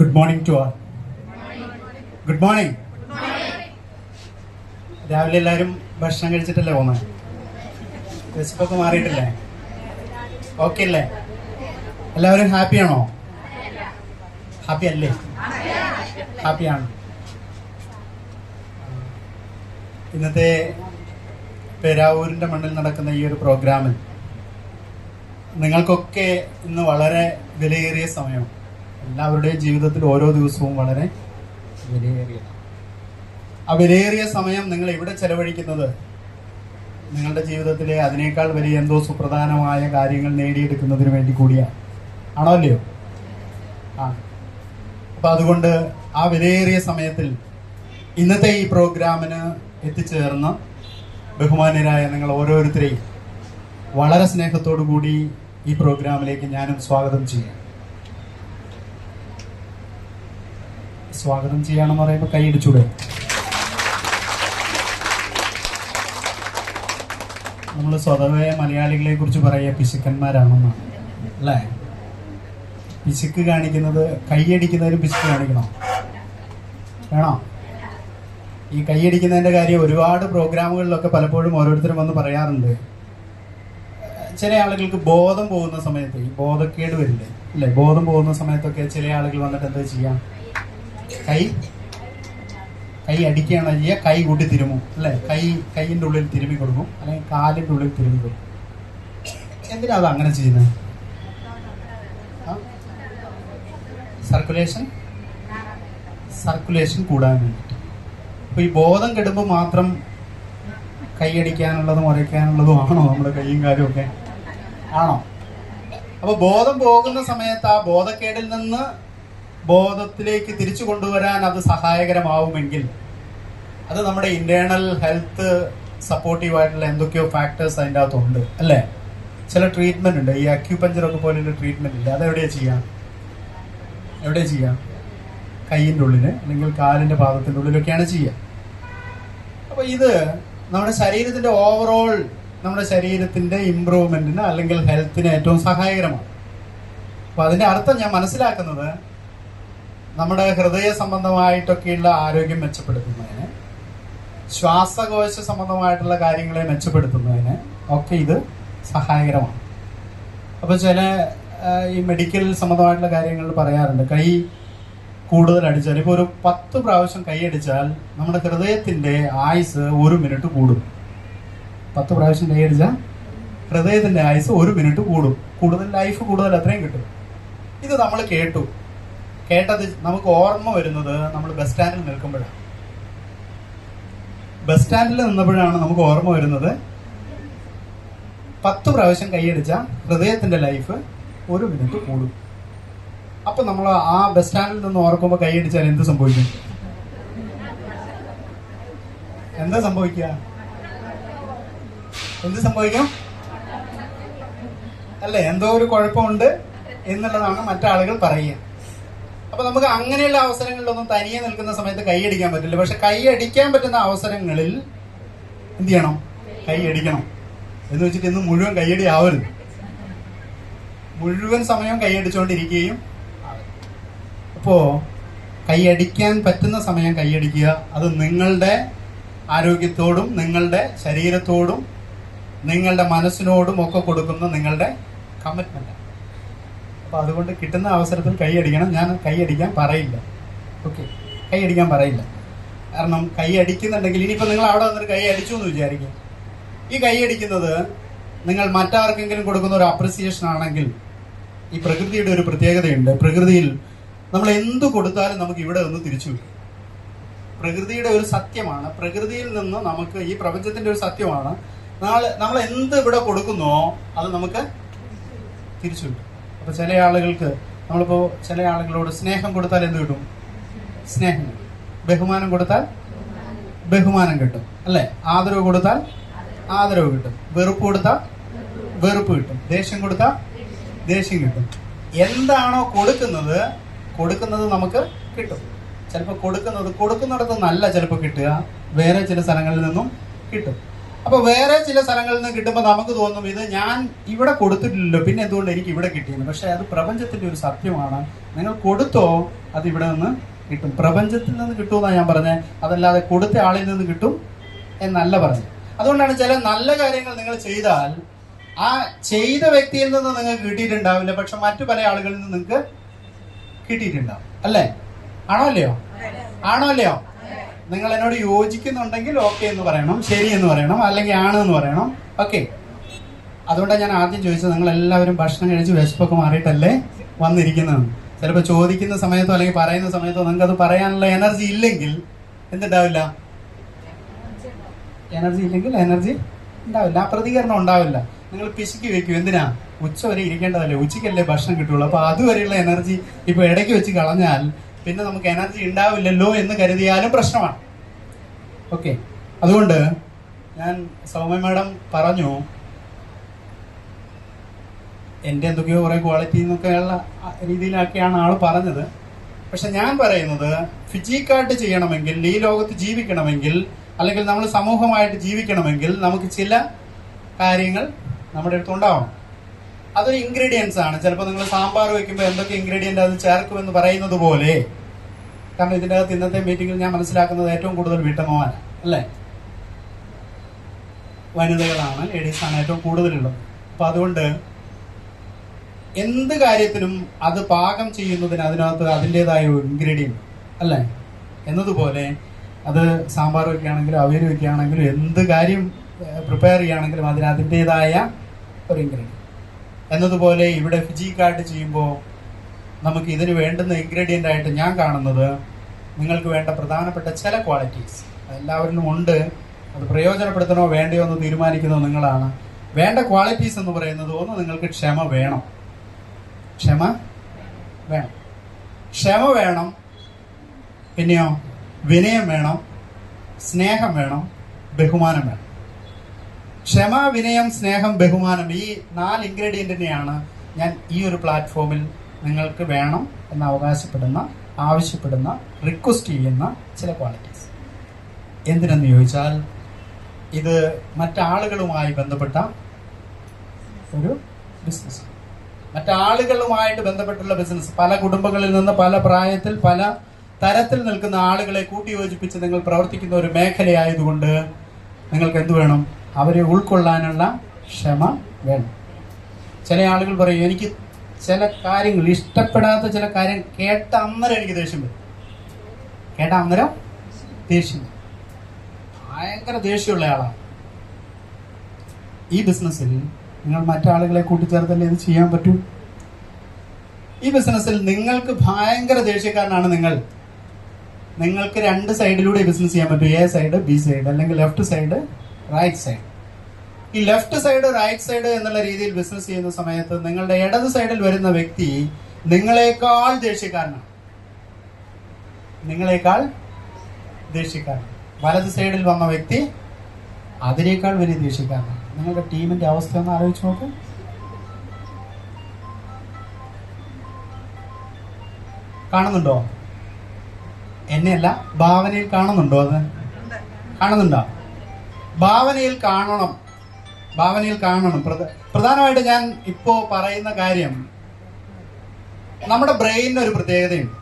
Good morning to all. Good morning. രാവിലെ എല്ലാവരും ഭക്ഷണം കഴിച്ചിട്ടല്ലേ പോകുന്നത്? വിശപ്പൊക്കെ മാറിയിട്ടില്ലേ? ഓക്കെ അല്ലേ? എല്ലാവരും ഹാപ്പിയാണോ? ഹാപ്പി അല്ലേ? ഹാപ്പിയാണ്. ഇന്നത്തെ പേരാവൂരിന്റെ മണ്ണിൽ നടക്കുന്ന ഈ ഒരു പ്രോഗ്രാമിൽ നിങ്ങൾക്കൊക്കെ ഇന്ന് വളരെ വിലയേറിയ സമയം. എല്ലാവരുടെയും ജീവിതത്തിൽ ഓരോ ദിവസവും വളരെ വിലയേറിയ ആ വിലയേറിയ സമയം നിങ്ങൾ ഇവിടെ ചെലവഴിക്കുന്നത് നിങ്ങളുടെ ജീവിതത്തിലെ അതിനേക്കാൾ വലിയ എന്തോ സുപ്രധാനമായ കാര്യങ്ങൾ നേടിയെടുക്കുന്നതിന് വേണ്ടി കൂടിയാണ്. ആണോ അല്ലയോ? ആ. അപ്പൊ അതുകൊണ്ട് ആ വിലയേറിയ സമയത്തിൽ ഇന്നത്തെ ഈ പ്രോഗ്രാമിന് എത്തിച്ചേർന്ന് ബഹുമാന്യരായ നിങ്ങൾ ഓരോരുത്തരെയും വളരെ സ്നേഹത്തോടു കൂടി ഈ പ്രോഗ്രാമിലേക്ക് ഞാനും സ്വാഗതം ചെയ്യാം. സ്വാഗതം ചെയ്യാണെന്ന് പറയുമ്പോൾ കൈയടിച്ചൂടെ? നമ്മൾ സ്വതവേ മലയാളികളെ കുറിച്ച് പറയുക പിശുക്കന്മാരാണെന്നാണ് അല്ലേ? പിശുക്ക് കാണിക്കുന്നത്, കൈയടിക്കുന്നതിലും പിശുക്ക് കാണിക്കണോ? വേണോ? ഈ കൈയടിക്കുന്നതിന്റെ കാര്യം ഒരുപാട് പ്രോഗ്രാമുകളിലൊക്കെ പലപ്പോഴും ഓരോരുത്തരും വന്ന് പറയാറുണ്ട്. ചില ആളുകൾക്ക് ബോധം പോകുന്ന സമയത്ത് ഈ ബോധക്കേട് വരില്ലേ അല്ലെ? ബോധം പോകുന്ന സമയത്തൊക്കെ ചില ആളുകൾ വന്നിട്ട് എന്താ ചെയ്യാം? കൈ അടിക്കുകയാണ് ചെയ്യുക. കൈ കൂട്ടി തിരുമും അല്ലെ? കൈയിന്റെ ഉള്ളിൽ തിരുമ്മി കൊടുക്കും, അല്ലെങ്കിൽ കാലിന്റെ ഉള്ളിൽ തിരുമ്മി കൊടുക്കും. എന്തിനാ അത് അങ്ങനെ ചെയ്യുന്നത്? സർക്കുലേഷൻ കൂടാൻ വേണ്ടിയിട്ട്. അപ്പൊ ഈ ബോധം കെടുമ്പോൾ മാത്രം കൈയടിക്കാനുള്ളതും ഉരയ്ക്കാനുള്ളതും ആണോ നമ്മുടെ കൈയും കാലും ഒക്കെ? ആണോ? അപ്പൊ ബോധം പോകുന്ന സമയത്ത് ആ ബോധക്കേടിൽ നിന്ന് ബോധത്തിലേക്ക് തിരിച്ചു കൊണ്ടുവരാൻ അത് സഹായകരമാവുമെങ്കിൽ അത് നമ്മുടെ ഇന്റേണൽ ഹെൽത്ത് സപ്പോർട്ടീവ് ആയിട്ടുള്ള എന്തൊക്കെയോ ഫാക്ടേഴ്സ് അതിൻ്റെ അകത്തുണ്ട് അല്ലേ? ചില ട്രീറ്റ്മെന്റ് ഉണ്ട്, ഈ അക്യൂപഞ്ചർ ഒക്കെ പോലെയുള്ള ട്രീറ്റ്മെന്റ് ഇല്ല, അതെവിടെയാ ചെയ്യാം? കൈയിന്റെ ഉള്ളില് അല്ലെങ്കിൽ കാലിന്റെ പാദത്തിന്റെ ഉള്ളിലൊക്കെയാണ് ചെയ്യുക. അപ്പൊ ഇത് നമ്മുടെ ശരീരത്തിന്റെ ഓവറോൾ, നമ്മുടെ ശരീരത്തിന്റെ ഇംപ്രൂവ്മെന്റിന് അല്ലെങ്കിൽ ഹെൽത്തിന് ഏറ്റവും സഹായകരമാണ്. അപ്പൊ അതിന്റെ അർത്ഥം ഞാൻ മനസ്സിലാക്കുന്നത് നമ്മുടെ ഹൃദയ സംബന്ധമായിട്ടൊക്കെയുള്ള ആരോഗ്യം മെച്ചപ്പെടുത്തുന്നതിന്, ശ്വാസകോശ സംബന്ധമായിട്ടുള്ള കാര്യങ്ങളെ മെച്ചപ്പെടുത്തുന്നതിന് ഒക്കെ ഇത് സഹായകരമാണ്. അപ്പൊ ചില ഈ മെഡിക്കൽ സംബന്ധമായിട്ടുള്ള കാര്യങ്ങൾ പറയാറുണ്ട്, കൈ കൂടുതൽ അടിച്ചാൽ, ഇപ്പോൾ ഒരു 10 പ്രാവശ്യം കൈ അടിച്ചാൽ നമ്മുടെ ഹൃദയത്തിന്റെ ആയുസ് 1 മിനിറ്റ് കൂടും. 10 പ്രാവശ്യം കൈ അടിച്ചാൽ ഹൃദയത്തിന്റെ ആയുസ് 1 മിനിറ്റ് കൂടും. കൂടുതൽ ലൈഫ് കൂടുതൽ അത്രയും കിട്ടും. ഇത് നമ്മൾ കേട്ടത് നമുക്ക് ഓർമ്മ വരുന്നത് നമ്മൾ ബസ് സ്റ്റാൻഡിൽ നിൽക്കുമ്പോഴാണ്. ബസ് സ്റ്റാൻഡിൽ നിന്നപ്പോഴാണ് നമുക്ക് ഓർമ്മ വരുന്നത് 10 പ്രാവശ്യം കൈയടിച്ചാൽ ഹൃദയത്തിന്റെ ലൈഫ് 1 മിനിറ്റ് കൂടും. അപ്പൊ നമ്മൾ ആ ബസ് സ്റ്റാൻഡിൽ നിന്ന് ഓർക്കുമ്പോൾ കൈയടിച്ചാൽ എന്ത് സംഭവിക്കും? എന്ത് സംഭവിക്കും അല്ലേ? എന്തോ ഒരു കുഴപ്പമുണ്ട് എന്നുള്ളതാണ് മറ്റാളുകൾ പറയുക. അപ്പൊ നമുക്ക് അങ്ങനെയുള്ള അവസരങ്ങളിലൊന്നും തനിയെ നിൽക്കുന്ന സമയത്ത് കൈയടിക്കാൻ പറ്റില്ല. പക്ഷെ കൈയടിക്കാൻ പറ്റുന്ന അവസരങ്ങളിൽ എന്ത് ചെയ്യണം? കൈയടിക്കണം. എന്ന് വെച്ചിട്ട് ഇന്ന് മുഴുവൻ കൈയടി ആവരുത്. മുഴുവൻ സമയം കൈയടിച്ചുകൊണ്ടിരിക്കുകയും. അപ്പോ കൈയടിക്കാൻ പറ്റുന്ന സമയം കൈയടിക്കുക. അത് നിങ്ങളുടെ ആരോഗ്യത്തോടും നിങ്ങളുടെ ശരീരത്തോടും നിങ്ങളുടെ മനസ്സിനോടും ഒക്കെ കൊടുക്കുന്ന നിങ്ങളുടെ കമ്മിറ്റ്മെന്റ്. അപ്പൊ അതുകൊണ്ട് കിട്ടുന്ന അവസരത്തിൽ കൈയടിക്കണം. ഞാൻ കൈയടിക്കാൻ പറയില്ല. ഓക്കെ, കൈയടിക്കാൻ പറയില്ല. കാരണം കൈയടിക്കുന്നുണ്ടെങ്കിൽ ഇനിയിപ്പോ നിങ്ങൾ അവിടെ വന്നിട്ട് കൈ അടിച്ചു എന്ന് വിചാരിക്കും. ഈ കൈയടിക്കുന്നത് നിങ്ങൾ മറ്റാർക്കെങ്കിലും കൊടുക്കുന്ന ഒരു അപ്രിസിയേഷൻ ആണെങ്കിൽ, ഈ പ്രകൃതിയുടെ ഒരു പ്രത്യേകതയുണ്ട്. പ്രകൃതിയിൽ നമ്മൾ എന്തു കൊടുത്താലും നമുക്ക് ഇവിടെ നിന്ന് തിരിച്ചു കിട്ടും. പ്രകൃതിയുടെ ഒരു സത്യമാണ്. പ്രകൃതിയിൽ നിന്ന് നമുക്ക്, ഈ പ്രപഞ്ചത്തിന്റെ ഒരു സത്യമാണ്, നമ്മൾ എന്ത് ഇവിടെ കൊടുക്കുന്നോ അത് നമുക്ക് തിരിച്ചു കിട്ടും. അപ്പൊ ചില ആളുകളോട് സ്നേഹം കൊടുത്താൽ എന്ത് കിട്ടും? സ്നേഹം കിട്ടും. ബഹുമാനം കൊടുത്താൽ ബഹുമാനം കിട്ടും അല്ലെ? ആദരവ് കൊടുത്താൽ ആദരവ് കിട്ടും. വെറുപ്പ് കൊടുത്താൽ വെറുപ്പ് കിട്ടും. ദേഷ്യം കൊടുത്താൽ ദേഷ്യം കിട്ടും. എന്താണോ കൊടുക്കുന്നത് നമുക്ക് കിട്ടും. ചിലപ്പോൾ കൊടുക്കുന്നിടത്ത് നല്ല ചിലപ്പോൾ കിട്ടുക, വേറെ ചില സ്ഥലങ്ങളിൽ നിന്നും കിട്ടും. അപ്പൊ വേറെ ചില സ്ഥലങ്ങളിൽ നിന്ന് കിട്ടുമ്പോൾ നമുക്ക് തോന്നും ഇത് ഞാൻ ഇവിടെ കൊടുത്തിട്ടില്ലല്ലോ, പിന്നെ എന്തുകൊണ്ട് എനിക്ക് ഇവിടെ കിട്ടിയെന്ന്. പക്ഷെ അത് പ്രപഞ്ചത്തിന്റെ ഒരു സത്യമാണ്. നിങ്ങൾ കൊടുത്തോ അത് ഇവിടെ നിന്ന് കിട്ടും. പ്രപഞ്ചത്തിൽ നിന്ന് കിട്ടുമെന്നാണ് ഞാൻ പറഞ്ഞത്, അതല്ലാതെ കൊടുത്ത ആളിൽ നിന്ന് കിട്ടും എന്നല്ല പറഞ്ഞത്. അതുകൊണ്ടാണ് ചില നല്ല കാര്യങ്ങൾ നിങ്ങൾ ചെയ്താൽ ആ ചെയ്ത വ്യക്തിയിൽ നിന്ന് നിങ്ങൾക്ക് കിട്ടിയിട്ടുണ്ടാവില്ല, പക്ഷെ മറ്റു പല ആളുകളിൽ നിന്ന് നിങ്ങൾക്ക് കിട്ടിയിട്ടുണ്ടാവും. അല്ലേ? ആണോ അല്ലയോ? ആണോ അല്ലയോ? നിങ്ങൾ എന്നോട് യോജിക്കുന്നുണ്ടെങ്കിൽ ഓക്കെ എന്ന് പറയണം, ശരി എന്ന് പറയണം, അല്ലെങ്കിൽ ആണ് എന്ന് പറയണം. ഓക്കെ. അതുകൊണ്ടാണ് ഞാൻ ആദ്യം ചോദിച്ചത്, നിങ്ങൾ എല്ലാവരും ഭക്ഷണം കഴിച്ച് വിശപ്പൊക്കെ മാറിയിട്ടല്ലേ വന്നിരിക്കുന്നത്. ചിലപ്പോൾ ചോദിക്കുന്ന സമയത്തോ അല്ലെങ്കിൽ പറയുന്ന സമയത്തോ നിങ്ങൾക്ക് അത് പറയാനുള്ള എനർജി ഇല്ലെങ്കിൽ എന്തുണ്ടാവില്ല? എനർജി ഇല്ലെങ്കിൽ എനർജി ഉണ്ടാവില്ല, ആ പ്രതികരണം ഉണ്ടാവില്ല. നിങ്ങൾ പിശുക്കി വെക്കും. എന്തിനാ? ഉച്ച വരെ ഇരിക്കേണ്ടതല്ലേ, ഉച്ചയ്ക്കല്ലേ ഭക്ഷണം കിട്ടുള്ളൂ. അപ്പൊ അതുവരെയുള്ള എനർജി ഇപ്പൊ ഇടയ്ക്ക് വെച്ച് കളഞ്ഞാൽ പിന്നെ നമുക്ക് എനർജി ഉണ്ടാവില്ലല്ലോ എന്ന് കരുതിയാലും പ്രശ്നമാണ്. ഓക്കെ. അതുകൊണ്ട് ഞാൻ സൗമ്യ മാഡം പറഞ്ഞു എൻ്റെ എന്തൊക്കെയോ കുറെ ക്വാളിറ്റി എന്നൊക്കെയുള്ള രീതിയിലൊക്കെയാണ് ആൾ പറഞ്ഞത്. പക്ഷെ ഞാൻ പറയുന്നത് ഫിസിക്കായിട്ട് ചെയ്യണമെങ്കിൽ, ഈ ലോകത്ത് ജീവിക്കണമെങ്കിൽ, അല്ലെങ്കിൽ നമ്മൾ സമൂഹമായിട്ട് ജീവിക്കണമെങ്കിൽ നമുക്ക് ചില കാര്യങ്ങൾ നമ്മുടെ അടുത്ത് ഉണ്ടാവണം. അതൊരു ഇൻഗ്രീഡിയൻസ് ആണ്. ചിലപ്പോൾ നിങ്ങൾ സാമ്പാർ വയ്ക്കുമ്പോൾ എന്തൊക്കെ ഇൻഗ്രീഡിയൻ്റ് അത് ചേർക്കുമെന്ന് പറയുന്നത് പോലെ, കാരണം ഇതിൻ്റെ അകത്ത് ഇന്നത്തെ മീറ്റിംഗിൽ ഞാൻ മനസ്സിലാക്കുന്നത് ഏറ്റവും കൂടുതൽ വീട്ടമ്മമാരാണ്, അല്ലേ? വനിതകളാണ്, ലേഡീസാണ് ഏറ്റവും കൂടുതലുള്ളത്. അപ്പം അതുകൊണ്ട് എന്ത് കാര്യത്തിനും അത് പാകം ചെയ്യുന്നതിന് അതിനകത്ത് അതിൻ്റെതായ ഒരു ഇൻഗ്രീഡിയൻറ്റ്, അല്ലേ? എന്നതുപോലെ അത് സാമ്പാർ വയ്ക്കുകയാണെങ്കിലും അവിയൽ വയ്ക്കുകയാണെങ്കിലും എന്ത് കാര്യം പ്രിപ്പയർ ചെയ്യുകയാണെങ്കിലും അതിന് അതിൻ്റെതായ ഒരു ഇൻഗ്രീഡിയൻറ്റ്. എന്നതുപോലെ ഇവിടെ ഫിസിക്കായിട്ട് ചെയ്യുമ്പോൾ നമുക്ക് ഇതിന് വേണ്ടുന്ന ഇൻഗ്രീഡിയൻ്റ് ആയിട്ട് ഞാൻ കാണുന്നത് നിങ്ങൾക്ക് വേണ്ട പ്രധാനപ്പെട്ട ചില ക്വാളിറ്റീസ് എല്ലാവരിലും ഉണ്ട്. അത് പ്രയോജനപ്പെടുത്തണോ വേണ്ടയോ എന്ന് തീരുമാനിക്കുന്നത് നിങ്ങളാണ്. വേണ്ട ക്വാളിറ്റീസ് എന്ന് പറയുന്നത്, ഒന്ന്, നിങ്ങൾക്ക് ക്ഷമ വേണം. ക്ഷമ വേണം. ക്ഷമ വേണം. പിന്നെയോ വിനയം വേണം, സ്നേഹം വേണം, ബഹുമാനം വേണം. ക്ഷമ, വിനയം, സ്നേഹം, ബഹുമാനം, ഈ 4 ഇൻഗ്രീഡിയൻറ്റിനെയാണ് ഞാൻ ഈ ഒരു പ്ലാറ്റ്ഫോമിൽ നിങ്ങൾക്ക് വേണം എന്ന് അവകാശപ്പെടുന്ന, ആവശ്യപ്പെടുന്ന, റിക്വസ്റ്റ് ചെയ്യുന്ന ചില ക്വാളിറ്റീസ്. എന്തിനെന്ന് ചോദിച്ചാൽ ഇത് മറ്റാളുകളുമായി ബന്ധപ്പെട്ട ഒരു ബിസിനസ്, മറ്റാളുകളുമായിട്ട് ബന്ധപ്പെട്ടുള്ള ബിസിനസ്. പല കുടുംബങ്ങളിൽ നിന്ന് പല പ്രായത്തിൽ പല തരത്തിൽ നിൽക്കുന്ന ആളുകളെ കൂട്ടിയോജിപ്പിച്ച് നിങ്ങൾ പ്രവർത്തിക്കുന്ന ഒരു മേഖലയായതുകൊണ്ട് നിങ്ങൾക്ക് എന്ത് വേണം? അവരെ ഉൾക്കൊള്ളാനുള്ള ക്ഷമ വേണം. ചില ആളുകൾ പറയും, എനിക്ക് ചില കാര്യങ്ങൾ ഇഷ്ടപ്പെടാത്ത ചില കാര്യം കേട്ട അന്നേരം എനിക്ക് ദേഷ്യം വരും. കേട്ട അന്നേരം ദേഷ്യം, ഭയങ്കര ദേഷ്യമുള്ള ആളാണ്. ഈ ബിസിനസ്സിൽ നിങ്ങൾ മറ്റാളുകളെ കൂട്ടിച്ചേർത്തല്ലേ ഇത് ചെയ്യാൻ പറ്റൂ. ഈ ബിസിനസ്സിൽ നിങ്ങൾക്ക് ഭയങ്കര ദേഷ്യക്കാരനാണ് നിങ്ങൾക്ക് 2 സൈഡിലൂടെ ബിസിനസ് ചെയ്യാൻ പറ്റും. എ സൈഡ്, ബി സൈഡ്, അല്ലെങ്കിൽ ലെഫ്റ്റ് സൈഡ്, റൈറ്റ് സൈഡ്. ഈ ലെഫ്റ്റ് സൈഡ്, റൈറ്റ് സൈഡ് എന്നുള്ള രീതിയിൽ ബിസിനസ് ചെയ്യുന്ന സമയത്ത് നിങ്ങളുടെ ഇടത് സൈഡിൽ വരുന്ന വ്യക്തി നിങ്ങളെക്കാൾ ദേഷ്യക്കാരനാണ്. വലത് സൈഡിൽ വന്ന വ്യക്തി അതിനേക്കാൾ വലിയ ദേഷ്യക്കാരനാണ്. നിങ്ങളുടെ ടീമിന്റെ അവസ്ഥ ഒന്ന് ആലോചിച്ച് നോക്കൂ. കാണുന്നുണ്ടോ? എന്നെയല്ല, ഭാവനയിൽ കാണുന്നുണ്ടോ? അത് കാണുന്നുണ്ടോ? ഭാവനയിൽ കാണണം. പ്രധാനമായിട്ട് ഞാൻ ഇപ്പോ പറയുന്ന കാര്യം, നമ്മുടെ ബ്രെയിനിന് ഒരു പ്രത്യേകതയുണ്ട്.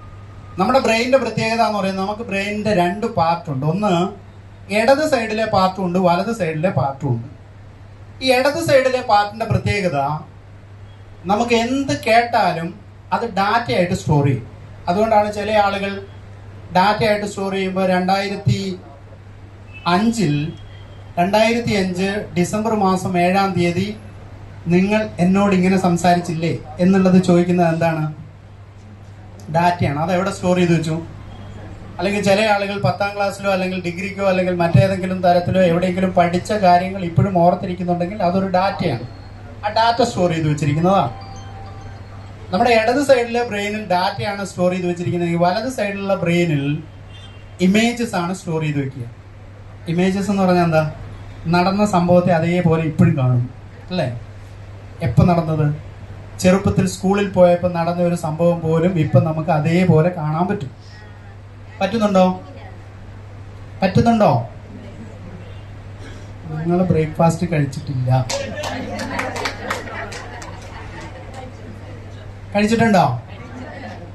നമ്മുടെ ബ്രെയിനിന്റെ പ്രത്യേകത എന്ന് പറയുന്നത്, നമുക്ക് ബ്രെയിനിന്റെ 2 പാർട്ടുണ്ട്. ഒന്ന് ഇടത് സൈഡിലെ പാർട്ടും ഉണ്ട്, വലത് സൈഡിലെ പാർട്ടും ഉണ്ട്. ഈ ഇടത് സൈഡിലെ പാർട്ടിന്റെ പ്രത്യേകത, നമുക്ക് എന്ത് കേട്ടാലും അത് ഡാറ്റയായിട്ട് സ്റ്റോർ ചെയ്യും. അതുകൊണ്ടാണ് ചില ആളുകൾ ഡാറ്റയായിട്ട് സ്റ്റോർ ചെയ്യുമ്പോൾ 2005 ഡിസംബർ മാസം 7-ാം തീയതി നിങ്ങൾ എന്നോട് ഇങ്ങനെ സംസാരിച്ചില്ലേ എന്നുള്ളത് ചോദിക്കുന്നത് എന്താണ്? ഡാറ്റയാണ്. അത് എവിടെ സ്റ്റോർ ചെയ്ത് വെച്ചു? അല്ലെങ്കിൽ ചില ആളുകൾ 10ാം ക്ലാസ്സിലോ അല്ലെങ്കിൽ ഡിഗ്രിക്കോ അല്ലെങ്കിൽ മറ്റേതെങ്കിലും തരത്തിലോ എവിടെയെങ്കിലും പഠിച്ച കാര്യങ്ങൾ ഇപ്പോഴും ഓർത്തിരിക്കുന്നുണ്ടെങ്കിൽ അതൊരു ഡാറ്റയാണ്. ആ ഡാറ്റ സ്റ്റോർ ചെയ്ത് വെച്ചിരിക്കുന്നതാണ്. നമ്മുടെ ഇടത് സൈഡിലെ ബ്രെയിനിൽ ഡാറ്റയാണ് സ്റ്റോർ ചെയ്ത് വെച്ചിരിക്കുന്നത്. വലത് സൈഡിലുള്ള ബ്രെയിനിൽ ഇമേജസ് ആണ് സ്റ്റോർ ചെയ്ത് വെക്കുക. ഇമേജസ് എന്ന് പറഞ്ഞാൽ എന്താ? നടന്ന സംഭവത്തെ അതേപോലെ ഇപ്പോഴും കാണും, അല്ലേ? എപ്പോൾ നടന്നത്? ചെറുപ്പത്തിൽ സ്കൂളിൽ പോയപ്പോൾ നടന്ന ഒരു സംഭവം പോലും ഇപ്പം നമുക്ക് അതേപോലെ കാണാൻ പറ്റും. പറ്റുന്നുണ്ടോ? നിങ്ങൾ ബ്രേക്ക്ഫാസ്റ്റ് കഴിച്ചിട്ടില്ല. കഴിച്ചിട്ടുണ്ടോ?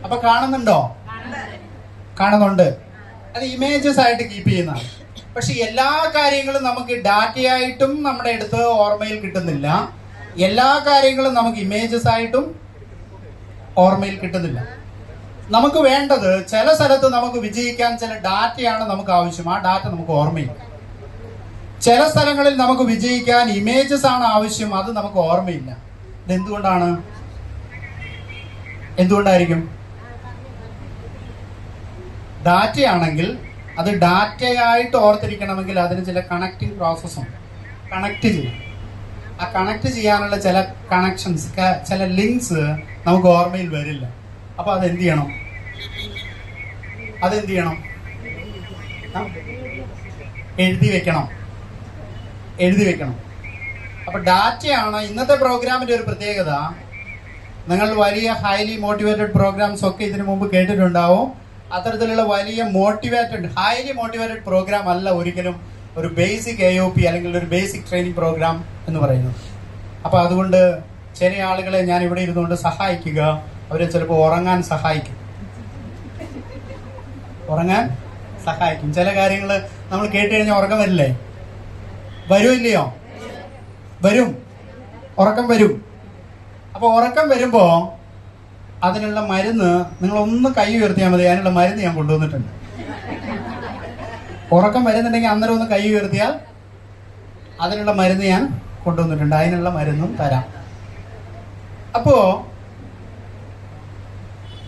അപ്പൊ കാണുന്നുണ്ടോ? കാണുന്നുണ്ട്. അത് ഇമേജസ് ആയിട്ട് കീപ്പ് ചെയ്യുന്നതാണ്. പക്ഷെ എല്ലാ കാര്യങ്ങളും നമുക്ക് ഡാറ്റയായിട്ടും നമ്മുടെ അടുത്ത് ഓർമ്മയിൽ കിട്ടുന്നില്ല. എല്ലാ കാര്യങ്ങളും നമുക്ക് ഇമേജസ് ആയിട്ടും ഓർമ്മയിൽ കിട്ടുന്നില്ല. നമുക്ക് വേണ്ടത്, ചില സ്ഥലത്ത് നമുക്ക് വിജയിക്കാൻ ചില ഡാറ്റയാണ് നമുക്ക് ആവശ്യം. ആ ഡാറ്റ നമുക്ക് ഓർമ്മയില്ല. ചില സ്ഥലങ്ങളിൽ നമുക്ക് വിജയിക്കാൻ ഇമേജസ് ആണ് ആവശ്യം. അത് നമുക്ക് ഓർമ്മയില്ല. ഇതെന്തുകൊണ്ടാണ്? എന്തുകൊണ്ടായിരിക്കും? ഡാറ്റയാണെങ്കിൽ അത് ഡാറ്റയായിട്ട് ഓർത്തിരിക്കണമെങ്കിൽ അതിന് ചില കണക്റ്റിംഗ് പ്രോസസ്സുണ്ട്. കണക്ട് ചെയ്യണം. ആ കണക്ട് ചെയ്യാനുള്ള ചില കണക്ഷൻസ്, ചില ലിങ്ക്സ് നമുക്ക് ഓർമ്മയിൽ വരില്ല. അപ്പൊ അതെന്ത് ചെയ്യണം? എഴുതി വെക്കണം. അപ്പൊ ഡാറ്റയാണ് ഇന്നത്തെ പ്രോഗ്രാമിന്റെ ഒരു പ്രത്യേകത. നിങ്ങൾ വലിയ ഹൈലി മോട്ടിവേറ്റഡ് പ്രോഗ്രാംസ് ഒക്കെ ഇതിനു മുമ്പ് കേട്ടിട്ടുണ്ടാവും. അത്തരത്തിലുള്ള വലിയ ഹൈലി മോട്ടിവേറ്റഡ് പ്രോഗ്രാം അല്ല ഒരിക്കലും ഒരു ബേസിക് AOP അല്ലെങ്കിൽ ഒരു ബേസിക് ട്രെയിനിങ് പ്രോഗ്രാം എന്ന് പറയുന്നത്. അപ്പൊ അതുകൊണ്ട് ചില ആളുകളെ ഞാൻ ഇവിടെ ഇരുന്നുകൊണ്ട് സഹായിക്കുക, അവരെ ചിലപ്പോൾ ഉറങ്ങാൻ സഹായിക്കും. ചില കാര്യങ്ങൾ നമ്മൾ കേട്ട് കഴിഞ്ഞാൽ ഉറക്കം വരില്ലേ? വരുമില്ലയോ? വരും. ഉറക്കം വരും. അപ്പൊ ഉറക്കം വരുമ്പോ അതിനുള്ള മരുന്ന് നിങ്ങൾ ഒന്ന് കൈ ഉയർത്തിയാൽ മതി. അതിനുള്ള മരുന്ന് ഞാൻ കൊണ്ടുവന്നിട്ടുണ്ട്. ഉറക്കം വരുന്നുണ്ടെങ്കിൽ അന്നേരം ഒന്ന് കൈ ഉയർത്തിയാൽ അതിനുള്ള മരുന്ന് ഞാൻ കൊണ്ടുവന്നിട്ടുണ്ട്. അതിനുള്ള മരുന്നും തരാം. അപ്പോ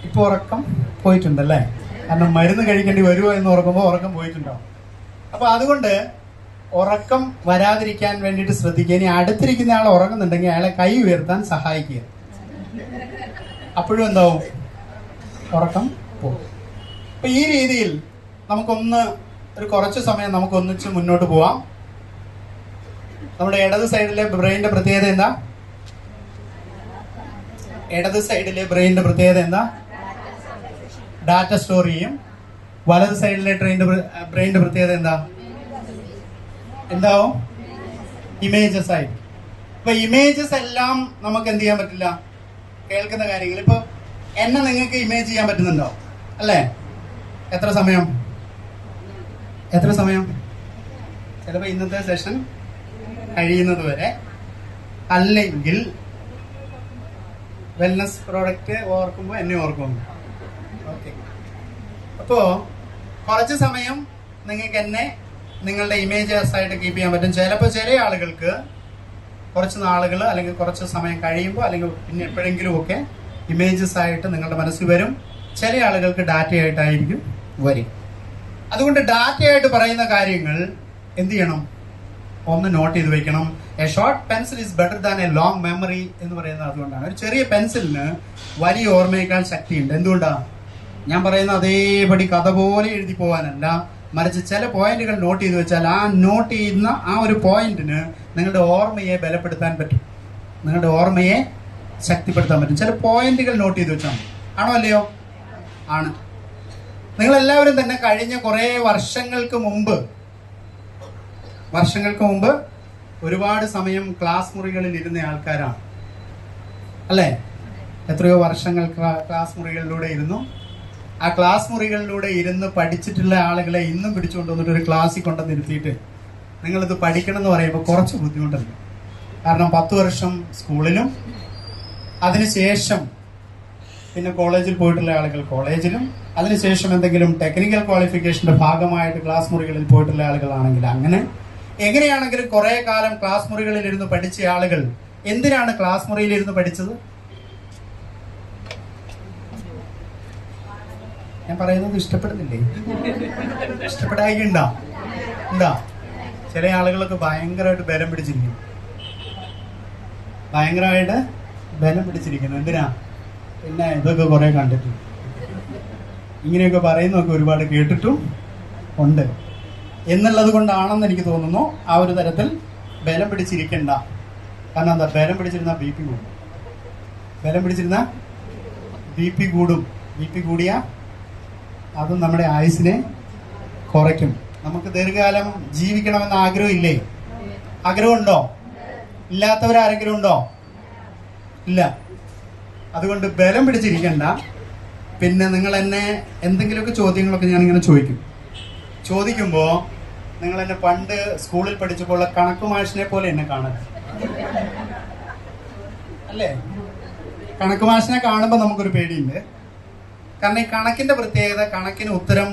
ഇപ്പൊ ഉറക്കം പോയിട്ടുണ്ടല്ലേ? കാരണം മരുന്ന് കഴിക്കേണ്ടി വരുമോ എന്ന് ഓർക്കുമ്പോൾ ഉറക്കം പോയിട്ടുണ്ടാവും. അപ്പൊ അതുകൊണ്ട് ഉറക്കം വരാതിരിക്കാൻ വേണ്ടിയിട്ട് ശ്രദ്ധിക്കുക. ഇനി അടുത്തിരിക്കുന്ന ആൾ ഉറങ്ങുന്നുണ്ടെങ്കിൽ അയാളെ കൈ ഉയർത്താൻ സഹായിക്കുക. അപ്പോഴും എന്താവും? ഉറക്കം പോകും. അപ്പൊ ഈ രീതിയിൽ കുറച്ച് സമയം നമുക്ക് ഒന്നിച്ച് മുന്നോട്ട് പോവാം. നമ്മുടെ ഇടത് സൈഡിലെ ബ്രെയിനിന്റെ പ്രത്യേകത എന്താ? ഡാറ്റ സ്റ്റോർ ചെയ്യും. വലത് സൈഡിലെ ബ്രെയിനിന്റെ പ്രത്യേകത എന്താവും? ഇമേജസ് ആയി. അപ്പൊ ഇമേജസ് എല്ലാം നമുക്ക് എന്ത് ചെയ്യാൻ പറ്റില്ല? കേൾക്കുന്ന കാര്യങ്ങൾ. ഇപ്പൊ എന്നെ നിങ്ങൾക്ക് ഇമേജ് ചെയ്യാൻ പറ്റുന്നുണ്ടോ? അല്ലേ? എത്ര സമയം? ചിലപ്പോ ഇന്നത്തെ സെഷൻ കഴിയുന്നത് വരെ, അല്ലെങ്കിൽ വെൽനസ് പ്രോഡക്റ്റ് ഓർക്കുമ്പോൾ എന്നെ ഓർക്കുമ്പോൾ. ഓക്കെ. അപ്പോ കുറച്ച് സമയം നിങ്ങൾക്ക് എന്നെ നിങ്ങളുടെ ഇമേജസ് ആയിട്ട് കീപ്പ് ചെയ്യാൻ പറ്റും. ചിലപ്പോൾ ചില ആളുകൾക്ക് കുറച്ച് നാളുകൾ അല്ലെങ്കിൽ കുറച്ച് സമയം കഴിയുമ്പോൾ അല്ലെങ്കിൽ പിന്നെ എപ്പോഴെങ്കിലും ഒക്കെ ഇമേജസ് ആയിട്ട് നിങ്ങളുടെ മനസ്സിൽ വരും. ചില ആളുകൾക്ക് ഡാറ്റയായിട്ടായിരിക്കും വരും. അതുകൊണ്ട് ഡാറ്റയായിട്ട് പറയുന്ന കാര്യങ്ങൾ എന്ത് ചെയ്യണം? ഒന്ന് നോട്ട് ചെയ്ത് വെക്കണം. A short pencil is better than A long memory എന്ന് പറയുന്നത് അതുകൊണ്ടാണ്. ഒരു ചെറിയ പെൻസിലിന് വലിയ ഓർമ്മയേക്കാൾ ശക്തിയുണ്ട്. എന്തുകൊണ്ടാണ്? ഞാൻ പറയുന്ന അതേപടി കഥ പോലെ എഴുതി പോകാനല്ല, മറിച്ച് ചില പോയിന്റുകൾ നോട്ട് ചെയ്ത് വെച്ചാൽ ആ നോട്ട് ചെയ്യുന്ന ആ ഒരു പോയിന്റിന് നിങ്ങളുടെ ഓർമ്മയെ ബലപ്പെടുത്താൻ പറ്റും, നിങ്ങളുടെ ഓർമ്മയെ ശക്തിപ്പെടുത്താൻ പറ്റും. ചില പോയിന്റുകൾ നോട്ട് ചെയ്ത് വെച്ചാൽ ആണോ അല്ലയോ? ആണ്. നിങ്ങളെല്ലാവരും തന്നെ കഴിഞ്ഞ കുറേ വർഷങ്ങൾക്ക് മുമ്പ് ഒരുപാട് സമയം ക്ലാസ് മുറികളിൽ ഇരുന്ന ആൾക്കാരാണ് അല്ലേ? എത്രയോ വർഷങ്ങൾ ക്ലാസ് മുറികളിലൂടെ ഇരുന്നു. ആ ക്ലാസ് മുറികളിലൂടെ ഇരുന്ന് പഠിച്ചിട്ടുള്ള ആളുകളെ ഇന്നും പിടിച്ചുകൊണ്ട് വന്നിട്ട് ഒരു ക്ലാസ്സിൽ കൊണ്ടുവന്ന് ഇരുത്തിയിട്ട് നിങ്ങളിത് പഠിക്കണം എന്ന് പറയുമ്പോൾ കുറച്ച് ബുദ്ധിമുട്ടുണ്ട്. കാരണം 10 വർഷം സ്കൂളിലും അതിനുശേഷം പിന്നെ കോളേജിൽ പോയിട്ടുള്ള ആളുകൾ കോളേജിലും അതിനുശേഷം എന്തെങ്കിലും ടെക്നിക്കൽ ക്വാളിഫിക്കേഷന്റെ ഭാഗമായിട്ട് ക്ലാസ് മുറികളിൽ പോയിട്ടുള്ള ആളുകളാണെങ്കിൽ അങ്ങനെ എങ്ങനെയാണെങ്കിലും കുറെ കാലം ക്ലാസ് മുറികളിൽ ഇരുന്ന് പഠിച്ച ആളുകൾ എന്തിനാണ് ക്ലാസ് മുറിയിൽ ഇരുന്ന് പഠിച്ചത്? ഞാൻ പറയുന്നത് ഇഷ്ടപ്പെടുന്നില്ലേ? ഇഷ്ടപ്പെടായിണ്ടാ? ചില ആളുകളൊക്കെ ഭയങ്കരമായിട്ട് ബലം പിടിച്ചിരിക്കുന്നു. എന്തിനാ? പിന്നെ ഇതൊക്കെ കുറെ കണ്ടിട്ടുണ്ട്. ഇങ്ങനെയൊക്കെ പറയുന്നതൊക്കെ ഒരുപാട് കേട്ടിട്ടും ഉണ്ട് എന്നുള്ളത് കൊണ്ടാണെന്ന് എനിക്ക് തോന്നുന്നു ആ ഒരു തരത്തിൽ ബലം പിടിച്ചിരിക്കണ്ട. കാരണം എന്താ? ബലം പിടിച്ചിരുന്ന ബി പി കൂടും. ബി പി കൂടിയ അതും നമ്മുടെ ആയുസിനെ കുറയ്ക്കും. നമുക്ക് ദീർഘകാലം ജീവിക്കണമെന്ന ആഗ്രഹം ഇല്ലേ? ആഗ്രഹമുണ്ടോ? ഇല്ലാത്തവരാരെങ്കിലും ഉണ്ടോ? ഇല്ല. അതുകൊണ്ട് ബലം പിടിച്ചിരിക്കണ്ട. പിന്നെ നിങ്ങൾ എന്നെ എന്തെങ്കിലുമൊക്കെ ചോദ്യങ്ങളൊക്കെ ഞാനിങ്ങനെ ചോദിക്കുമ്പോൾ നിങ്ങൾ എന്നെ പണ്ട് സ്കൂളിൽ പഠിച്ചപ്പോൾ കണക്ക് മാഷിനെ പോലെ എന്നെ കാണരുത്. അല്ലേ? കണക്ക് മാഷിനെ കാണുമ്പോൾ നമുക്കൊരു പേടിയുണ്ട്. കാരണം ഈ കണക്കിന്റെ പ്രത്യേകത, കണക്കിന് ഉത്തരം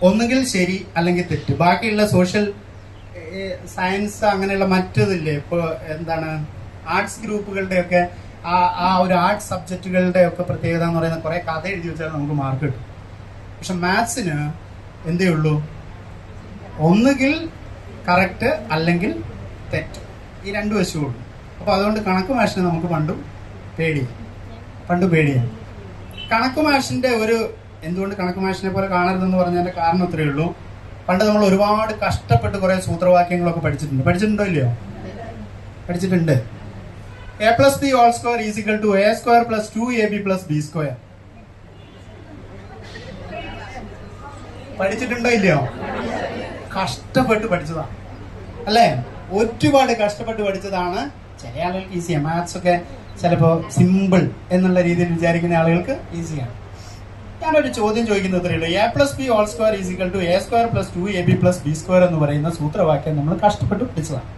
ഒന്നുകിൽ ശരി അല്ലെങ്കിൽ തെറ്റ്. ബാക്കിയുള്ള സോഷ്യൽ സയൻസ് അങ്ങനെയുള്ള മറ്റതില്ലേ, ഇപ്പോൾ എന്താണ് ആർട്സ് ഗ്രൂപ്പുകളുടെയൊക്കെ ആ ഒരു ആർട്സ് സബ്ജക്റ്റുകളുടെ ഒക്കെ പ്രത്യേകത എന്ന് പറയുന്നത് കുറെ കഥ എഴുതി വെച്ചാൽ നമുക്ക് മാർക്ക് കിട്ടും. പക്ഷെ മാത്സിന് എന്തേ ഉള്ളൂ, ഒന്നുകിൽ കറക്റ്റ് അല്ലെങ്കിൽ തെറ്റ്, ഈ രണ്ടു വശമുള്ളൂ. അപ്പോൾ അതുകൊണ്ട് കണക്ക് മാഷിനെ നമുക്ക് പണ്ട് പേടിയാണ്. കണക്ക് മാഷിന്റെ എന്തുകൊണ്ട് കണക്ക് മാഷിനെ പോലെ കാണരുതെന്ന് പറഞ്ഞതിന്റെ കാരണം അത്രയേ ഉള്ളൂ. പണ്ട് നമ്മൾ ഒരുപാട് കഷ്ടപ്പെട്ട് കുറെ സൂത്രവാക്യങ്ങളൊക്കെ പഠിച്ചിട്ടുണ്ടോ ഇല്ലയോ? പഠിച്ചിട്ടുണ്ട്. a+b² = a² + 2ab + b². പഠിച്ചിട്ടുണ്ടോ ഇല്ലയോ? കഷ്ടപ്പെട്ട് പഠിച്ചതാണ് അല്ലേ? ഒരുപാട് കഷ്ടപ്പെട്ട് പഠിച്ചതാണ്. ചില ആളുകൾക്ക് ഈസിയാണ്. മാത്സ് ഒക്കെ ചിലപ്പോൾ സിമ്പിൾ എന്നുള്ള രീതിയിൽ വിചാരിക്കുന്ന ആളുകൾക്ക് ഈസിയാണ്. ഞാനൊരു ചോദ്യം ചോദിക്കുന്നത് ഇത്രയേ ഉള്ളൂ. a+b² = a² + 2ab + b² എന്ന് പറയുന്ന സൂത്രവാക്യം നമ്മൾ കഷ്ടപ്പെട്ട് പഠിച്ചതാണ്.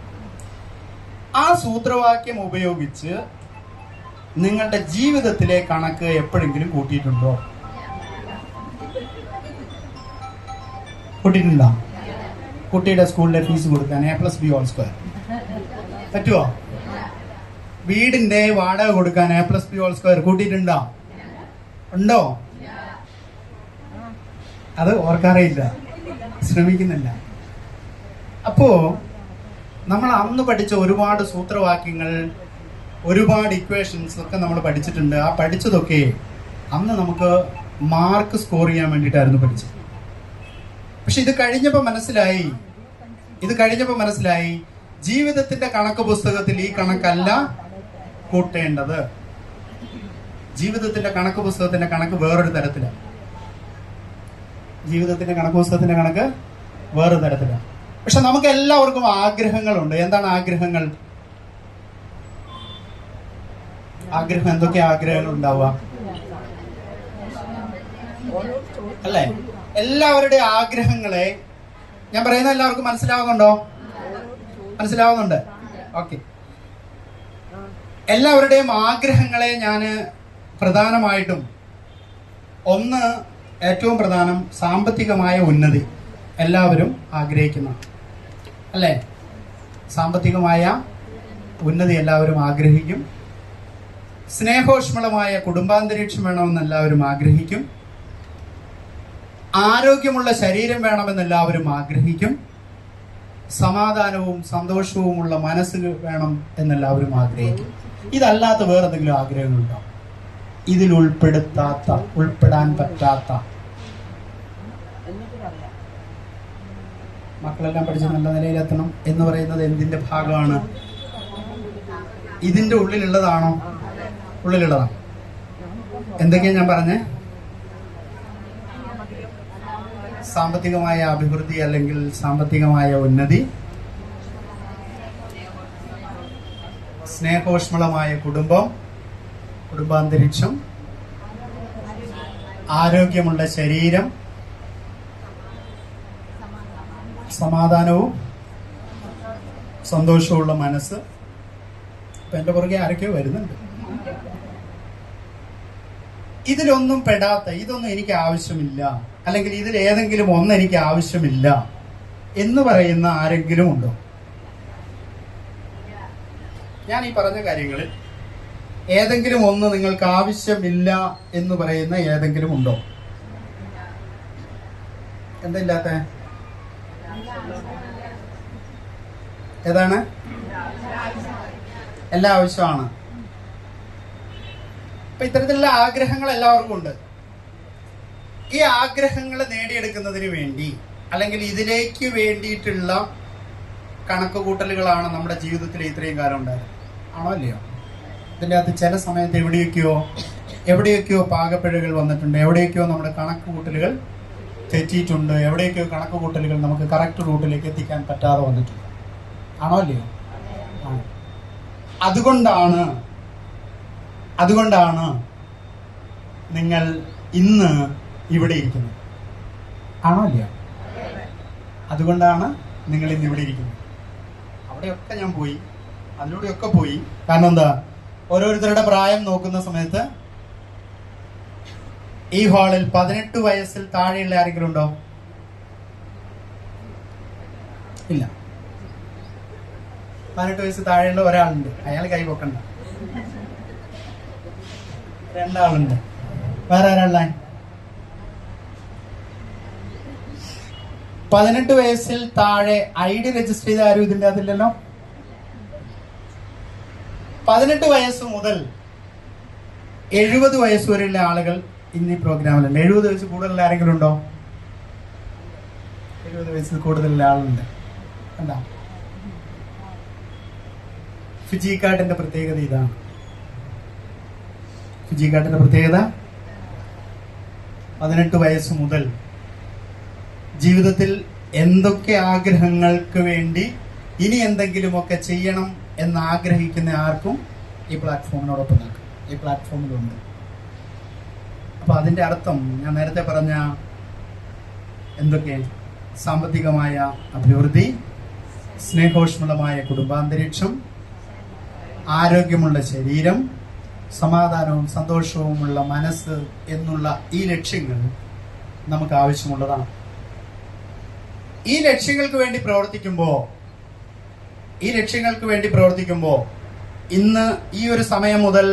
ആ സൂത്രവാക്യം ഉപയോഗിച്ച് നിങ്ങളുടെ ജീവിതത്തിലെ കണക്ക് എപ്പോഴെങ്കിലും കൂട്ടിയിട്ടുണ്ടോ? കൂട്ടിയിട്ടുണ്ടോ? കുട്ടിയുടെ സ്കൂളിലെ ഫീസ് കൊടുക്കാൻ a+b² പറ്റുമോ? വീടിന്റെ വാടക കൊടുക്കാൻ a+b² കൂട്ടിയിട്ടുണ്ടോ? ഉണ്ടോ? അത് ഓർക്കാറില്ല, ശ്രമിക്കുന്നില്ല. അപ്പോ നമ്മൾ അന്ന് പഠിച്ച ഒരുപാട് സൂത്രവാക്യങ്ങൾ, ഒരുപാട് ഇക്വേഷൻസ് ഒക്കെ നമ്മൾ പഠിച്ചിട്ടുണ്ട്. ആ പഠിച്ചതൊക്കെ അന്ന് നമുക്ക് മാർക്ക് സ്കോർ ചെയ്യാൻ വേണ്ടിയിട്ടായിരുന്നു പഠിച്ചത്. പക്ഷെ ഇത് കഴിഞ്ഞപ്പോൾ മനസ്സിലായി ജീവിതത്തിന്റെ കണക്ക് പുസ്തകത്തിൽ ഈ കണക്കല്ല കൂട്ടേണ്ടത്. ജീവിതത്തിന്റെ കണക്ക് പുസ്തകത്തിന്റെ കണക്ക് വേറൊരു തരത്തിലാണ്. പക്ഷെ നമുക്ക് എല്ലാവർക്കും ആഗ്രഹങ്ങളുണ്ട്. എന്താണ് ആഗ്രഹങ്ങൾ? എന്തൊക്കെ ആഗ്രഹങ്ങൾ ഉണ്ടാവുക അല്ലേ? എല്ലാവരുടെയും ആഗ്രഹങ്ങളെ ഞാൻ പറയുന്ന എല്ലാവർക്കും മനസ്സിലാവുന്നുണ്ട്? ഓക്കെ. എല്ലാവരുടെയും ആഗ്രഹങ്ങളെ ഞാൻ പ്രധാനമായിട്ടും ഏറ്റവും പ്രധാനം സാമ്പത്തികമായ ഉന്നതി എല്ലാവരും ആഗ്രഹിക്കുന്ന അല്ലേ? സാമ്പത്തികമായ ഉന്നതി എല്ലാവരും ആഗ്രഹിക്കും. സ്നേഹോഷ്മളമായ കുടുംബാന്തരീക്ഷം വേണമെന്ന് എല്ലാവരും ആഗ്രഹിക്കും. ആരോഗ്യമുള്ള ശരീരം വേണമെന്ന് എല്ലാവരും ആഗ്രഹിക്കും. സമാധാനവും സന്തോഷവുമുള്ള മനസ്സ് വേണം എന്നെല്ലാവരും ആഗ്രഹിക്കും. ഇതല്ലാത്ത വേറെന്തെങ്കിലും ആഗ്രഹങ്ങളുണ്ടോ? ഇതിൽ ഉൾപ്പെടാൻ പറ്റാത്ത മക്കളെല്ലാം പഠിച്ച് നല്ല നിലയിലെത്തണം എന്ന് പറയുന്നത് എന്തിന്റെ ഭാഗമാണ്? ഇതിന്റെ ഉള്ളിലുള്ളതാണോ? ഉള്ളിലുള്ളതാണ്. എന്തൊക്കെയാ ഞാൻ പറഞ്ഞേ? സാമ്പത്തികമായ അഭിവൃദ്ധി അല്ലെങ്കിൽ സാമ്പത്തികമായ ഉന്നതി, സ്നേഹോഷ്മളമായ കുടുംബാന്തരീക്ഷം, ആരോഗ്യമുള്ള ശരീരം, സമാധാനവും സന്തോഷവുമുള്ള മനസ്സ്. ഇപ്പൊ എന്റെ പുറകെ ആരൊക്കെയോ വരുന്നുണ്ട്. ഇതിലൊന്നും പെടാത്ത, ഇതൊന്നും എനിക്ക് ആവശ്യമില്ല, അല്ലെങ്കിൽ ഇതിൽ ഏതെങ്കിലും ഒന്ന് എനിക്ക് ആവശ്യമില്ല എന്ന് പറയുന്ന ആരെങ്കിലും ഉണ്ടോ? ഞാൻ ഈ പറഞ്ഞ കാര്യങ്ങളിൽ ഏതെങ്കിലും ഒന്ന് നിങ്ങൾക്ക് ആവശ്യമില്ല എന്ന് പറയുന്ന ഏതെങ്കിലും ഉണ്ടോ? എന്തില്ലാത്ത? ഏതാണ്? എല്ലാ ആവശ്യമാണ്. അപ്പൊ ഇത്തരത്തിലുള്ള ആഗ്രഹങ്ങൾ എല്ലാവർക്കും ഉണ്ട്. ഈ ആഗ്രഹങ്ങൾ നേടിയെടുക്കുന്നതിന് വേണ്ടി അല്ലെങ്കിൽ ഇതിലേക്ക് വേണ്ടിയിട്ടുള്ള കണക്കുകൂട്ടലുകളാണ് നമ്മുടെ ജീവിതത്തിൽ ഇത്രയും കാലം ഉണ്ടായത്. ആണോ അല്ലയോ? ഇതിൻ്റെ അകത്ത് ചില സമയത്ത് എവിടെയൊക്കെയോ പാകപ്പിഴകൾ വന്നിട്ടുണ്ട്. എവിടെയൊക്കെയോ നമ്മുടെ കണക്കുകൂട്ടലുകൾ തെറ്റിയിട്ടുണ്ട്. എവിടെയൊക്കെയോ കണക്കുകൂട്ടലുകൾ നമുക്ക് കറക്റ്റ് റൂട്ടിലേക്ക് എത്തിക്കാൻ പറ്റാതെ വന്നിട്ടുണ്ട്. ആണോ അല്ലയോ? അതുകൊണ്ടാണ് നിങ്ങൾ ഇന്ന് ഇവിടെ ഇരിക്കുന്നത്. ആണോ അല്ലയോ? അതുകൊണ്ടാണ് നിങ്ങൾ ഇന്ന് ഇവിടെ ഇരിക്കുന്നത്. അവിടെയൊക്കെ ഞാൻ പോയി, അതിലൂടെയൊക്കെ പോയി. കാരണം എന്താ, ഓരോരുത്തരുടെ പ്രായം നോക്കുന്ന സമയത്ത് ഈ ഹാളിൽ 18 വയസ്സിൽ താഴെയുള്ള ആരെങ്കിലും ഉണ്ടോ? ഇല്ല. 18 വയസ്സ് താഴെയുള്ള ഒരാളുണ്ട്, അയാൾ കൈ പൊക്കണ്ട. 2 ആളുണ്ട്. വേറെ ആരാള? 18 വയസ്സിൽ താഴെ ID രജിസ്റ്റർ ചെയ്ത ആരും ഇതിന്റെ അതില്ലല്ലോ. 18 വയസ്സ് മുതൽ 70 വയസ്സ് വരെയുള്ള ആളുകൾ ഇന്ന് ഈ പ്രോഗ്രാമിലുണ്ട്. 70 വയസ്സ് കൂടുതലുള്ള ആരെങ്കിലും ഉണ്ടോ? 70 വയസ്സിൽ കൂടുതലുള്ള ആളുണ്ട്. കണ്ടാ, ഫിജി കാർഡിന്റെ പ്രത്യേകത ഇതാണ്. ഫിജി കാർഡിന്റെ പ്രത്യേകത 18 വയസ്സ് മുതൽ ജീവിതത്തിൽ എന്തൊക്കെ ആഗ്രഹങ്ങൾക്ക് വേണ്ടി ഇനി എന്തെങ്കിലുമൊക്കെ ചെയ്യണം എന്ന് ആഗ്രഹിക്കുന്ന ആർക്കും ഈ പ്ലാറ്റ്ഫോമിനോടൊപ്പം നിൽക്കും, ഈ പ്ലാറ്റ്ഫോമിലുണ്ട്. അപ്പൊ അതിന്റെ അർത്ഥം ഞാൻ നേരത്തെ പറഞ്ഞ എന്തൊക്കെ, സാമ്പത്തികമായ അഭിവൃദ്ധി, സ്നേഹോഷ്മളമായ കുടുംബാന്തരീക്ഷം, ആരോഗ്യമുള്ള ശരീരം, സമാധാനവും സന്തോഷവുമുള്ള മനസ്സ് എന്നുള്ള ഈ ലക്ഷ്യങ്ങൾ നമുക്ക് ആവശ്യമുള്ളതാണ്. ഈ ലക്ഷ്യങ്ങൾക്ക് വേണ്ടി പ്രവർത്തിക്കുമ്പോൾ ഇന്ന് ഈ ഒരു സമയം മുതൽ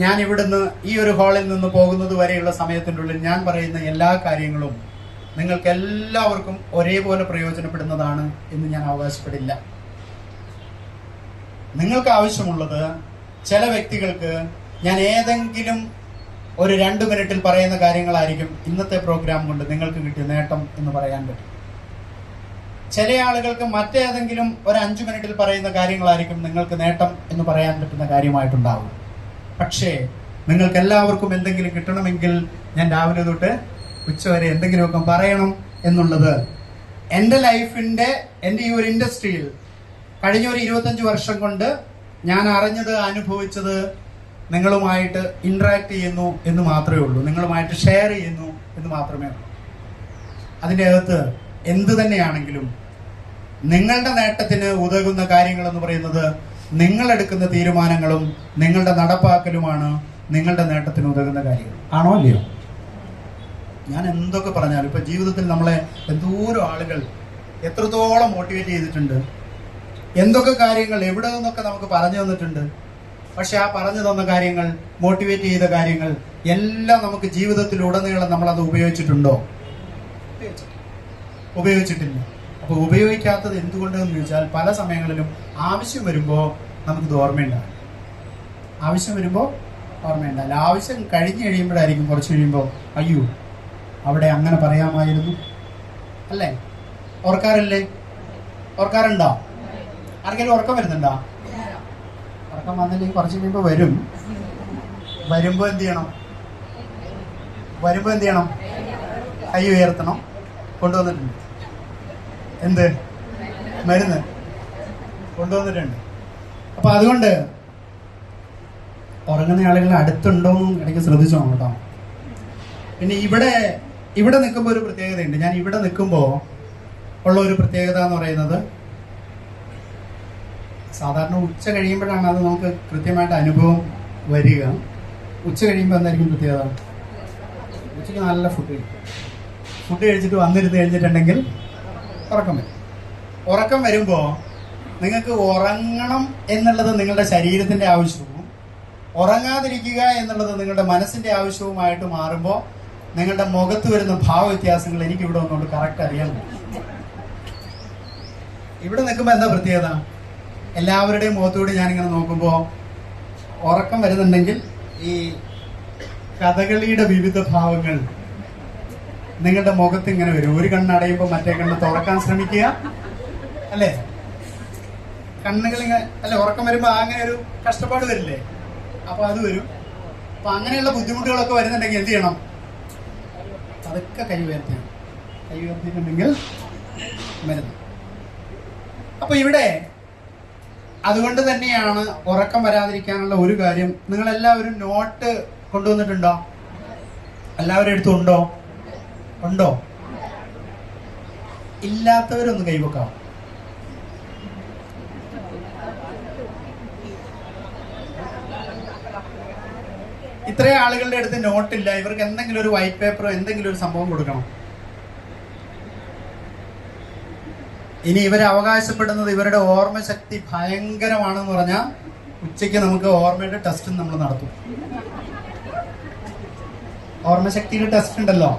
ഞാൻ ഇവിടുന്ന് ഈ ഒരു ഹാളിൽ നിന്ന് പോകുന്നത് വരെയുള്ള സമയത്തിൻ്റെ ഉള്ളിൽ ഞാൻ പറയുന്ന എല്ലാ കാര്യങ്ങളും നിങ്ങൾക്ക് എല്ലാവർക്കും ഒരേപോലെ പ്രയോജനപ്പെടുന്നതാണ് എന്ന് ഞാൻ അവകാശപ്പെടില്ല. നിങ്ങൾക്ക് ആവശ്യമുള്ളത്, ചില വ്യക്തികൾക്ക് ഞാൻ ഏതെങ്കിലും ഒരു 2 മിനിറ്റിൽ പറയുന്ന കാര്യങ്ങളായിരിക്കും ഇന്നത്തെ പ്രോഗ്രാം കൊണ്ട് നിങ്ങൾക്ക് കിട്ടിയ നേട്ടം എന്ന് പറയാൻ പറ്റും. ചില ആളുകൾക്ക് മറ്റേതെങ്കിലും ഒരു 5 മിനിറ്റിൽ പറയുന്ന കാര്യങ്ങളായിരിക്കും നിങ്ങൾക്ക് നേട്ടം എന്ന് പറയാൻ പറ്റുന്ന കാര്യമായിട്ടുണ്ടാവും. പക്ഷേ നിങ്ങൾക്ക് എല്ലാവർക്കും എന്തെങ്കിലും കിട്ടണമെങ്കിൽ ഞാൻ രാവിലെ തൊട്ട് ഉച്ചവരെ എന്തെങ്കിലുമൊക്കെ പറയണം എന്നുള്ളത് എൻ്റെ ലൈഫിൻ്റെ, എൻ്റെ ഈ ഒരു ഇൻഡസ്ട്രിയിൽ കഴിഞ്ഞ ഒരു 25 വർഷം കൊണ്ട് ഞാൻ അറിഞ്ഞത്, അനുഭവിച്ചത്, നിങ്ങളുമായിട്ട് ഇന്ററാക്ട് ചെയ്യുന്നു എന്ന് മാത്രമേ ഉള്ളൂ, നിങ്ങളുമായിട്ട് ഷെയർ ചെയ്യുന്നു എന്ന് മാത്രമേ ഉള്ളൂ. അതിൻ്റെ അകത്ത് എന്ത് തന്നെയാണെങ്കിലും നിങ്ങളുടെ നേട്ടത്തിന് ഉതകുന്ന കാര്യങ്ങൾ എന്ന് പറയുന്നത് നിങ്ങളെടുക്കുന്ന തീരുമാനങ്ങളും നിങ്ങളുടെ നടപ്പാക്കലുമാണ് നിങ്ങളുടെ നേട്ടത്തിന് ഉതകുന്ന കാര്യങ്ങൾ. ആണോ അല്ലയോ? ഞാൻ എന്തൊക്കെ പറഞ്ഞാലും ഇപ്പൊ ജീവിതത്തിൽ നമ്മളെ എന്തോരം ആളുകൾ എത്രത്തോളം മോട്ടിവേറ്റ് ചെയ്തിട്ടുണ്ട്, എന്തൊക്കെ കാര്യങ്ങൾ എവിടെ നിന്നൊക്കെ നമുക്ക് പറഞ്ഞു തന്നിട്ടുണ്ട്. പക്ഷെ ആ പറഞ്ഞു തന്ന കാര്യങ്ങൾ, മോട്ടിവേറ്റ് ചെയ്ത കാര്യങ്ങൾ എല്ലാം നമുക്ക് ജീവിതത്തിലുടനീളം നമ്മളത് ഉപയോഗിച്ചിട്ടുണ്ടോ? ഉപയോഗിച്ചിട്ടില്ല. അപ്പോൾ ഉപയോഗിക്കാത്തത് എന്തുകൊണ്ടെന്ന് ചോദിച്ചാൽ പല സമയങ്ങളിലും ആവശ്യം വരുമ്പോൾ നമുക്കിത് ഓർമ്മയുണ്ടാകും. ആവശ്യം കഴിഞ്ഞ് കഴിയുമ്പോഴായിരിക്കും കുറച്ച് കഴിയുമ്പോൾ അയ്യോ അവിടെ അങ്ങനെ പറയാമായിരുന്നു അല്ലേ? ഓർക്കാറുണ്ടോ? ആർക്കെങ്കിലും ഉറക്കം വരുന്നുണ്ടോ? ഉറക്കം വന്നില്ലെങ്കിൽ കുറച്ച് കഴിയുമ്പോൾ വരുമ്പോൾ എന്ത് ചെയ്യണം? കൈ ഉയർത്തണം. കൊണ്ടുവന്നിട്ടുണ്ട്. എന്ത് മരുന്ന് കൊണ്ടുവന്നിട്ടുണ്ട്. അപ്പൊ അതുകൊണ്ട് ഉറങ്ങുന്ന ആളുകൾ അടുത്തുണ്ടോന്നും ഇടയ്ക്ക് ശ്രദ്ധിച്ചോ കേട്ടോ. പിന്നെ ഇവിടെ നിൽക്കുമ്പോൾ ഒരു പ്രത്യേകതയുണ്ട്. ഞാൻ ഇവിടെ നിൽക്കുമ്പോൾ ഉള്ള ഒരു പ്രത്യേകത എന്ന് പറയുന്നത്, സാധാരണ ഉച്ച കഴിയുമ്പോഴാണ് അത് നമുക്ക് കൃത്യമായിട്ട് അനുഭവം വരിക. ഉച്ച കഴിയുമ്പോൾ എന്തായിരിക്കും പ്രത്യേകത? ഉച്ചയ്ക്ക് നല്ല ഫുഡ് കഴിച്ചിട്ട് വന്നിരുന്ന് കഴിഞ്ഞിട്ടുണ്ടെങ്കിൽ ഉറക്കം വരുമ്പോൾ നിങ്ങൾക്ക് ഉറങ്ങണം എന്നുള്ളത് നിങ്ങളുടെ ശരീരത്തിന്റെ ആവശ്യവും ഉറങ്ങാതിരിക്കുക എന്നുള്ളത് നിങ്ങളുടെ മനസ്സിന്റെ ആവശ്യവുമായിട്ട് മാറുമ്പോൾ നിങ്ങളുടെ മുഖത്ത് വരുന്ന ഭാവവ്യത്യാസങ്ങൾ എനിക്ക് ഇവിടെ ഒന്നുകൊണ്ട് കറക്റ്റ് അറിയാൻ പറ്റും. ഇവിടെ നിൽക്കുമ്പോൾ എന്താ പ്രത്യേകത? എല്ലാവരുടെയും മുഖത്തുകൂടി ഞാനിങ്ങനെ നോക്കുമ്പോൾ ഉറക്കം വരുന്നുണ്ടെങ്കിൽ ഈ കഥകളിയുടെ വിവിധ ഭാവങ്ങൾ നിങ്ങളുടെ മുഖത്ത് ഇങ്ങനെ വരും. ഒരു കണ്ണടയുമ്പോൾ മറ്റേ കണ്ണ് തുറക്കാൻ ശ്രമിക്കുക അല്ലേ? കണ്ണുകൾ ഇങ്ങനെ അല്ലെ, ഉറക്കം വരുമ്പോൾ അങ്ങനെ ഒരു കഷ്ടപ്പാട് വരില്ലേ? അപ്പൊ അത് വരും. അപ്പൊ അങ്ങനെയുള്ള ബുദ്ധിമുട്ടുകളൊക്കെ വരുന്നുണ്ടെങ്കിൽ എന്ത് ചെയ്യണം? അതൊക്കെ കൈ ഉയർത്തിയിട്ടുണ്ടെങ്കിൽ മരുന്ന്. അപ്പൊ ഇവിടെ അതുകൊണ്ട് തന്നെയാണ് ഉറക്കം വരാതിരിക്കാനുള്ള ഒരു കാര്യം. നിങ്ങളെല്ലാവരും നോട്ട് കൊണ്ടുവന്നിട്ടുണ്ടോ? എല്ലാവരുടെ അടുത്തും ഉണ്ടോ? ഉണ്ടോ? ഇല്ലാത്തവരൊന്ന് കൈവക്കാം. ഇത്രയും ആളുകളുടെ അടുത്ത് നോട്ടില്ല. ഇവർക്ക് എന്തെങ്കിലും ഒരു വൈറ്റ് പേപ്പറോ എന്തെങ്കിലും ഒരു സംഭവം കൊടുക്കണം. ഇനി ഇവർ അവകാശപ്പെടുന്നത് ഇവരുടെ ഓർമ്മശക്തി ഭയങ്കരമാണെന്ന് പറഞ്ഞാൽ ഉച്ചയ്ക്ക് നമുക്ക് ഓർമ്മയുടെ ടെസ്റ്റ് നമ്മൾ നടത്തും. ഓർമ്മശക്തിയുടെ ടെസ്റ്റ് ഉണ്ടല്ലോ.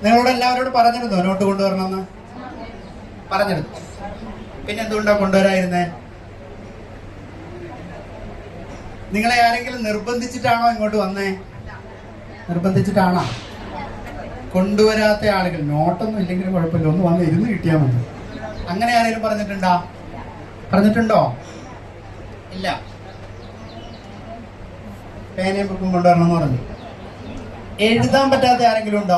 നിങ്ങളോട് എല്ലാവരോടും പറഞ്ഞിരുന്നോ നോട്ട് കൊണ്ടുവരണമെന്ന്? പറഞ്ഞിരുന്നു. പിന്നെ എന്തുകൊണ്ടാണ് കൊണ്ടുവരായിരുന്നേ? നിങ്ങളെ ആരെങ്കിലും നിർബന്ധിച്ചിട്ടാണോ ഇങ്ങോട്ട് വന്നേ? നിർബന്ധിച്ചിട്ടാണോ? കൊണ്ടുവരാത്ത ആളുകൾ നോട്ടൊന്നും ഇല്ലെങ്കിലും കുഴപ്പമില്ല, ഒന്ന് വന്ന് ഇരുന്ന് കിട്ടിയാൽ മതി. അങ്ങനെ ആരെങ്കിലും പറഞ്ഞിട്ടുണ്ടോ? പറഞ്ഞിട്ടുണ്ടോ? ഇല്ല. പേനയും ബുക്കും കൊണ്ടുവരണം എന്ന് പറഞ്ഞു. എഴുതാൻ പറ്റാത്ത ആരെങ്കിലും ഉണ്ടോ?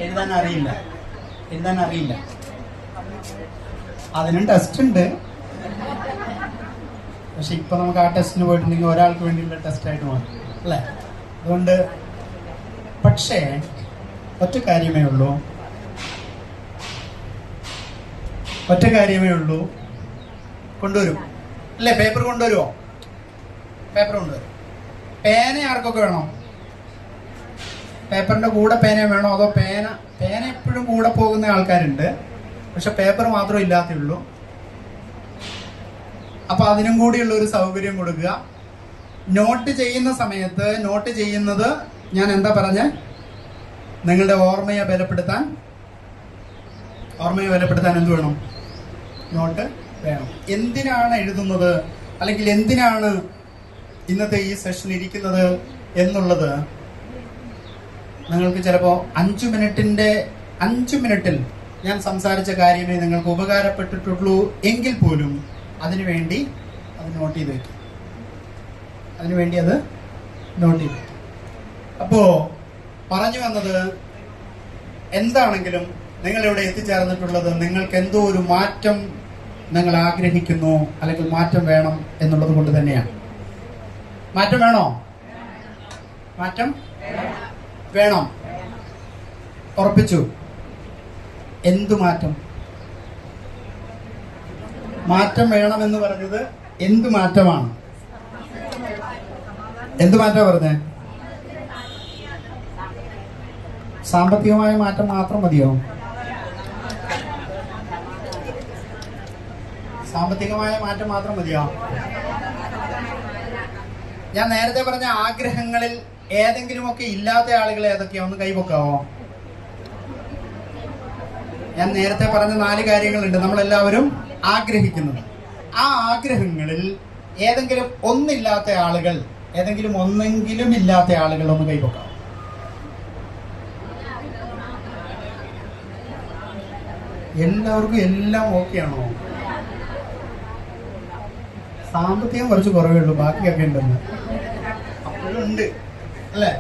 എഴുതാൻ അറിയില്ല. എഴുതാൻ അറിയില്ല. അതിനും ടെസ്റ്റ് ഉണ്ട്. പക്ഷെ ഇപ്പൊ നമുക്ക് ആ ടെസ്റ്റിന് പോയിട്ടുണ്ടെങ്കിൽ ഒരാൾക്ക് വേണ്ടിയുള്ള ടെസ്റ്റ് ആയിട്ട് മാറും അല്ലേ? അതുകൊണ്ട് പക്ഷേ ഒറ്റ കാര്യമേ ഉള്ളൂ, കൊണ്ടുവരും അല്ലേ? പേപ്പർ കൊണ്ടുവരുമോ? പേപ്പർ കൊണ്ടുവരും. പേന ആർക്കൊക്കെ വേണോ? പേപ്പറിന്റെ കൂടെ പേന വേണോ? അതോ പേന എപ്പോഴും കൂടെ പോകുന്ന ആൾക്കാരുണ്ട്, പക്ഷെ പേപ്പർ മാത്രമേ ഇല്ലാത്തുള്ളൂ. അപ്പൊ അതിനും കൂടിയുള്ള ഒരു സൗകര്യം കൊടുക്കുക. നോട്ട് ചെയ്യുന്ന സമയത്ത് നോട്ട് ചെയ്യുന്നത് ഞാൻ എന്താ പറഞ്ഞ, നിങ്ങളുടെ ഓർമ്മയെ ബലപ്പെടുത്താൻ എന്ത് വേണം? നോട്ട് വേണം. എന്തിനാണ് എഴുതുന്നത് അല്ലെങ്കിൽ എന്തിനാണ് ഇന്നത്തെ ഈ സെഷൻ ഇരിക്കുന്നത് എന്നുള്ളത് നിങ്ങൾക്ക് ചിലപ്പോൾ 5 മിനിറ്റിൽ ഞാൻ സംസാരിച്ച കാര്യമേ നിങ്ങൾക്ക് ഉപകാരപ്പെട്ടിട്ടുള്ളൂ എങ്കിൽ പോലും അതിനുവേണ്ടി അത് നോട്ട് ചെയ്ത് വയ്ക്കും. അപ്പോ പറഞ്ഞു വന്നത് എന്താണെങ്കിലും നിങ്ങൾ ഇവിടെ എത്തിച്ചേർന്നിട്ടുള്ളത് നിങ്ങൾക്ക് എന്തോ ഒരു മാറ്റം നിങ്ങൾ ആഗ്രഹിക്കുന്നു, അല്ലെങ്കിൽ മാറ്റം വേണം എന്നുള്ളത് കൊണ്ട് തന്നെയാണ്. മാറ്റം വേണോ? മാറ്റം വേണം. ഉറപ്പിച്ചു. എന്തു മാറ്റം? മാറ്റം വേണമെന്ന് പറഞ്ഞത് എന്തു മാറ്റമാണ്? എന്തു മാറ്റാ പറഞ്ഞേ? സാമ്പത്തികമായ മാറ്റം മാത്രം മതിയോ? സാമ്പത്തികമായ മാറ്റം മാത്രം മതിയോ? ഞാൻ നേരത്തെ പറഞ്ഞ ആഗ്രഹങ്ങളിൽ ഏതെങ്കിലുമൊക്കെ ഇല്ലാത്ത ആളുകൾ ഏതൊക്കെയാ? ഒന്ന് കൈപൊക്കാവോ? ഞാൻ നേരത്തെ പറഞ്ഞ 4 കാര്യങ്ങളുണ്ട് നമ്മളെല്ലാവരും ആഗ്രഹിക്കുന്നത്. ആ ആഗ്രഹങ്ങളിൽ ഏതെങ്കിലും ഒന്നില്ലാത്ത ആളുകൾ, ഒന്നെങ്കിലും ഇല്ലാത്ത ആളുകൾ ഒന്ന് കൈപൊക്കാം. എല്ലാവർക്കും എല്ലാം ഓക്കെ ആണോ? സാമ്പത്തികം കുറച്ച് കുറവേ ഉള്ളൂ, ബാക്കിയൊക്കെ ഉണ്ടെന്ന്. അപ്പോഴും ഉണ്ട് അല്ലേ?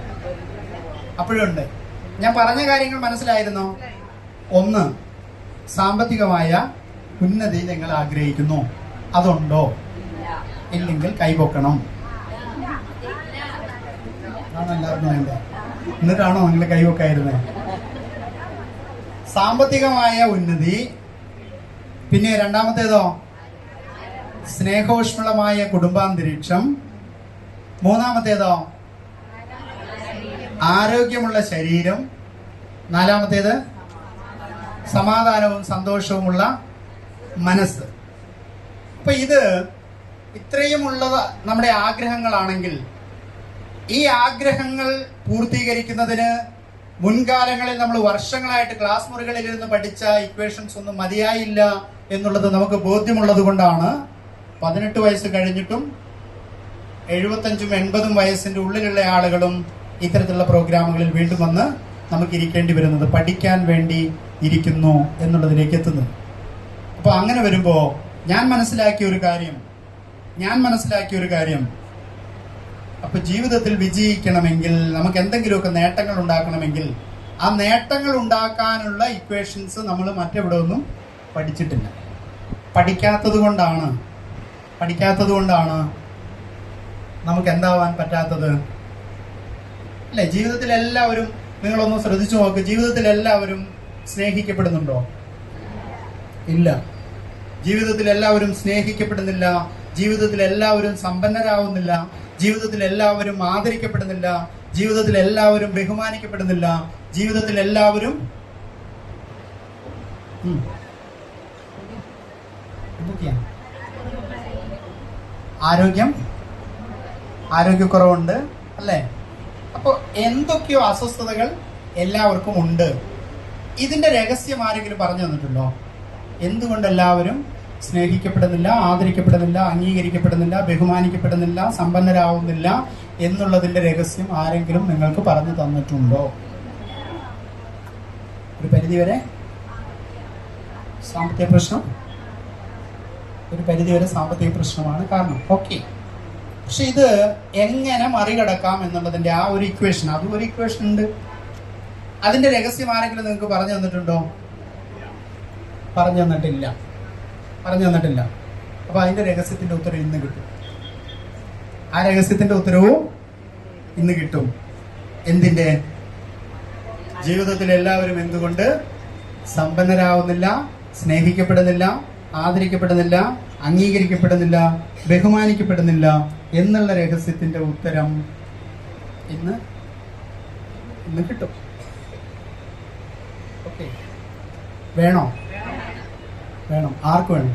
അപ്പോഴും ഉണ്ട്. ഞാൻ പറഞ്ഞ കാര്യങ്ങൾ മനസ്സിലായിരുന്നോ? 1, സാമ്പത്തികമായ ഉന്നതി നിങ്ങൾ ആഗ്രഹിക്കുന്നു. അതുണ്ടോ? ഇല്ലെങ്കിൽ കൈപൊക്കണം. ആണെല്ലാവർക്കും വേണ്ട. എന്നിട്ടാണോ നിങ്ങൾ കൈപൊക്കായിരുന്നത്? സാമ്പത്തികമായ ഉന്നതി. പിന്നെ രണ്ടാമത്തേതോ? സ്നേഹോഷ്മളമായ കുടുംബാന്തരീക്ഷം. മൂന്നാമത്തേതോ? ആരോഗ്യമുള്ള ശരീരം. നാലാമത്തേത് സമാധാനവും സന്തോഷവുമുള്ള മനസ്സ്. അപ്പൊ ഇത്രയുമുള്ളത് നമ്മുടെ ആഗ്രഹങ്ങളാണെങ്കിൽ ഈ ആഗ്രഹങ്ങൾ പൂർത്തീകരിക്കുന്നതിന് മുൻകാലങ്ങളിൽ നമ്മൾ വർഷങ്ങളായിട്ട് ക്ലാസ് മുറികളിൽ ഇരുന്ന് പഠിച്ച ഇക്വേഷൻസ് ഒന്നും മതിയായില്ല എന്നുള്ളത് നമുക്ക് ബോധ്യമുള്ളത് കൊണ്ടാണ് 18 വയസ്സ് കഴിഞ്ഞിട്ടും 75ഉം 80ഉം വയസ്സിന്റെ ഉള്ളിലുള്ള ആളുകളും ഇത്തരത്തിലുള്ള പ്രോഗ്രാമുകളിൽ വീണ്ടും വന്ന് നമുക്ക് ഇരിക്കേണ്ടി വരുന്നത്. പഠിക്കാൻ വേണ്ടി ഇരിക്കുന്നു എന്നുള്ളതിലേക്ക് എത്തുന്നത്. അപ്പോൾ അങ്ങനെ വരുമ്പോൾ ഞാൻ മനസ്സിലാക്കിയ ഒരു കാര്യം അപ്പൊ ജീവിതത്തിൽ വിജയിക്കണമെങ്കിൽ, നമുക്ക് എന്തെങ്കിലുമൊക്കെ നേട്ടങ്ങൾ ഉണ്ടാക്കണമെങ്കിൽ, ആ നേട്ടങ്ങൾ ഉണ്ടാക്കാനുള്ള ഇക്വേഷൻസ് നമ്മൾ മറ്റെവിടെ ഒന്നും പഠിച്ചിട്ടില്ല. പഠിക്കാത്തത് കൊണ്ടാണ് നമുക്ക് എന്താവാൻ പറ്റാത്തത്? അല്ലെ, ജീവിതത്തിൽ എല്ലാവരും, നിങ്ങളൊന്ന് ശ്രദ്ധിച്ചു നോക്ക്, ജീവിതത്തിൽ എല്ലാവരും സ്നേഹിക്കപ്പെടുന്നുണ്ടോ? ഇല്ല. ജീവിതത്തിൽ എല്ലാവരും സ്നേഹിക്കപ്പെടുന്നില്ല. ജീവിതത്തിൽ എല്ലാവരും സമ്പന്നരാകുന്നില്ല. ജീവിതത്തിൽ എല്ലാവരും ആദരിക്കപ്പെടുന്നില്ല. ജീവിതത്തിൽ എല്ലാവരും ബഹുമാനിക്കപ്പെടുന്നില്ല. ജീവിതത്തിൽ എല്ലാവരും ആരോഗ്യക്കുറവുണ്ട് അല്ലേ? അപ്പോൾ എന്തൊക്കെയോ അസ്വസ്ഥതകൾ എല്ലാവർക്കും ഉണ്ട്. ഇതിന്റെ രഹസ്യം ആരെങ്കിലും പറഞ്ഞു തന്നിട്ടുണ്ടോ? എന്തുകൊണ്ട് എല്ലാവരും സ്നേഹിക്കപ്പെടുന്നില്ല, ആദരിക്കപ്പെടുന്നില്ല, അംഗീകരിക്കപ്പെടുന്നില്ല, ബഹുമാനിക്കപ്പെടുന്നില്ല, സമ്പന്നരാകുന്നില്ല എന്നുള്ളതിന്റെ രഹസ്യം ആരെങ്കിലും നിങ്ങൾക്ക് പറഞ്ഞു തന്നിട്ടുണ്ടോ? ഒരു പരിധിവരെ സാമ്പത്തിക പ്രശ്നം, ഒരു പരിധിവരെ സാമ്പത്തിക പ്രശ്നമാണ് കാരണം. ഓക്കെ, പക്ഷെ ഇത് എങ്ങനെ മറികടക്കാം എന്നുള്ളതിന്റെ ആ ഒരു ഇക്വേഷൻ, അതും ഒരു ഇക്വേഷൻ ഉണ്ട്. അതിന്റെ രഹസ്യം ആരെങ്കിലും നിങ്ങൾക്ക് പറഞ്ഞു തന്നിട്ടുണ്ടോ? പറഞ്ഞു തന്നിട്ടില്ല. അപ്പൊ അതിന്റെ രഹസ്യത്തിന്റെ ഉത്തരം ഇന്ന് കിട്ടും. ആ രഹസ്യത്തിന്റെ ഉത്തരവും ഇന്ന് കിട്ടും. എന്തിന്റെ? ജീവിതത്തിൽ എല്ലാവരും എന്തുകൊണ്ട് സമ്പന്നരാകുന്നില്ല, സ്നേഹിക്കപ്പെടുന്നില്ല, ആദരിക്കപ്പെടുന്നില്ല, അംഗീകരിക്കപ്പെടുന്നില്ല, ബഹുമാനിക്കപ്പെടുന്നില്ല എന്നുള്ള രഹസ്യത്തിന്റെ ഉത്തരം ഇന്ന് കിട്ടും. ഓക്കെ, വേണോ? വേണം. ആർക്ക് വേണം?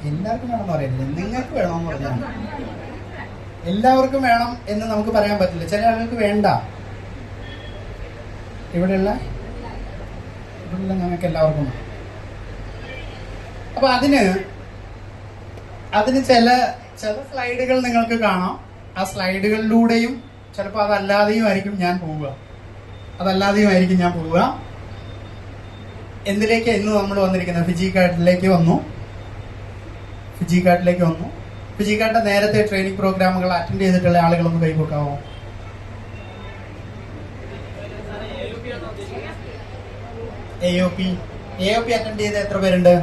എല്ലാവർക്കും വേണമെന്ന് പറയരുത്, നിങ്ങൾക്ക് വേണമെന്ന് പറഞ്ഞാൽ. എല്ലാവർക്കും വേണം എന്ന് നമുക്ക് പറയാൻ പറ്റില്ല. ചില ആളുകൾക്ക് വേണ്ട. ഇവിടെയുള്ള ഞങ്ങൾക്ക് എല്ലാവർക്കും. അപ്പൊ അതിന് ചില സ്ലൈഡുകൾ നിങ്ങൾക്ക് കാണാം. ആ സ്ലൈഡുകളിലൂടെയും ചിലപ്പോൾ അതല്ലാതെയും ആയിരിക്കും ഞാൻ പോവുക. എന്തിലേക്ക് ഇന്ന് നമ്മൾ വന്നിരിക്കുന്നത്? ഫിജി കാർഡിലേക്ക് വന്നു. ഫിജി കാർഡിന്റെ നേരത്തെ ട്രെയിനിങ് പ്രോഗ്രാമുകൾ അറ്റൻഡ് ചെയ്തിട്ടുള്ള ആളുകളൊന്ന് കൈകൊടുക്കാവോ? AOP അറ്റൻഡ് ചെയ്ത് എത്ര പേരുണ്ട്?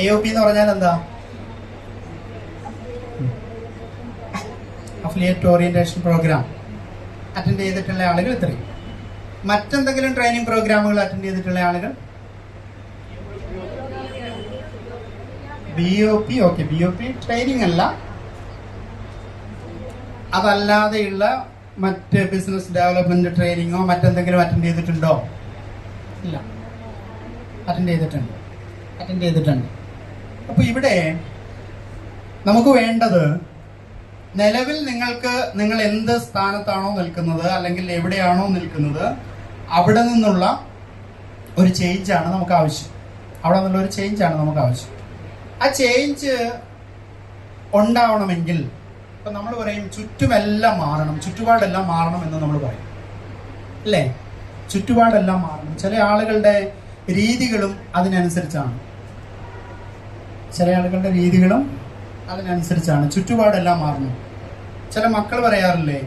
AOP എന്ന് പറഞ്ഞാൽ എന്താ? അഫിലിയേറ്റ് ഓറിയന്റേഷൻ പ്രോഗ്രാം അറ്റൻഡ് ചെയ്തിട്ടുള്ള ആളുകൾ ഇത്രയും. മറ്റെന്തെങ്കിലും ട്രെയിനിങ് പ്രോഗ്രാമുകൾ അറ്റൻഡ് ചെയ്തിട്ടുള്ള ആളുകൾ? BOP. ഓക്കെ, BOP ട്രെയിനിങ് അല്ല, അതല്ലാതെയുള്ള മറ്റ് ബിസിനസ് ഡെവലപ്മെന്റ് ട്രെയിനിങ്ങോ മറ്റെന്തെങ്കിലും അറ്റൻഡ് ചെയ്തിട്ടുണ്ടോ? ഇല്ല, അറ്റൻഡ് ചെയ്തിട്ടുണ്ട്. അപ്പൊ ഇവിടെ നമുക്ക് വേണ്ടത്, നിലവിൽ നിങ്ങൾ എന്ത് സ്ഥാനത്താണോ നിൽക്കുന്നത്, അല്ലെങ്കിൽ എവിടെയാണോ നിൽക്കുന്നത്, അവിടെ നിന്നുള്ള ഒരു ചേഞ്ചാണ് നമുക്ക് ആവശ്യം. ആ ചേഞ്ച് ഉണ്ടാവണമെങ്കിൽ ഇപ്പൊ നമ്മൾ പറയും ചുറ്റുമെല്ലാം മാറണം, ചുറ്റുപാടെല്ലാം മാറണം എന്ന് നമ്മൾ പറയും അല്ലേ? ചുറ്റുപാടെല്ലാം മാറണം. ചില ആളുകളുടെ രീതികളും അതിനനുസരിച്ചാണ്. ചുറ്റുപാടെല്ലാം മാറണം. ചില മക്കൾ പറയാറില്ലേ,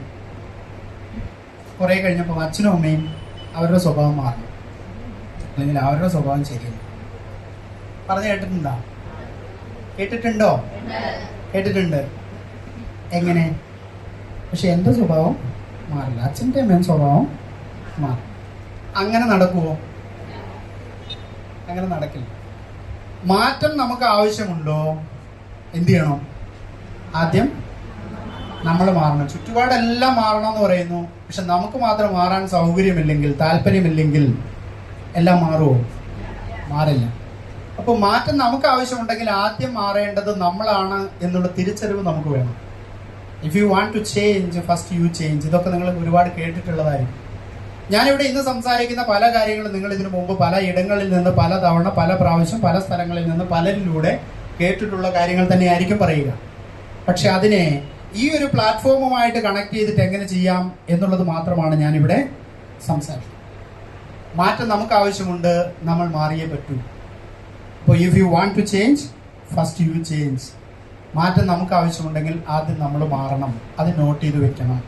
കുറെ കഴിഞ്ഞപ്പോൾ അച്ഛനും അമ്മയും അവരുടെ സ്വഭാവം മാറണം, അല്ലെങ്കിൽ അവരുടെ സ്വഭാവം ശരിയല്ല. പറഞ്ഞു കേട്ടിട്ടുണ്ടോ? എങ്ങനെ? പക്ഷെ എൻ്റെ സ്വഭാവം മാറില്ല, അച്ഛൻ്റെ അമ്മയും സ്വഭാവം മാറും. അങ്ങനെ നടക്കുമോ? അങ്ങനെ നടക്കില്ല. മാറ്റം നമുക്ക് ആവശ്യമുണ്ടോ? എന്ത് ചെയ്യണം? ആദ്യം നമ്മൾ മാറണം. ചുറ്റുപാടെല്ലാം മാറണം എന്ന് പറയുന്നു, പക്ഷെ നമുക്ക് മാത്രം മാറാൻ സൗകര്യമില്ലെങ്കിൽ, താല്പര്യമില്ലെങ്കിൽ എല്ലാം മാറുമോ? മാറില്ല. അപ്പോൾ മാറ്റം നമുക്ക് ആവശ്യമുണ്ടെങ്കിൽ ആദ്യം മാറേണ്ടത് നമ്മളാണ് എന്നുള്ള തിരിച്ചറിവ് നമുക്ക് വേണം. If you want to change, first you change. ഇതൊക്കെ നിങ്ങൾ ഒരുപാട് കേട്ടിട്ടുള്ളതായിരിക്കും. ഞാനിവിടെ ഇന്ന് സംസാരിക്കുന്ന പല കാര്യങ്ങളും നിങ്ങൾ ഇതിനു മുമ്പ് പല ഇടങ്ങളിൽ നിന്ന് പല തവണ, പല പ്രാവശ്യം, പല സ്ഥലങ്ങളിൽ നിന്ന് പലരിലൂടെ കേട്ടിട്ടുള്ള കാര്യങ്ങൾ തന്നെയായിരിക്കും പറയുക. പക്ഷെ അതിനെ ഈ ഒരു പ്ലാറ്റ്ഫോമുമായിട്ട് കണക്ട് ചെയ്തിട്ട് എങ്ങനെ ചെയ്യാം എന്നുള്ളത് മാത്രമാണ് ഞാനിവിടെ സംസാരിക്കുന്നത്. മാറ്റം നമുക്ക് ആവശ്യമുണ്ട്, നമ്മൾ മാറിയേ പറ്റൂ. അപ്പോൾ if you want to change, first you change. മാറ്റം നമുക്ക് ആവശ്യമുണ്ടെങ്കിൽ ആദ്യം നമ്മൾ മാറണം. അത് നോട്ട് ചെയ്ത് വെക്കണം.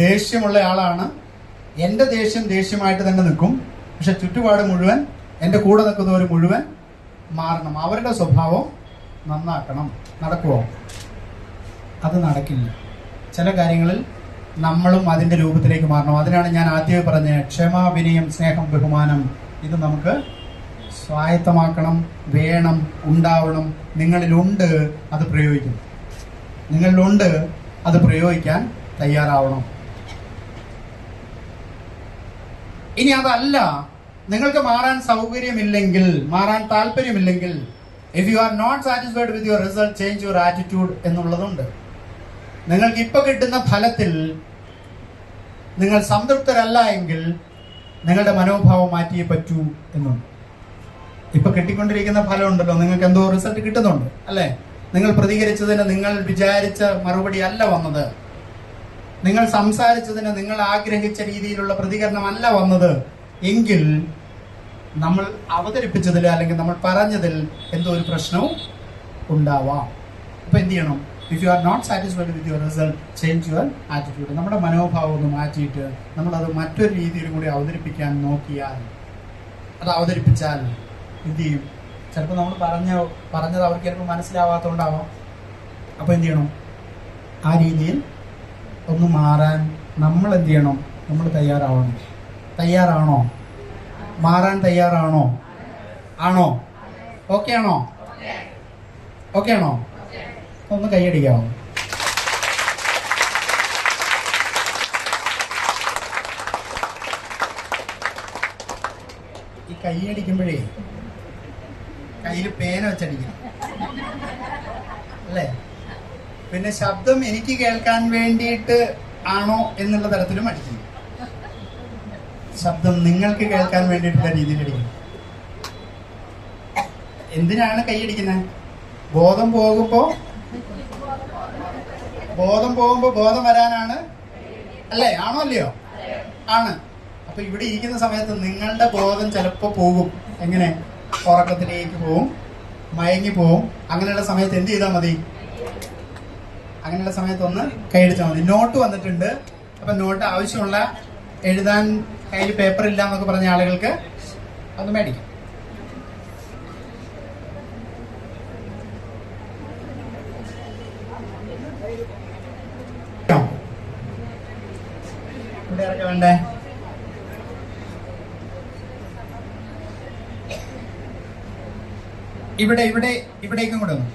ദേഷ്യമുള്ള ആളാണ്, എൻ്റെ ദേഷ്യമായിട്ട് തന്നെ നിൽക്കും, പക്ഷെ ചുറ്റുപാട് മുഴുവൻ, എൻ്റെ കൂടെ നിൽക്കുന്നവർ മുഴുവൻ മാറണം. അവരുടെ സ്വഭാവം നന്നാക്കണം. നടക്കുമോ? അത് നടക്കില്ല. ചില കാര്യങ്ങളിൽ നമ്മളും അതിൻ്റെ രൂപത്തിലേക്ക് മാറണം. അതിനാണ് ഞാൻ ആദ്യമേ പറഞ്ഞത്, ക്ഷമ, വിനയം, സ്നേഹം, ബഹുമാനം, ഇത് നമുക്ക് സ്വായത്തമാക്കണം, വേണം, ഉണ്ടാവണം. നിങ്ങളിലുണ്ട്, അത് പ്രയോഗിക്കണം. നിങ്ങളിലുണ്ട്, അത് പ്രയോഗിക്കാൻ തയ്യാറാവണം. ഇനി അതല്ല, നിങ്ങൾക്ക് മാറാൻ സൗകര്യമില്ലെങ്കിൽ, മാറാൻ താല്പര്യമില്ലെങ്കിൽ, if you are not satisfied with your result, change your attitude എന്നുള്ളതുണ്ട്. നിങ്ങൾക്ക് ഇപ്പൊ കിട്ടുന്ന ഫലത്തിൽ നിങ്ങൾ സംതൃപ്തരല്ല എങ്കിൽ നിങ്ങളുടെ മനോഭാവം മാറ്റിയേ പറ്റൂ എന്നുണ്ട്. ഇപ്പൊ കിട്ടിക്കൊണ്ടിരിക്കുന്ന ഫലം ഉണ്ടല്ലോ, നിങ്ങൾക്ക് എന്തോ റിസൾട്ട് കിട്ടുന്നുണ്ട് അല്ലേ? നിങ്ങൾ പ്രതികരിച്ചതിന് നിങ്ങൾ വിചാരിച്ച മറുപടി അല്ല വന്നത്. നിങ്ങൾ സംസാരിച്ചതിന് നിങ്ങൾ ആഗ്രഹിച്ച രീതിയിലുള്ള പ്രതികരണമല്ല വന്നത് എങ്കിൽ നമ്മൾ അവതരിപ്പിച്ചതിൽ അല്ലെങ്കിൽ നമ്മൾ പറഞ്ഞതിൽ എന്തോ ഒരു പ്രശ്നവും ഉണ്ടാവാം. അപ്പൊ എന്ത് ചെയ്യണം? If you are not satisfied with your result, change your attitude. നമ്മുടെ മനോഭാവം ഒന്ന് മാറ്റിയിട്ട് നമ്മളത് മറ്റൊരു രീതിയിൽ കൂടി അവതരിപ്പിക്കാൻ നോക്കിയാൽ, അത് അവതരിപ്പിച്ചാൽ എന്ത് ചെയ്യും? ചിലപ്പോൾ നമ്മൾ പറഞ്ഞത് അവർക്ക് ചിലപ്പോൾ മനസ്സിലാവാത്തതുകൊണ്ടാവാം. അപ്പോൾ എന്ത് ചെയ്യണം? ആ രീതിയിൽ ഒന്ന് മാറാൻ നമ്മൾ എന്ത് ചെയ്യണം? നമ്മൾ തയ്യാറാവണം. തയ്യാറാണോ? മാറാൻ തയ്യാറാണോ? ആണോ? ഓക്കെ ആണോ? ഓക്കെ ആണോ? ഒന്ന് കൈയടിക്കാമോ? ഈ കൈയടിക്കുമ്പോഴേ കയ്യിൽ പേന വെച്ചടിക്കണം അല്ലേ? പിന്നെ ശബ്ദം എനിക്ക് കേൾക്കാൻ വേണ്ടിയിട്ട് ആണോ എന്നുള്ള തരത്തിലും അടിക്കണം. ശബ്ദം നിങ്ങൾക്ക് കേൾക്കാൻ വേണ്ടിയിട്ടുള്ള രീതിയിൽ അടിക്കണം. എന്തിനാണ് കൈയടിക്കുന്നത്? ബോധം പോകുമ്പോ ബോധം വരാനാണ് അല്ലേ? ആണോ അല്ലയോ? ആണ്. അപ്പൊ ഇവിടെ ഇരിക്കുന്ന സമയത്ത് നിങ്ങളുടെ ബോധം ചിലപ്പോ പോകും. എങ്ങനെ? ഉറക്കത്തിലേക്ക് പോവും, മയങ്ങി പോവും. അങ്ങനെയുള്ള സമയത്ത് എന്ത് ചെയ്താൽ മതി? അങ്ങനെയുള്ള സമയത്ത് ഒന്ന് കൈയടിച്ചാൽ മതി. നോട്ട് വന്നിട്ടുണ്ട്. അപ്പൊ നോട്ട് ആവശ്യമുള്ള, എഴുതാൻ കയ്യിൽ പേപ്പർ ഇല്ല എന്നൊക്കെ പറഞ്ഞ ആളുകൾക്ക് അത് മേടിക്കാം. ഇവിടെ ഇറക്കി വേണ്ടേ? ഇവിടേക്കും കൂടെ ഒന്ന്.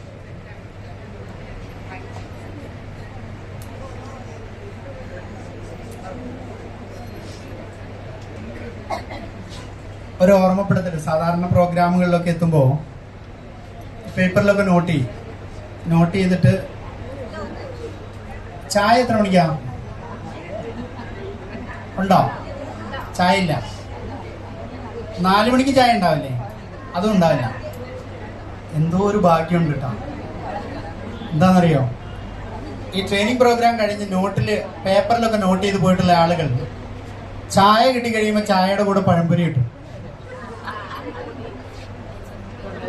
ഒരു ഓർമ്മപ്പെടുത്തൽ. സാധാരണ പ്രോഗ്രാമുകളിലൊക്കെ എത്തുമ്പോൾ പേപ്പറിലൊക്കെ നോട്ട് ചെയ്തിട്ട് ചായ എത്ര മണിക്കാ ഉണ്ടോ? ചായ ഇല്ല. 4 മണിക്ക് ചായ ഉണ്ടാവില്ലേ? അതും ഉണ്ടാവില്ല. എന്തോ ഒരു ഭാഗ്യമുണ്ട് കേട്ടോ. എന്താണെന്നറിയോ? ഈ ട്രെയിനിങ് പ്രോഗ്രാം കഴിഞ്ഞ് പേപ്പറിലൊക്കെ നോട്ട് ചെയ്ത് പോയിട്ടുള്ള ആളുകൾ ചായ കിട്ടി കഴിയുമ്പോൾ ചായയുടെ കൂടെ പഴംപൊരി കിട്ടും.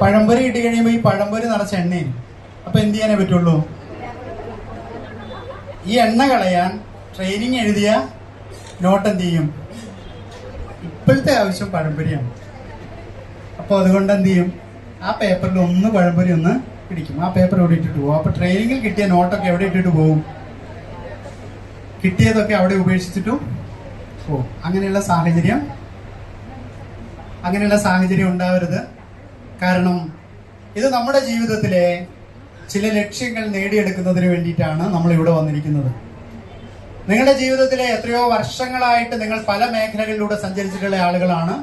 പഴംപൊരി കിട്ടി കഴിയുമ്പോൾ ഈ പഴംപൊരി നിറച്ച എണ്ണയും. അപ്പൊ എന്ത് ചെയ്യാനേ പറ്റുള്ളൂ? ഈ എണ്ണ കളയാൻ ട്രെയിനിങ് എഴുതിയ നോട്ട് എന്ത് ചെയ്യും? ഇപ്പോഴത്തെ ആവശ്യം പഴംപൊരിയാണ്. അപ്പൊ അതുകൊണ്ട് എന്ത് ചെയ്യും? ആ പേപ്പറിൽ ഒന്ന് പഴംപൊരി ഒന്ന് പിടിക്കും. ആ പേപ്പർ എവിടെ ഇട്ടിട്ട് പോകും. അപ്പൊ ട്രെയിനിങ്ങിൽ കിട്ടിയ നോട്ടൊക്കെ എവിടെ ഇട്ടിട്ട് പോകും? കിട്ടിയതൊക്കെ അവിടെ ഉപേക്ഷിച്ചിട്ടും പോകും. അങ്ങനെയുള്ള സാഹചര്യം ഉണ്ടാവരുത്. കാരണം ഇത് നമ്മുടെ ജീവിതത്തിലെ ചില ലക്ഷ്യങ്ങൾ നേടിയെടുക്കുന്നതിന് വേണ്ടിയിട്ടാണ് നമ്മൾ ഇവിടെ വന്നിരിക്കുന്നത്. നിങ്ങളുടെ ജീവിതത്തിലെ എത്രയോ വർഷങ്ങളായിട്ട് നിങ്ങൾ പല മേഖലകളിലൂടെ സഞ്ചരിച്ചിട്ടുള്ള ആളുകളാണ്.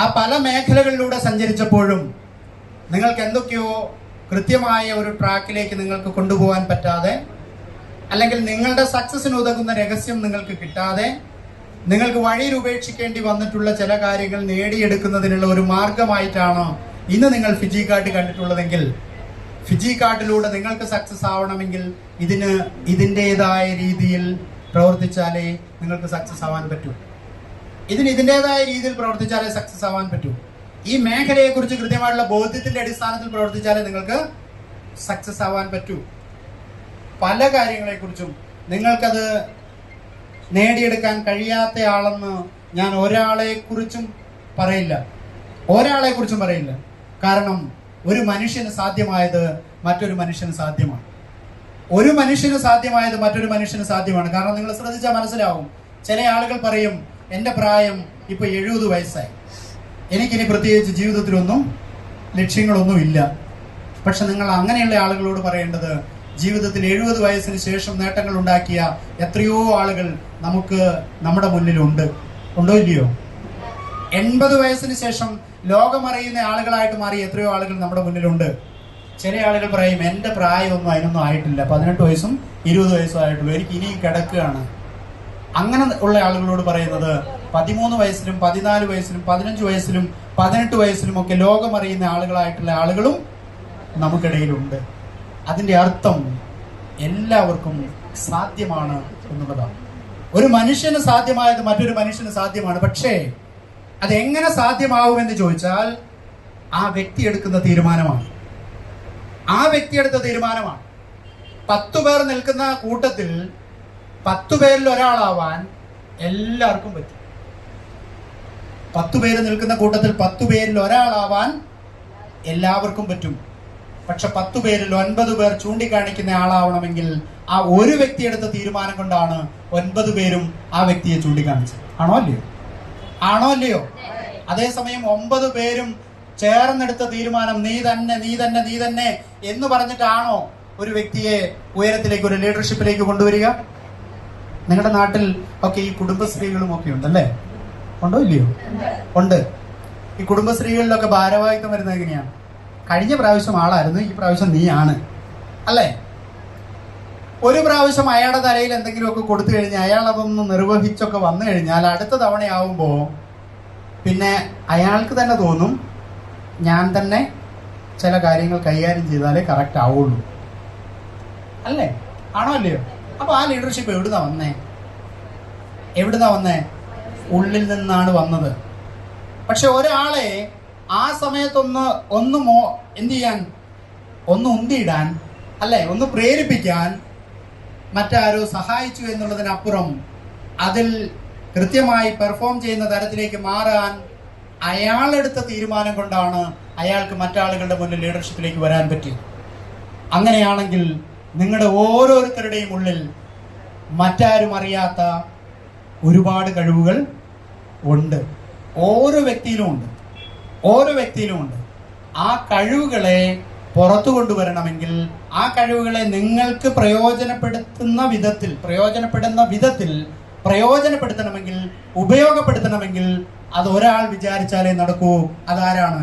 ആ പല മേഖലകളിലൂടെ സഞ്ചരിച്ചപ്പോഴും നിങ്ങൾക്ക് എന്തൊക്കെയോ കൃത്യമായ ഒരു ട്രാക്കിലേക്ക് നിങ്ങൾക്ക് കൊണ്ടുപോകാൻ പറ്റാതെ, അല്ലെങ്കിൽ നിങ്ങളുടെ സക്സസിന് ഉതകുന്ന രഹസ്യം നിങ്ങൾക്ക് കിട്ടാതെ, നിങ്ങൾക്ക് വഴിയിൽ ഉപേക്ഷിക്കേണ്ടി വന്നിട്ടുള്ള ചില കാര്യങ്ങൾ നേടിയെടുക്കുന്നതിനുള്ള ഒരു മാർഗമായിട്ടാണ് ഇന്ന് നിങ്ങൾ ഫിജി കാർഡ് കണ്ടിട്ടുള്ളതെങ്കിൽ, ഫിജി കാർഡിലൂടെ നിങ്ങൾക്ക് സക്സസ് ആവണമെങ്കിൽ ഇതിൻ്റെതായ രീതിയിൽ പ്രവർത്തിച്ചാലേ നിങ്ങൾക്ക് സക്സസ് ആവാൻ പറ്റൂ. ഇതിൻ്റെതായ രീതിയിൽ പ്രവർത്തിച്ചാലേ സക്സസ് ആവാൻ പറ്റൂ. ഈ മേഖലയെക്കുറിച്ച് കൃത്യമായിട്ടുള്ള ബോധ്യത്തിന്റെ അടിസ്ഥാനത്തിൽ പ്രവർത്തിച്ചാലേ നിങ്ങൾക്ക് സക്സസ് ആവാൻ പറ്റൂ. പല കാര്യങ്ങളെക്കുറിച്ചും നിങ്ങൾക്കത് നേടിയെടുക്കാൻ കഴിയാത്തയാളെന്ന് ഞാൻ ഒരാളെക്കുറിച്ചും പറയില്ല. കാരണം ഒരു മനുഷ്യന് സാധ്യമായത് മറ്റൊരു മനുഷ്യന് സാധ്യമാണ്. ഒരു മനുഷ്യന് സാധ്യമായത് മറ്റൊരു മനുഷ്യന് സാധ്യമാണ്. കാരണം നിങ്ങൾ ശ്രദ്ധിച്ചാൽ മനസ്സിലാവും. ചില ആളുകൾ പറയും, എൻ്റെ പ്രായം ഇപ്പൊ 70 വയസ്സായി, എനിക്കിനി പ്രത്യേകിച്ച് ജീവിതത്തിലൊന്നും ലക്ഷ്യങ്ങളൊന്നും ഇല്ല. പക്ഷെ നിങ്ങൾ അങ്ങനെയുള്ള ആളുകളോട് പറയേണ്ടത്, ജീവിതത്തിൽ 70 വയസ്സിന് ശേഷം നേട്ടങ്ങൾ ഉണ്ടാക്കിയ എത്രയോ ആളുകൾ നമുക്ക് നമ്മുടെ മുന്നിലുണ്ട്. ഉണ്ടോ ഇല്ലയോ? 80 വയസ്സിന് ശേഷം ലോകമറിയുന്ന ആളുകളായിട്ട് മാറിയ എത്രയോ ആളുകൾ നമ്മുടെ മുന്നിലുണ്ട്. ചില ആളുകൾ പറയും, എൻ്റെ പ്രായമൊന്നും അതിനൊന്നും ആയിട്ടില്ല, 18 വയസ്സും 20 വയസ്സും ആയിട്ടുള്ളൂ, എനിക്ക് ഇനിയും കിടക്കുകയാണ്. അങ്ങനെ ഉള്ള ആളുകളോട് പറയുന്നത്, 13 വയസ്സിലും 14 വയസ്സിലും 15 വയസ്സിലും 18 വയസ്സിലും ഒക്കെ ലോകമറിയുന്ന ആളുകളായിട്ടുള്ള ആളുകളും നമുക്കിടയിലുണ്ട്. അതിന്റെ അർത്ഥം എല്ലാവർക്കും സാധ്യമാണ് എന്നുള്ളതാണ്. ഒരു മനുഷ്യന് സാധ്യമായത് മറ്റൊരു മനുഷ്യന് സാധ്യമാണ്. പക്ഷേ അതെങ്ങനെ സാധ്യമാവുമെന്ന് ചോദിച്ചാൽ ആ വ്യക്തി എടുക്കുന്ന തീരുമാനമാണ്. ആ വ്യക്തി എടുത്ത തീരുമാനമാണ്. 10 പേർ നിൽക്കുന്ന കൂട്ടത്തിൽ 10 പേരിൽ ഒരാളാവാൻ എല്ലാവർക്കും പറ്റും. 10 പേര് നിൽക്കുന്ന കൂട്ടത്തിൽ 10 പേരിൽ ഒരാളാവാൻ എല്ലാവർക്കും പറ്റും. പക്ഷെ 10 പേരിൽ 9 പേർ ചൂണ്ടിക്കാണിക്കുന്ന ആളാവണമെങ്കിൽ ആ ഒരു വ്യക്തി എടുത്ത തീരുമാനം കൊണ്ടാണ് 9 പേരും ആ വ്യക്തിയെ ചൂണ്ടിക്കാണിച്ചത്. ആണോ അല്ലയോ? ആണോ അല്ലയോ? അതേസമയം 9 പേരും ചേർന്നെടുത്ത തീരുമാനം നീ തന്നെ നീ തന്നെ നീ തന്നെ എന്ന് പറഞ്ഞിട്ടാണോ ഒരു വ്യക്തിയെ ഉയരത്തിലേക്ക്, ഒരു ലീഡർഷിപ്പിലേക്ക് കൊണ്ടുവരിക? നിങ്ങളുടെ നാട്ടിൽ ഒക്കെ ഈ കുടുംബശ്രീകളും ഒക്കെ ഉണ്ടല്ലേ? ഉണ്ടോ ഇല്ലയോ? ഉണ്ട്. ഈ കുടുംബശ്രീകളിലൊക്കെ ഭാരവാഹിത്വം വരുന്നത് എങ്ങനെയാണ്? കഴിഞ്ഞ പ്രാവശ്യം ആളായിരുന്നു, ഈ പ്രാവശ്യം നീയാണ്, അല്ലേ? ഒരു പ്രാവശ്യം അയാളുടെ തലയിൽ എന്തെങ്കിലുമൊക്കെ കൊടുത്തു കഴിഞ്ഞാൽ അയാൾ അതൊന്ന് നിർവഹിച്ചൊക്കെ വന്നു കഴിഞ്ഞാൽ അടുത്ത തവണയാവുമ്പോൾ പിന്നെ അയാൾക്ക് തന്നെ തോന്നും, ഞാൻ തന്നെ ചില കാര്യങ്ങൾ കൈകാര്യം ചെയ്താലേ കറക്റ്റ് ആവുള്ളൂ, അല്ലേ? ആണോ അല്ലയോ? അപ്പൊ ആ ലീഡർഷിപ്പ് എവിടുന്നാ വന്നേ? ഉള്ളിൽ നിന്നാണ് വന്നത്. പക്ഷെ ഒരാളെ ആ സമയത്തൊന്ന് എന്ത് ചെയ്യാൻ, ഒന്ന് ഉന്തിയിടാൻ, അല്ലെ, ഒന്ന് പ്രേരിപ്പിക്കാൻ മറ്റാരോ സഹായിച്ചു എന്നുള്ളതിനപ്പുറം അതിൽ കൃത്യമായി പെർഫോം ചെയ്യുന്ന തരത്തിലേക്ക് മാറാൻ അയാളെടുത്ത തീരുമാനം കൊണ്ടാണ് അയാൾക്ക് മറ്റാളുകളുടെ മുന്നിൽ ലീഡർഷിപ്പിലേക്ക് വരാൻ പറ്റിയത്. അങ്ങനെയാണെങ്കിൽ നിങ്ങളുടെ ഓരോരുത്തരുടെയും ഉള്ളിൽ മറ്റാരും അറിയാത്ത ഒരുപാട് കഴിവുകൾ ഉണ്ട്. ഓരോ വ്യക്തിയിലും ഉണ്ട്. ആ കഴിവുകളെ പുറത്തു കൊണ്ടുവരണമെങ്കിൽ, ആ കഴിവുകളെ നിങ്ങൾക്ക് പ്രയോജനപ്പെടുത്തണമെങ്കിൽ, ഉപയോഗപ്പെടുത്തണമെങ്കിൽ അത് ഒരാൾ വിചാരിച്ചാലേ നടക്കൂ. അതാരാണ്?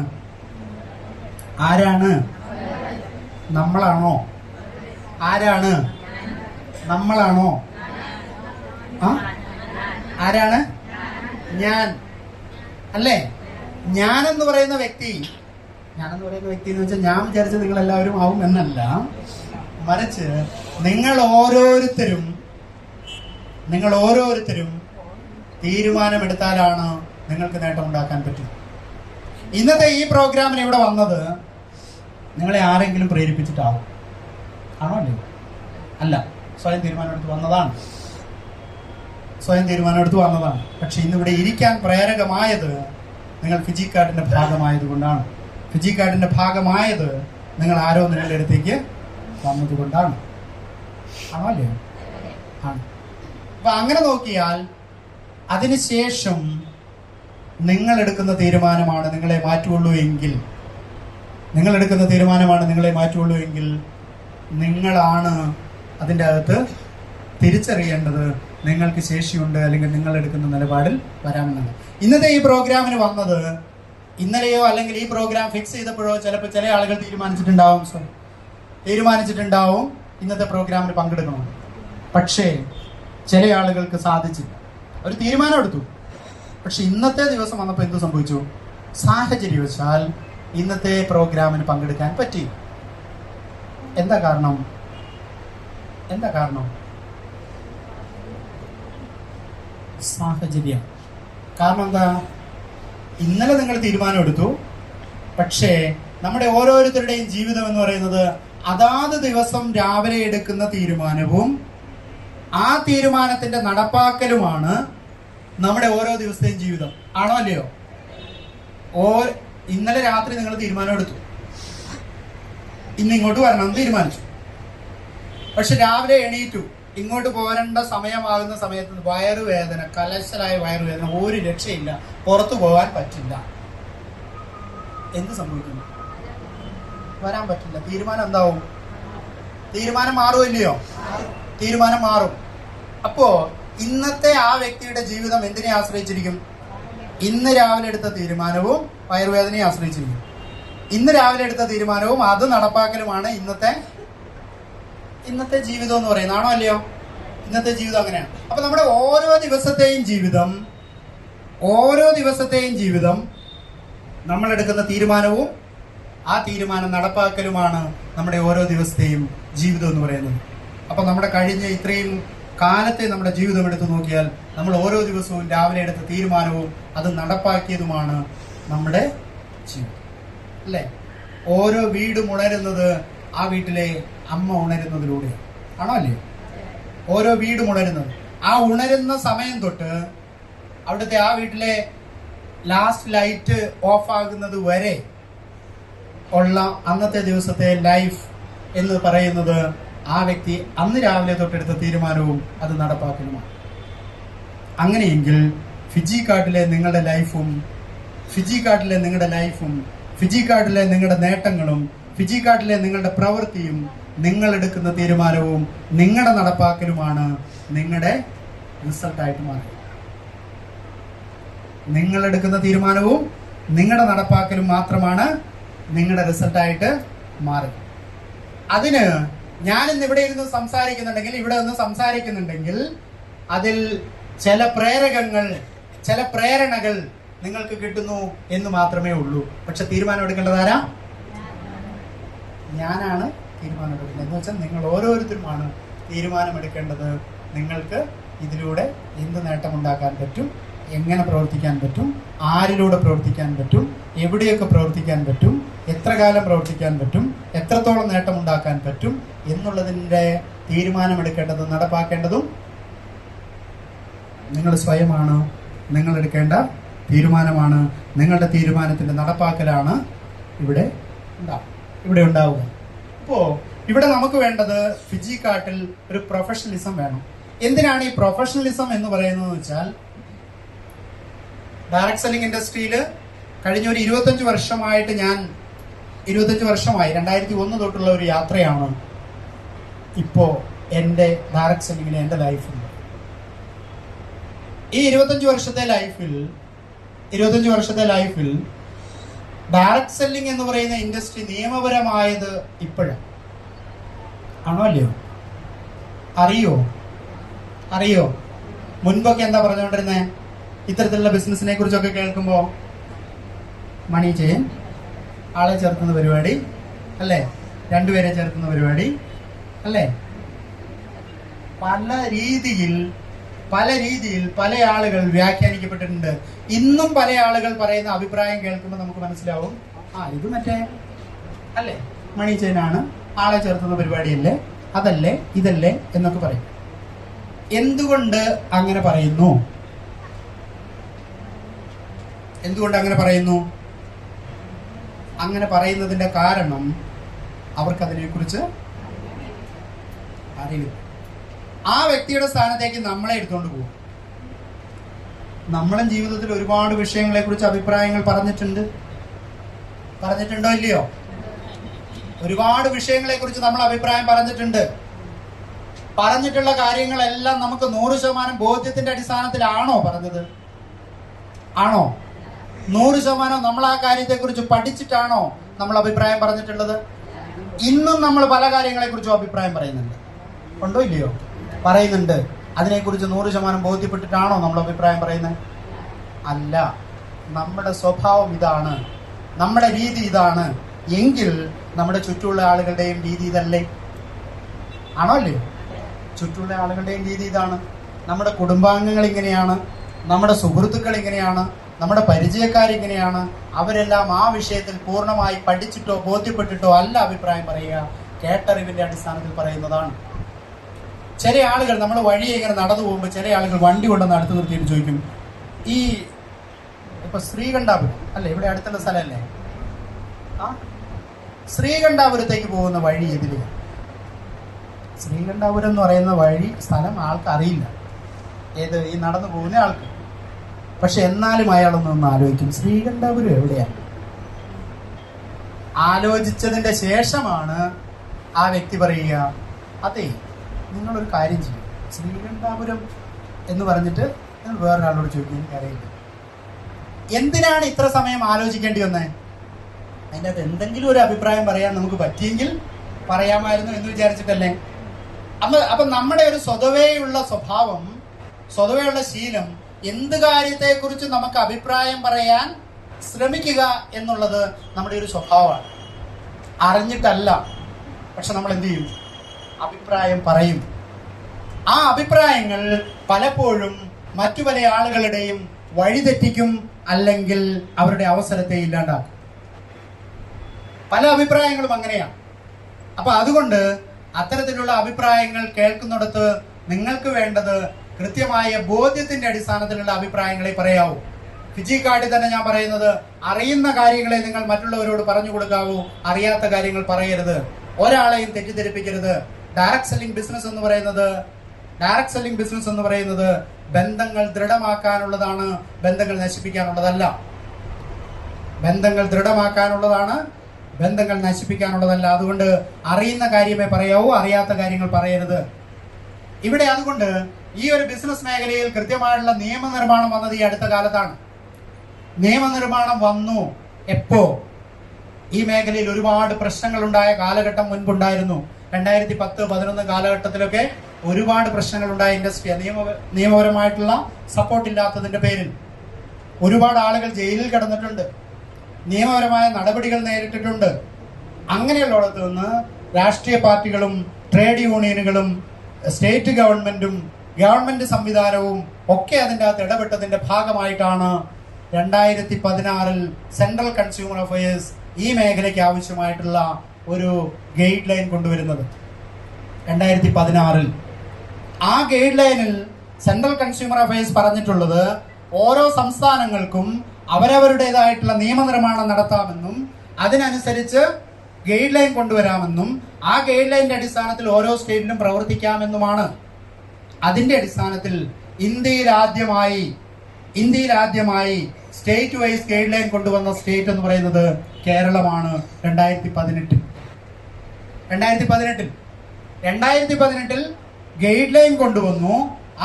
നമ്മളാണോ? ആരാണ്? ഞാൻ, അല്ലേ? ഞാനെന്ന് പറയുന്ന വ്യക്തി എന്ന് വെച്ചാൽ ഞാൻ വിചാരിച്ചത് നിങ്ങൾ എല്ലാവരും ആവും എന്നല്ല, മറിച്ച് നിങ്ങൾ ഓരോരുത്തരും തീരുമാനമെടുത്താലാണ് നിങ്ങൾക്ക് നേട്ടം ഉണ്ടാക്കാൻ പറ്റും. ഇന്നത്തെ ഈ പ്രോഗ്രാമിന് ഇവിടെ വന്നത് നിങ്ങളെ ആരെങ്കിലും പ്രേരിപ്പിച്ചിട്ടാവും. ആണോ അല്ലേ? അല്ല, സ്വയം തീരുമാനമെടുത്ത് വന്നതാണ്. പക്ഷെ ഇന്നിവിടെ ഇരിക്കാൻ പ്രേരകമായത് നിങ്ങൾ ഫിജി കാർഡിന്റെ ഭാഗമായതുകൊണ്ടാണ്. ഫിജി കാർഡിന്റെ ഭാഗമായത് നിങ്ങൾ ആരോ നിങ്ങളുടെ അടുത്തേക്ക് വന്നതുകൊണ്ടാണ്. ആണോ അല്ലേ? ആണ്. അപ്പൊ അങ്ങനെ നോക്കിയാൽ അതിനുശേഷം നിങ്ങൾ എടുക്കുന്ന തീരുമാനമാണ് നിങ്ങളെ മാറ്റുള്ളൂ എങ്കിൽ നിങ്ങളാണ് അതിൻ്റെ അകത്ത് തിരിച്ചറിയേണ്ടത് നിങ്ങൾക്ക് ശേഷിയുണ്ട്, അല്ലെങ്കിൽ നിങ്ങൾ എടുക്കുന്ന നിലപാടിൽ വരാമെന്നാണ്. ഇന്നത്തെ ഈ പ്രോഗ്രാമിന് വന്നത്, ഇന്നലെയോ അല്ലെങ്കിൽ ഈ പ്രോഗ്രാം ഫിക്സ് ചെയ്തപ്പോഴോ ചിലപ്പോൾ ചില ആളുകൾ തീരുമാനിച്ചിട്ടുണ്ടാവും ഇന്നത്തെ പ്രോഗ്രാമിന് പങ്കെടുക്കണം. പക്ഷേ ചില ആളുകൾക്ക് സാധിച്ചില്ല. ഒരു തീരുമാനം എടുത്തു, പക്ഷെ ഇന്നത്തെ ദിവസം വന്നപ്പോൾ എന്ത് സംഭവിച്ചു? സാഹചര്യവശാൽ ഇന്നത്തെ പ്രോഗ്രാമിന് പങ്കെടുക്കാൻ പറ്റി. എന്താ കാരണം? സാഹചര്യം. കാരണം എന്താ? ഇന്നലെ നിങ്ങൾ തീരുമാനം എടുത്തു, പക്ഷേ നമ്മുടെ ഓരോരുത്തരുടെയും ജീവിതം എന്ന് പറയുന്നത് അതാത് ദിവസം രാവിലെ എടുക്കുന്ന തീരുമാനവും ആ തീരുമാനത്തിന്റെ നടപ്പാക്കലുമാണ് നമ്മുടെ ഓരോ ദിവസത്തെയും ജീവിതം. ആണോ അല്ലയോ? ഇന്നലെ രാത്രി നിങ്ങൾ തീരുമാനം എടുത്തു, ഇന്ന് ഇങ്ങോട്ട് വരണം തീരുമാനിച്ചു. പക്ഷെ രാവിലെ എണീറ്റു, ഇങ്ങോട്ട് പോരേണ്ട സമയമാകുന്ന സമയത്ത് വയറുവേദന, കലശലായ വയറുവേദന, ഒരു രക്ഷയില്ല, പുറത്തു പോകാൻ പറ്റില്ല. എന്ത് സംഭവിക്കുന്നു? വരാൻ പറ്റില്ല. തീരുമാനം എന്താവും? തീരുമാനം മാറുമല്ലയോ? തീരുമാനം മാറും. അപ്പോ ഇന്നത്തെ ആ വ്യക്തിയുടെ ജീവിതം എന്തിനെ ആശ്രയിച്ചിരിക്കും? ഇന്ന് രാവിലെ എടുത്ത തീരുമാനവും വയറുവേദനയെ ആശ്രയിച്ചിരിക്കും. ഇന്ന് രാവിലെ എടുത്ത തീരുമാനവും അത് നടപ്പാക്കലുമാണ് ഇന്നത്തെ ജീവിതം എന്ന് പറയുന്നത്. ആണോ അല്ലയോ? ഇന്നത്തെ ജീവിതം അങ്ങനെയാണ്. അപ്പൊ നമ്മുടെ ഓരോ ദിവസത്തെയും ജീവിതം നമ്മൾ എടുക്കുന്ന തീരുമാനവും ആ തീരുമാനം നടപ്പാക്കലുമാണ് നമ്മുടെ ഓരോ ദിവസത്തെയും ജീവിതം എന്ന് പറയുന്നത്. അപ്പൊ നമ്മുടെ കഴിഞ്ഞ ഇത്രയും കാലത്തെ നമ്മുടെ ജീവിതം എടുത്തു നോക്കിയാൽ നമ്മൾ ഓരോ ദിവസവും രാവിലെ എടുത്ത തീരുമാനവും അത് നടപ്പാക്കിയതുമാണ് നമ്മുടെ ജീവിതം, അല്ലേ? ഓരോ വീടും ഉണരുന്നത് ആ വീട്ടിലെ അമ്മ ഉണരുന്നതിലൂടെയാണ്. ആണോ അല്ലേ? ഓരോ വീടും ഉണരുന്നത് ആ ഉണരുന്ന സമയം തൊട്ട് അവിടുത്തെ ആ വീട്ടിലെ ലാസ്റ്റ് ലൈറ്റ് ഓഫ് ആകുന്നത് വരെ ഉള്ള അന്നത്തെ ദിവസത്തെ ലൈഫ് എന്ന് പറയുന്നത് ആ വ്യക്തി അന്ന് രാവിലെ തൊട്ടെടുത്ത തീരുമാനവും അത് നടപ്പാക്കലുമാണ്. അങ്ങനെയെങ്കിൽ ഫിജി കാർഡിലെ നിങ്ങളുടെ ലൈഫും ഫിജി കാർഡിലെ നിങ്ങളുടെ നേട്ടങ്ങളും ഫിജി കാർഡിലെ നിങ്ങളുടെ പ്രവൃത്തിയും നിങ്ങൾ എടുക്കുന്ന തീരുമാനവും നിങ്ങളുടെ നടപ്പാക്കലുമാണ് നിങ്ങളുടെ റിസൾട്ടായിട്ട് മാറുക. നിങ്ങൾ എടുക്കുന്ന തീരുമാനവും നിങ്ങളുടെ നടപ്പാക്കലും മാത്രമാണ് നിങ്ങളുടെ റിസൾട്ടായിട്ട് മാറുക. അതിന് ഞാനിന്ന് ഇവിടെ ഇരുന്ന് സംസാരിക്കുന്നുണ്ടെങ്കിൽ അതിൽ ചില പ്രേരണകൾ നിങ്ങൾക്ക് കിട്ടുന്നു എന്ന് മാത്രമേ ഉള്ളൂ. പക്ഷെ തീരുമാനം എടുക്കേണ്ടത് ആരാ? ഞാനാണ് തീരുമാനം എടുക്കുന്നത്. എന്ന് വെച്ചാൽ നിങ്ങൾ ഓരോരുത്തരുമാണ് തീരുമാനമെടുക്കേണ്ടത്. നിങ്ങൾക്ക് ഇതിലൂടെ എന്ത് നേട്ടമുണ്ടാക്കാൻ പറ്റും, എങ്ങനെ പ്രവർത്തിക്കാൻ പറ്റും, ആരിലൂടെ പ്രവർത്തിക്കാൻ പറ്റും, എവിടെയൊക്കെ പ്രവർത്തിക്കാൻ പറ്റും, എത്ര കാലം പ്രവർത്തിക്കാൻ പറ്റും, എത്രത്തോളം നേട്ടമുണ്ടാക്കാൻ പറ്റും എന്നുള്ളതിൻ്റെ തീരുമാനമെടുക്കേണ്ടതും നടപ്പാക്കേണ്ടതും നിങ്ങൾ സ്വയമാണ്. നിങ്ങൾ എടുക്കേണ്ട തീരുമാനമാണ്. നിങ്ങളുടെ തീരുമാനത്തിന്റെ നടപ്പാക്കലാണ് ഇവിടെ ഉണ്ടാവുക. അപ്പോൾ ഇവിടെ നമുക്ക് വേണ്ടത് ഫിജി കാർട്ടിൽ ഒരു പ്രൊഫഷണലിസം വേണം. എന്തിനാണ് ഈ പ്രൊഫഷണലിസം എന്ന് പറയുന്നത് വെച്ചാൽ, ഡയറക്ട് സെല്ലിംഗ് ഇൻഡസ്ട്രിയിൽ കഴിഞ്ഞ ഒരു 25 വർഷമായി 2001 തൊട്ടുള്ള ഒരു യാത്രയാണ് ഇപ്പോൾ എൻ്റെ ഡയറക്ട് സെല്ലിങ്ങിലെ എൻ്റെ ലൈഫിൽ. ഈ 25 വർഷത്തെ ലൈഫിൽ ഡയറക്ട് സെല്ലിംഗ് എന്ന് പറയുന്ന ഇൻഡസ്ട്രി നിയമപരമായത് ഇപ്പോഴാണ്. ആണോ അല്ലയോ? അറിയോ മുൻപൊക്കെ എന്താ പറഞ്ഞുകൊണ്ടിരുന്നേ? ഇത്തരത്തിലുള്ള ബിസിനസിനെ കുറിച്ചൊക്കെ കേൾക്കുമ്പോൾ മണി ചെയിൻ, ആളെ ചേർക്കുന്ന പരിപാടി അല്ലേ, 2 പേരെ ചേർക്കുന്ന പരിപാടി അല്ലേ, പല രീതിയിൽ പല ആളുകൾ വ്യാഖ്യാനിക്കപ്പെട്ടിട്ടുണ്ട്. ഇന്നും പല ആളുകൾ പറയുന്ന അഭിപ്രായം കേൾക്കുമ്പോൾ നമുക്ക് മനസ്സിലാവും, ഇത് മറ്റേ അല്ലേ മണി ചെയിനാണ്, ആളെ ചേർത്തുന്ന പരിപാടിയല്ലേ, അതല്ലേ ഇതല്ലേ എന്നൊക്കെ പറയും. എന്തുകൊണ്ട് അങ്ങനെ പറയുന്നു? അങ്ങനെ പറയുന്നതിന്റെ കാരണം അവർക്കതിനെക്കുറിച്ച് അറിയില്ല. ആ വ്യക്തിയുടെ സ്ഥാനത്തേക്ക് നമ്മളെ എടുത്തുകൊണ്ട് പോകും. നമ്മളും ജീവിതത്തിൽ ഒരുപാട് വിഷയങ്ങളെ കുറിച്ച് അഭിപ്രായങ്ങൾ പറഞ്ഞിട്ടുണ്ടോ ഇല്ലയോ? ഒരുപാട് വിഷയങ്ങളെ കുറിച്ച് നമ്മൾ അഭിപ്രായം പറഞ്ഞിട്ടുള്ള കാര്യങ്ങളെല്ലാം നമുക്ക് 100% ബോധ്യത്തിന്റെ അടിസ്ഥാനത്തിലാണോ പറഞ്ഞത്? ആണോ? 100% നമ്മൾ ആ കാര്യത്തെക്കുറിച്ച് പഠിച്ചിട്ടാണോ നമ്മൾ അഭിപ്രായം പറഞ്ഞിട്ടുള്ളത്? ഇന്നും നമ്മൾ പല കാര്യങ്ങളെ കുറിച്ചും അഭിപ്രായം പറയുന്നുണ്ട്. ഉണ്ടോ ഇല്ലയോ? പറയുന്നുണ്ട്. അതിനെക്കുറിച്ച് 100% ബോധ്യപ്പെട്ടിട്ടാണോ നമ്മൾ അഭിപ്രായം പറയുന്നത്? അല്ല. നമ്മുടെ സ്വഭാവം ഇതാണ്, നമ്മുടെ രീതി ഇതാണ് എങ്കിൽ നമ്മുടെ ചുറ്റുമുള്ള ആളുകളുടെയും രീതി ഇതല്ലേ? ആണോ അല്ലയോ? ചുറ്റുമുള്ള ആളുകളുടെയും രീതി ഇതാണ്. നമ്മുടെ കുടുംബാംഗങ്ങൾ ഇങ്ങനെയാണ്, നമ്മുടെ സുഹൃത്തുക്കൾ ഇങ്ങനെയാണ്, നമ്മുടെ പരിചയക്കാരിങ്ങനെയാണ്. അവരെല്ലാം ആ വിഷയത്തിൽ പൂർണ്ണമായി പഠിച്ചിട്ടോ ബോധ്യപ്പെട്ടിട്ടോ അല്ല അഭിപ്രായം പറയുക, കേട്ടറിവിന്റെ അടിസ്ഥാനത്തിൽ പറയുന്നതാണ്. ചില ആളുകൾ നമ്മൾ വഴിയെ ഇങ്ങനെ നടന്നു പോകുമ്പോൾ ചില ആളുകൾ വണ്ടി കൊണ്ടുവന്ന് അടുത്ത് നിർത്തിയിട്ട് ചോദിക്കും, ഇപ്പൊ ശ്രീകണ്ഠാപുരം അല്ലേ, ഇവിടെ അടുത്തുള്ള സ്ഥലമല്ലേ, ശ്രീകണ്ഠാപുരത്തേക്ക് പോകുന്ന വഴി ഇതിലാണ്. ശ്രീകണ്ഠാപുരം എന്ന് പറയുന്ന വഴി സ്ഥലം ആൾക്ക് അറിയില്ല, ഏത് ഈ നടന്നു പോകുന്ന ആൾക്ക്. പക്ഷെ എന്നാലും അയാളൊന്നൊന്ന് ആലോചിക്കും, ശ്രീകണ്ഠാപുരം എവിടെയാണ്? ആലോചിച്ചതിന്റെ ശേഷമാണ് ആ വ്യക്തി പറയുക, അതെ നിങ്ങളൊരു കാര്യം ചെയ്യും, ശ്രീകണ്ഠാപുരം എന്ന് പറഞ്ഞിട്ട് നിങ്ങൾ വേറൊരാളോട് ചോദിക്കും, എനിക്കറിയില്ല. എന്തിനാണ് ഇത്ര സമയം ആലോചിക്കേണ്ടി വന്നേ? അതിൻ്റെ അകത്ത് എന്തെങ്കിലും ഒരു അഭിപ്രായം പറയാൻ നമുക്ക് പറ്റിയെങ്കിൽ പറയാമായിരുന്നു എന്ന് വിചാരിച്ചിട്ടല്ലേ? അപ്പൊ നമ്മുടെ ഒരു സ്വതവേയുള്ള സ്വഭാവം, സ്വതവേയുള്ള ശീലം, എന്ത് കാര്യത്തെക്കുറിച്ച് നമുക്ക് അഭിപ്രായം പറയാൻ ശ്രമിക്കുക എന്നുള്ളത് നമ്മുടെ ഒരു സ്വഭാവമാണ്. അറിഞ്ഞിട്ടല്ല, പക്ഷെ നമ്മൾ എന്ത് ചെയ്യും? അഭിപ്രായം പറയും. ആ അഭിപ്രായങ്ങൾ പലപ്പോഴും മറ്റു പല ആളുകളുടെയും വഴിതെറ്റിക്കും, അല്ലെങ്കിൽ അവരുടെ അവസരത്തെ ഇല്ലാണ്ടാക്കും. പല അഭിപ്രായങ്ങളും അങ്ങനെയാണ്. അപ്പൊ അതുകൊണ്ട് അത്തരത്തിലുള്ള അഭിപ്രായങ്ങൾ കേൾക്കുന്നിടത്ത് നിങ്ങൾക്ക് വേണ്ടത് കൃത്യമായ ബോധ്യത്തിന്റെ അടിസ്ഥാനത്തിലുള്ള അഭിപ്രായങ്ങളെ പറയാവൂ. ഫിജി കാർഡിൽ തന്നെ ഞാൻ പറയുന്നത്, അറിയുന്ന കാര്യങ്ങളെ നിങ്ങൾ മറ്റുള്ളവരോട് പറഞ്ഞു കൊടുക്കാവൂ, അറിയാത്ത കാര്യങ്ങൾ പറയരുത്, ഒരാളെയും തെറ്റിദ്ധരിപ്പിക്കരുത്. ഡയറക്ട് സെല്ലിംഗ് ബിസിനസ് എന്ന് പറയുന്നത് ബന്ധങ്ങൾ ദൃഢമാക്കാനുള്ളതാണ്, ബന്ധങ്ങൾ നശിപ്പിക്കാനുള്ളതല്ല. ബന്ധങ്ങൾ ദൃഢമാക്കാനുള്ളതാണ്, ബന്ധങ്ങൾ നശിപ്പിക്കാനുള്ളതല്ല. അതുകൊണ്ട് അറിയുന്ന കാര്യമേ പറയാവൂ, അറിയാത്ത കാര്യങ്ങൾ പറയരുത്. ഇവിടെ അതുകൊണ്ട് ഈ ഒരു ബിസിനസ് മേഖലയിൽ കൃത്യമായിട്ടുള്ള നിയമനിർമ്മാണം വന്നത് ഈ അടുത്ത കാലത്താണ്. നിയമനിർമ്മാണം വന്നു എപ്പോ? ഈ മേഖലയിൽ ഒരുപാട് പ്രശ്നങ്ങൾ ഉണ്ടായ കാലഘട്ടം മുൻപുണ്ടായിരുന്നു. 2010-11 കാലഘട്ടത്തിലൊക്കെ ഒരുപാട് പ്രശ്നങ്ങൾ ഉണ്ടായ ഇൻഡസ്ട്രി. നിയമപരമായിട്ടുള്ള സപ്പോർട്ട് ഇല്ലാത്തതിന്റെ പേരിൽ ഒരുപാട് ആളുകൾ ജയിലിൽ കിടന്നിട്ടുണ്ട്, നിയമപരമായ നടപടികൾ നേരിട്ടിട്ടുണ്ട്. അങ്ങനെയുള്ളിടത്ത് നിന്ന് രാഷ്ട്രീയ പാർട്ടികളും ട്രേഡ് യൂണിയനുകളും സ്റ്റേറ്റ് ഗവൺമെന്റും ഗവൺമെന്റ് സംവിധാനവും ഒക്കെ അതിൻ്റെ അകത്ത് ഇടപെട്ടതിന്റെ ഭാഗമായിട്ടാണ് 2016 സെൻട്രൽ കൺസ്യൂമർ അഫയേഴ്സ് ഈ മേഖലയ്ക്ക് ആവശ്യമായിട്ടുള്ള ഒരു ഗൈഡ് ലൈൻ കൊണ്ടുവരുന്നത്. 2016 ആ ഗൈഡ് ലൈനിൽ സെൻട്രൽ കൺസ്യൂമർ അഫയേഴ്സ് പറഞ്ഞിട്ടുള്ളത്, ഓരോ സംസ്ഥാനങ്ങൾക്കും അവരവരുടേതായിട്ടുള്ള നിയമനിർമ്മാണം നടത്താമെന്നും അതിനനുസരിച്ച് ഗൈഡ് ലൈൻ കൊണ്ടുവരാമെന്നും ആ ഗൈഡ് ലൈനിന്റെ അടിസ്ഥാനത്തിൽ ഓരോ സ്റ്റേറ്റിലും പ്രവർത്തിക്കാമെന്നുമാണ്. അതിന്റെ അടിസ്ഥാനത്തിൽ ഇന്ത്യയിൽ ആദ്യമായി സ്റ്റേറ്റ് വൈസ് ഗൈഡ് ലൈൻ കൊണ്ടുവന്ന സ്റ്റേറ്റ് എന്ന് പറയുന്നത് കേരളമാണ്. 2018 ഗൈഡ് ലൈൻ കൊണ്ടുവന്നു.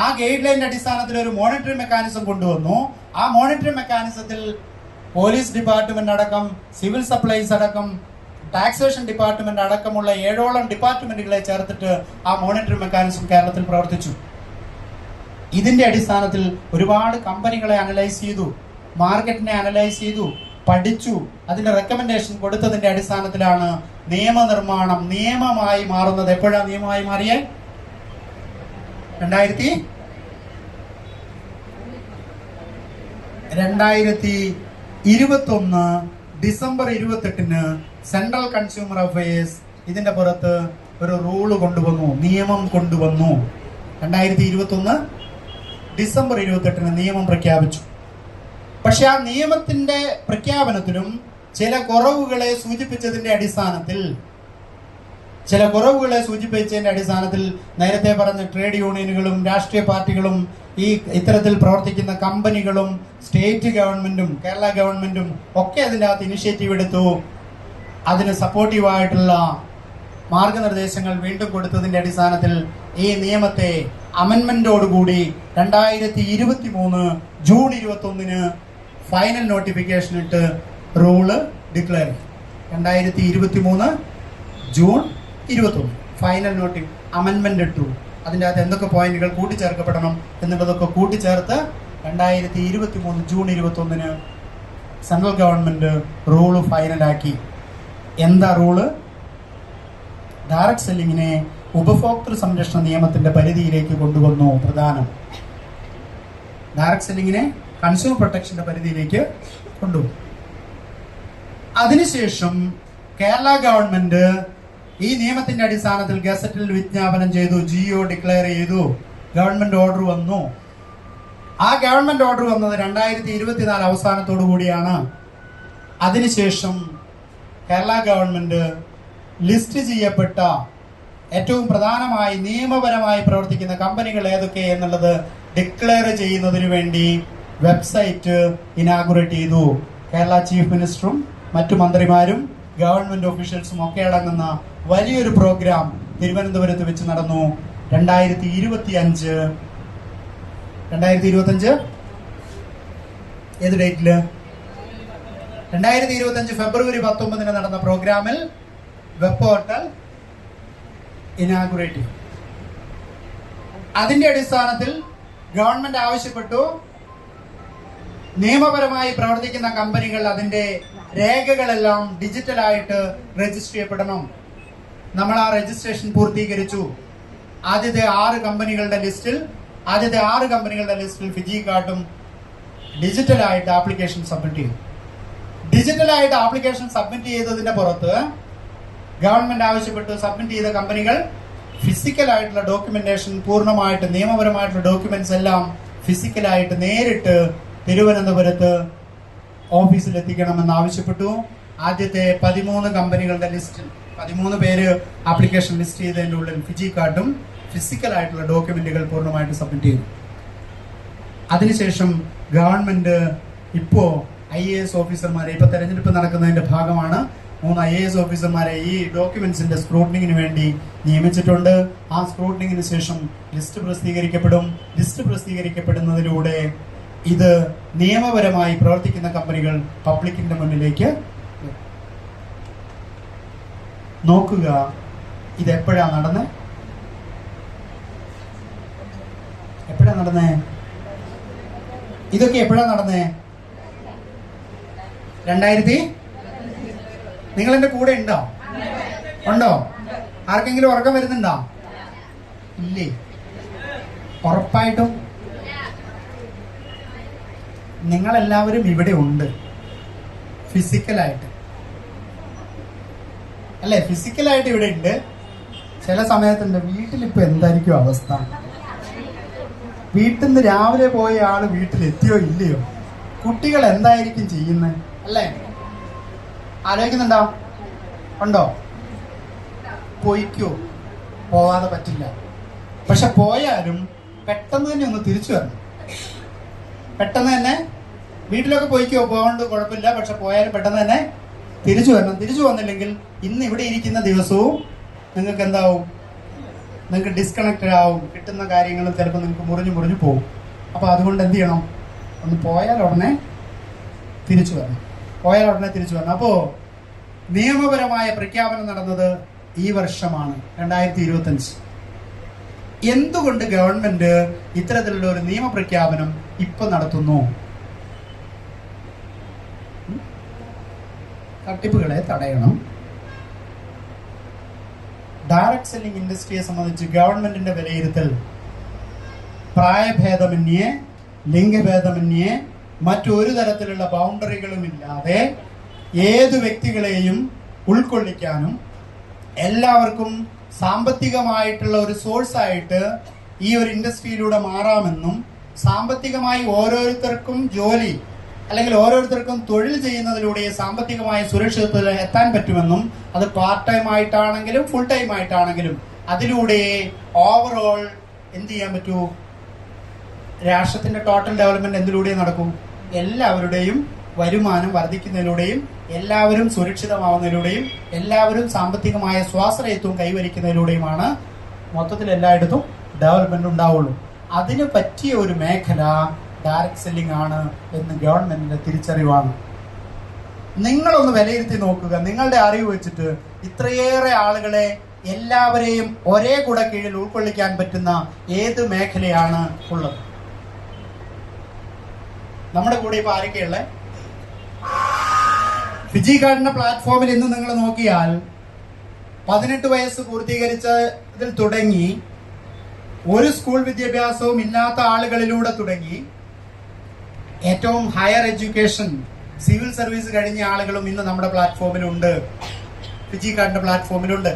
ആ ഗൈഡ് ലൈനിന്റെ അടിസ്ഥാനത്തിൽ ഒരു മോണിറ്ററി മെക്കാനിസം കൊണ്ടുവന്നു. ആ മോണിറ്ററി മെക്കാനിസത്തിൽ പോലീസ് ഡിപ്പാർട്ട്മെന്റ് അടക്കം, സിവിൽ സപ്ലൈസ് അടക്കം, ടാക്സേഷൻ ഡിപ്പാർട്ട്മെന്റ് അടക്കമുള്ള 7ഓളം ഡിപ്പാർട്ട്മെന്റുകളെ ചേർത്തിട്ട് ആ മോണിറ്ററി മെക്കാനിസം കേരളത്തിൽ പ്രവർത്തിച്ചു. ഇതിന്റെ അടിസ്ഥാനത്തിൽ ഒരുപാട് കമ്പനികളെ അനലൈസ് ചെയ്തു, മാർക്കറ്റിനെ അനലൈസ് ചെയ്തു, പഠിച്ചു. അതിന്റെ റെക്കമെൻഡേഷൻ കൊടുത്തതിന്റെ അടിസ്ഥാനത്തിലാണ് നിയമനിർമ്മാണം നിയമമായി മാറുന്നത്. എപ്പോഴാണ് നിയമമായി മാറിയേ? 2021 ഡിസംബർ 28 സെൻട്രൽ കൺസ്യൂമർ അഫയേഴ്സ് ഇതിന്റെ പുറത്ത് ഒരു റൂള് കൊണ്ടുവന്നു, നിയമം കൊണ്ടുവന്നു. 2021 ഡിസംബർ 28 നിയമം പ്രഖ്യാപിച്ചു. പക്ഷെ ആ നിയമത്തിന്റെ പ്രഖ്യാപനത്തിലും ചില കുറവുകളെ സൂചിപ്പിച്ചതിന്റെ അടിസ്ഥാനത്തിൽ നേരത്തെ പറഞ്ഞ ട്രേഡ് യൂണിയനുകളും രാഷ്ട്രീയ പാർട്ടികളും ഈ ഇത്തരത്തിൽ പ്രവർത്തിക്കുന്ന കമ്പനികളും സ്റ്റേറ്റ് ഗവൺമെന്റും കേരള ഗവൺമെന്റും ഒക്കെ അതിൻ്റെ അകത്ത് ഇനിഷ്യേറ്റീവ് എടുത്തു. അതിന് സപ്പോർട്ടീവായിട്ടുള്ള മാർഗനിർദ്ദേശങ്ങൾ വീണ്ടും കൊടുത്തതിന്റെ അടിസ്ഥാനത്തിൽ ഈ നിയമത്തെ അമെൻമെന്റോടുകൂടി 2023 ജൂൺ 21 ഫൈനൽ നോട്ടിഫിക്കേഷൻ ഇട്ട് റൂള് ഡിക്ലെയർ ചെയ്തു. 2023 ജൂൺ 21 ഫൈനൽ അമെൻമെന്റ് ഇട്ടു. അതിൻ്റെ അകത്ത് എന്തൊക്കെ പോയിന്റുകൾ കൂട്ടിച്ചേർക്കപ്പെടണം എന്നുള്ളതൊക്കെ കൂട്ടിച്ചേർത്ത് 2023 ജൂൺ 21 സെൻട്രൽ ഗവൺമെന്റ് റൂള് ഫൈനലാക്കി. എന്താ റൂള്? ഡയറക്ട് സെല്ലിങ്ങിനെ ഉപഭോക്തൃ സംരക്ഷണ നിയമത്തിന്റെ പരിധിയിലേക്ക് കൊണ്ടുവന്നു. പ്രധാനം ഡയറക്ട് സെല്ലിങ്ങിനെ കൺസ്യൂമർ പ്രൊട്ടക്ഷന്റെ പരിധിയിലേക്ക് കൊണ്ടുവന്നു. അതിനുശേഷം കേരള ഗവൺമെന്റ് ഈ നിയമത്തിന്റെ അടിസ്ഥാനത്തിൽ ഗസറ്റിൽ വിജ്ഞാപനം ചെയ്തു, ജിഒ ഡിക്ലെയർ ചെയ്തു, ഗവൺമെന്റ് ഓർഡർ വന്നു. ആ ഗവൺമെന്റ് ഓർഡർ വന്നത് 2024 അവസാനത്തോടു കൂടിയാണ്. അതിനുശേഷം കേരള ഗവൺമെന്റ് ലിസ്റ്റ് ചെയ്യപ്പെട്ട ഏറ്റവും പ്രധാനമായി നിയമപരമായി പ്രവർത്തിക്കുന്ന കമ്പനികൾ ഏതൊക്കെ എന്നുള്ളത് ഡിക്ലെയർ ചെയ്യുന്നതിന് വേണ്ടി വെബ്സൈറ്റ് ഇനാഗുറേറ്റ് ചെയ്തു. കേരള ചീഫ് മിനിസ്റ്ററും മറ്റു മന്ത്രിമാരും ഗവൺമെന്റ് ഓഫീഷ്യൽസും ഒക്കെ അടങ്ങുന്ന വലിയൊരു പ്രോഗ്രാം തിരുവനന്തപുരത്ത് വെച്ച് നടന്നു. 2025 ഏത് ഡേറ്റില്? 2025 ഫെബ്രുവരി 19 നടന്ന പ്രോഗ്രാമിൽ വെബ് പോർട്ടൽ ഇനാഗുറേറ്റ് ചെയ്തു. അതിന്റെ അടിസ്ഥാനത്തിൽ ഗവൺമെന്റ് ആവശ്യപ്പെട്ടു, നിയമപരമായി പ്രവർത്തിക്കുന്ന കമ്പനികൾ അതിന്റെ രേഖകളെല്ലാം ഡിജിറ്റലായിട്ട് രജിസ്റ്റർ ചെയ്യപ്പെടണം. നമ്മൾ ആ രജിസ്ട്രേഷൻ പൂർത്തീകരിച്ചു. ആദ്യത്തെ 6 കമ്പനികളുടെ ലിസ്റ്റിൽ ഫിജി കാർഡും ഡിജിറ്റലായിട്ട് ആപ്ലിക്കേഷൻ സബ്മിറ്റ് ചെയ്തു. ഡിജിറ്റലായിട്ട് ആപ്ലിക്കേഷൻ സബ്മിറ്റ് ചെയ്തതിന്റെ പുറത്ത് ഗവൺമെന്റ് ആവശ്യപ്പെട്ടു, സബ്മിറ്റ് ചെയ്ത കമ്പനികൾ ഫിസിക്കലായിട്ടുള്ള ഡോക്യുമെന്റേഷൻ പൂർണ്ണമായിട്ട് നിയമപരമായിട്ടുള്ള ഡോക്യുമെന്റ്സ് എല്ലാം ഫിസിക്കലായിട്ട് നേരിട്ട് തിരുവനന്തപുരത്ത് ഓഫീസിൽ എത്തിക്കണമെന്ന് ആവശ്യപ്പെട്ടു. ആദ്യത്തെ 13 കമ്പനികളുടെ ലിസ്റ്റിൽ 13 പേര് ആപ്ലിക്കേഷൻ ലിസ്റ്റ് ചെയ്തതിൻ്റെ ഉള്ളിൽ ഫിജി കാർഡും ഫിസിക്കലായിട്ടുള്ള ഡോക്യുമെന്റുകൾ പൂർണ്ണമായിട്ട് സബ്മിറ്റ് ചെയ്തു. അതിനുശേഷം ഗവൺമെന്റ് ഇപ്പോ IAS ഓഫീസർമാരെ, ഇപ്പൊ തെരഞ്ഞെടുപ്പ് നടക്കുന്നതിന്റെ ഭാഗമാണ്, 3 IAS ഓഫീസർമാരെ ഈ ഡോക്യുമെന്റ്സിന്റെ സ്ക്രൂട്ടനിങ്ങിന് വേണ്ടി നിയമിച്ചിട്ടുണ്ട്. ആ സ്ക്രൂട്ടനിങ്ങിന് ശേഷം ലിസ്റ്റ് പ്രസിദ്ധീകരിക്കപ്പെടും. ലിസ്റ്റ് പ്രസിദ്ധീകരിക്കപ്പെടുന്നതിലൂടെ ഇത് നിയമപരമായി പ്രവർത്തിക്കുന്ന കമ്പനികൾ പബ്ലിക്കിന്റെ മുന്നിലേക്ക് നോക്കുക. ഇത് എപ്പോഴാ നടന്നേ? ഇതൊക്കെ എപ്പോഴാ നടന്നേ? 2000. നിങ്ങൾ എന്റെ കൂടെ ഉണ്ടോ? ആർക്കെങ്കിലും ഉറക്കം വരുന്നുണ്ടോ? ഇല്ലേ? ഉറപ്പായിട്ടും നിങ്ങളെല്ലാവരും ഇവിടെ ഉണ്ട്, ഫിസിക്കലായിട്ട് അല്ലെ? ഫിസിക്കലായിട്ട് ഇവിടെ ഉണ്ട്. ചില സമയത്ത് എൻ്റെ വീട്ടിലിപ്പോ എന്തായിരിക്കും അവസ്ഥ? വീട്ടിൽ നിന്ന് രാവിലെ പോയ ആള് വീട്ടിലെത്തിയോ ഇല്ലയോ? കുട്ടികൾ എന്തായിരിക്കും ചെയ്യുന്നത് അല്ലേ? ആലോചിക്കുന്നുണ്ടോ? ഉണ്ടോ? പോയിക്കോ? പോവാതെ പറ്റില്ല. പക്ഷെ പോയാലും പെട്ടെന്ന് തന്നെ ഒന്ന് തിരിച്ചു വരണം. പെട്ടെന്ന് തന്നെ വീട്ടിലൊക്കെ പോയിക്കോ, പോകാണ്ട് കുഴപ്പമില്ല. പക്ഷെ പോയാലും പെട്ടെന്ന് തന്നെ തിരിച്ചു വരണം. തിരിച്ചു വന്നില്ലെങ്കിൽ ഇന്ന് ഇവിടെ ഇരിക്കുന്ന ദിവസവും നിങ്ങൾക്ക് എന്താവും? നിങ്ങൾക്ക് ഡിസ്കണക്റ്റഡ് ആവും. കിട്ടുന്ന കാര്യങ്ങൾ ചിലപ്പോൾ നിങ്ങൾക്ക് മുറിഞ്ഞു പോകും. അപ്പോൾ അതുകൊണ്ട് എന്ത് ചെയ്യണം? ഒന്ന് പോയാൽ ഉടനെ തിരിച്ചു വരണം. അപ്പോൾ നിയമപരമായ പ്രഖ്യാപനം നടന്നത് ഈ വർഷമാണ്, 2025. എന്തുകൊണ്ട് ഗവൺമെന്റ് ഇത്തരത്തിലുള്ള ഒരു നിയമപ്രഖ്യാപനം ഇപ്പൊ നടത്തുന്നു? തട്ടിപ്പുകളെ തടയണം. ഡയറക്ട് സെല്ലിംഗ് ഇൻഡസ്ട്രിയെ സംബന്ധിച്ച് ഗവൺമെന്റിന്റെ വിലയിരുത്തൽ പ്രായഭേദമന്യേ, ലിംഗഭേദമന്യേ, മറ്റൊരു തരത്തിലുള്ള ബൗണ്ടറികളും ഇല്ലാതെ ഏതു വ്യക്തികളെയും ഉൾക്കൊള്ളിക്കാനും എല്ലാവർക്കും സാമ്പത്തികമായിട്ടുള്ള ഒരു സോഴ്സായിട്ട് ഈ ഒരു ഇൻഡസ്ട്രിയിലൂടെ മാറാമെന്നും, സാമ്പത്തികമായി ഓരോരുത്തർക്കും ജോലി അല്ലെങ്കിൽ ഓരോരുത്തർക്കും തൊഴിൽ ചെയ്യുന്നതിലൂടെ സാമ്പത്തികമായ സുരക്ഷിതത്വത്തിൽ എത്താൻ പറ്റുമെന്നും, അത് പാർട്ട് ടൈം ആയിട്ടാണെങ്കിലും ഫുൾ ടൈം ആയിട്ടാണെങ്കിലും അതിലൂടെ ഓവറോൾ എന്ത് ചെയ്യാൻ പറ്റൂ? രാഷ്ട്രത്തിന്റെ ടോട്ടൽ ഡെവലപ്മെന്റ് എന്തിലൂടെ നടക്കും? എല്ലാവരുടെയും വരുമാനം വർദ്ധിക്കുന്നതിലൂടെയും എല്ലാവരും സുരക്ഷിതമാവുന്നതിലൂടെയും എല്ലാവരും സാമ്പത്തികമായ സ്വാശ്രയത്വം കൈവരിക്കുന്നതിലൂടെയുമാണ് മൊത്തത്തിൽ എല്ലായിടത്തും ഡെവലപ്മെന്റ് ഉണ്ടാവുള്ളൂ. അതിന് പറ്റിയ ഒരു മേഖല ഡയറക്ട് സെല്ലിംഗ് ആണ് എന്ന് ഗവൺമെന്റിന്റെ തിരിച്ചറിവാണ്. നിങ്ങളൊന്ന് വിലയിരുത്തി നോക്കുക. നിങ്ങളുടെ അറിവ് വെച്ചിട്ട് ഇത്രയേറെ ആളുകളെ എല്ലാവരെയും ഒരേ കുട കീഴിൽ ഉൾക്കൊള്ളിക്കാൻ പറ്റുന്ന ഏത് മേഖലയാണ് ഉള്ളത്? നമ്മുടെ കൂടെ ഇപ്പൊ ആരൊക്കെയുള്ള? ഫിജി കാർഡിന്റെ പ്ലാറ്റ്ഫോമിൽ ഇന്ന് നിങ്ങൾ നോക്കിയാൽ 18 വയസ്സ് പൂർത്തീകരിച്ചതിൽ തുടങ്ങി, ഒരു സ്കൂൾ വിദ്യാഭ്യാസവും ഇല്ലാത്ത ആളുകളിലൂടെ തുടങ്ങി, ഏറ്റവും ഹയർ എഡ്യൂക്കേഷൻ സിവിൽ സർവീസ് കഴിഞ്ഞ ആളുകളും ഇന്ന് നമ്മുടെ പ്ലാറ്റ്ഫോമിലുണ്ട്, ഫിജി കാർഡിന്റെ പ്ലാറ്റ്ഫോമിലുണ്ട്.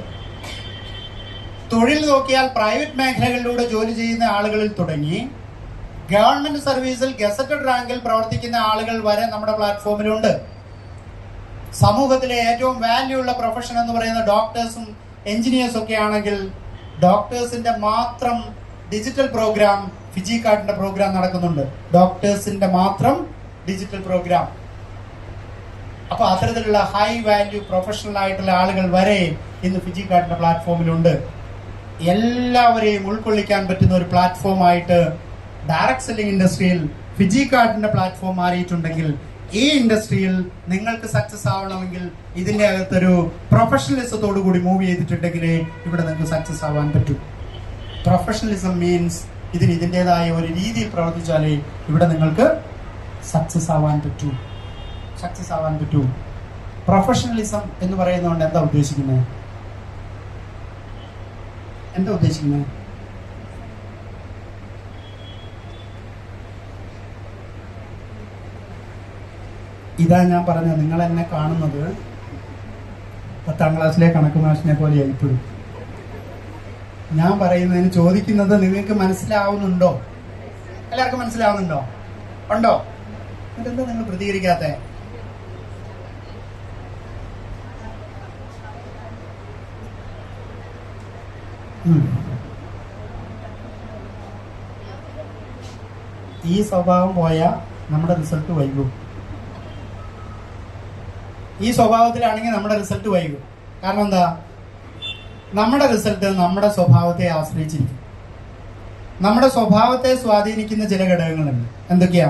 തൊഴിൽ നോക്കിയാൽ പ്രൈവറ്റ് മേഖലകളിലൂടെ ജോലി ചെയ്യുന്ന ആളുകളിൽ തുടങ്ങി ഗവൺമെന്റ് സർവീസിൽ ഗസറ്റഡ് റാങ്കിൽ പ്രവർത്തിക്കുന്ന ആളുകൾ വരെ നമ്മുടെ പ്ലാറ്റ്ഫോമിലുണ്ട്. സമൂഹത്തിലെ ഏറ്റവും വാല്യൂ ഉള്ള പ്രൊഫഷൻ എന്ന് പറയുന്ന ഡോക്ടേഴ്സും എഞ്ചിനീയേഴ്സും ഒക്കെ ആണെങ്കിൽ ഡോക്ടേഴ്സിന്റെ മാത്രം ഡിജിറ്റൽ പ്രോഗ്രാം ഫിജി കാർഡിന്റെ പ്രോഗ്രാം നടക്കുന്നുണ്ട്. ഡോക്ടേഴ്സിന്റെ മാത്രം ഡിജിറ്റൽ പ്രോഗ്രാം. അപ്പൊ അത്തരത്തിലുള്ള ഹൈ വാല്യൂ പ്രൊഫഷണൽ ആയിട്ടുള്ള ആളുകൾ വരെ ഇന്ന് ഫിജി കാർഡിന്റെ പ്ലാറ്റ്ഫോമിലുണ്ട്. എല്ലാവരെയും ഉൾക്കൊള്ളിക്കാൻ പറ്റുന്ന ഒരു പ്ലാറ്റ്ഫോമായിട്ട് ഡയറക്ട് സെല്ലിംഗ് ഇൻഡസ്ട്രിയിൽ ഫിജി കാർഡിന്റെ പ്ലാറ്റ്ഫോം മാറിയിട്ടുണ്ടെങ്കിൽ ഈ ഇൻഡസ്ട്രിയിൽ നിങ്ങൾക്ക് സക്സസ് ആവണമെങ്കിൽ ഇതിന്റെ അകത്തൊരു പ്രൊഫഷണലിസത്തോടു കൂടി മൂവ് ചെയ്തിട്ടുണ്ടെങ്കിലേ ഇവിടെ നിങ്ങൾക്ക് സക്സസ് ആവാൻ പറ്റും. പ്രൊഫഷണലിസം മീൻസ് ഇതിന് ഇതിൻ്റെതായ ഒരു രീതിയിൽ പ്രവർത്തിച്ചാലേ ഇവിടെ നിങ്ങൾക്ക് സക്സസ് ആവാൻ പറ്റൂ. പ്രൊഫഷണലിസം എന്ന് പറയുന്നതുകൊണ്ട് എന്താ ഉദ്ദേശിക്കുന്നത്? ഇതാ ഞാൻ പറഞ്ഞത്, നിങ്ങൾ എന്നെ കാണുന്നത് 10ാം ക്ലാസ്സിലെ കണക്ക് മാഷിനെ പോലെയായി ഇപ്പോഴും. ഞാൻ പറയുന്നതിന് ചോദിക്കുന്നത് നിങ്ങൾക്ക് മനസ്സിലാവുന്നുണ്ടോ? എല്ലാവർക്കും മനസ്സിലാവുന്നുണ്ടോ? ഉണ്ടോ? എന്നിട്ടെന്താ നിങ്ങൾ പ്രതികരിക്കാത്ത? ഈ സ്വഭാവം പോയാൽ നമ്മുടെ റിസൾട്ട് വൈകും. ഈ സ്വഭാവത്തിലാണെങ്കിൽ നമ്മുടെ റിസൾട്ട് വൈകും. കാരണം എന്താ? നമ്മുടെ റിസൾട്ട് നമ്മുടെ സ്വഭാവത്തെ ആശ്രയിച്ചിരിക്കും. നമ്മുടെ സ്വഭാവത്തെ സ്വാധീനിക്കുന്ന ചില ഘടകങ്ങളുണ്ട്. എന്തൊക്കെയാ?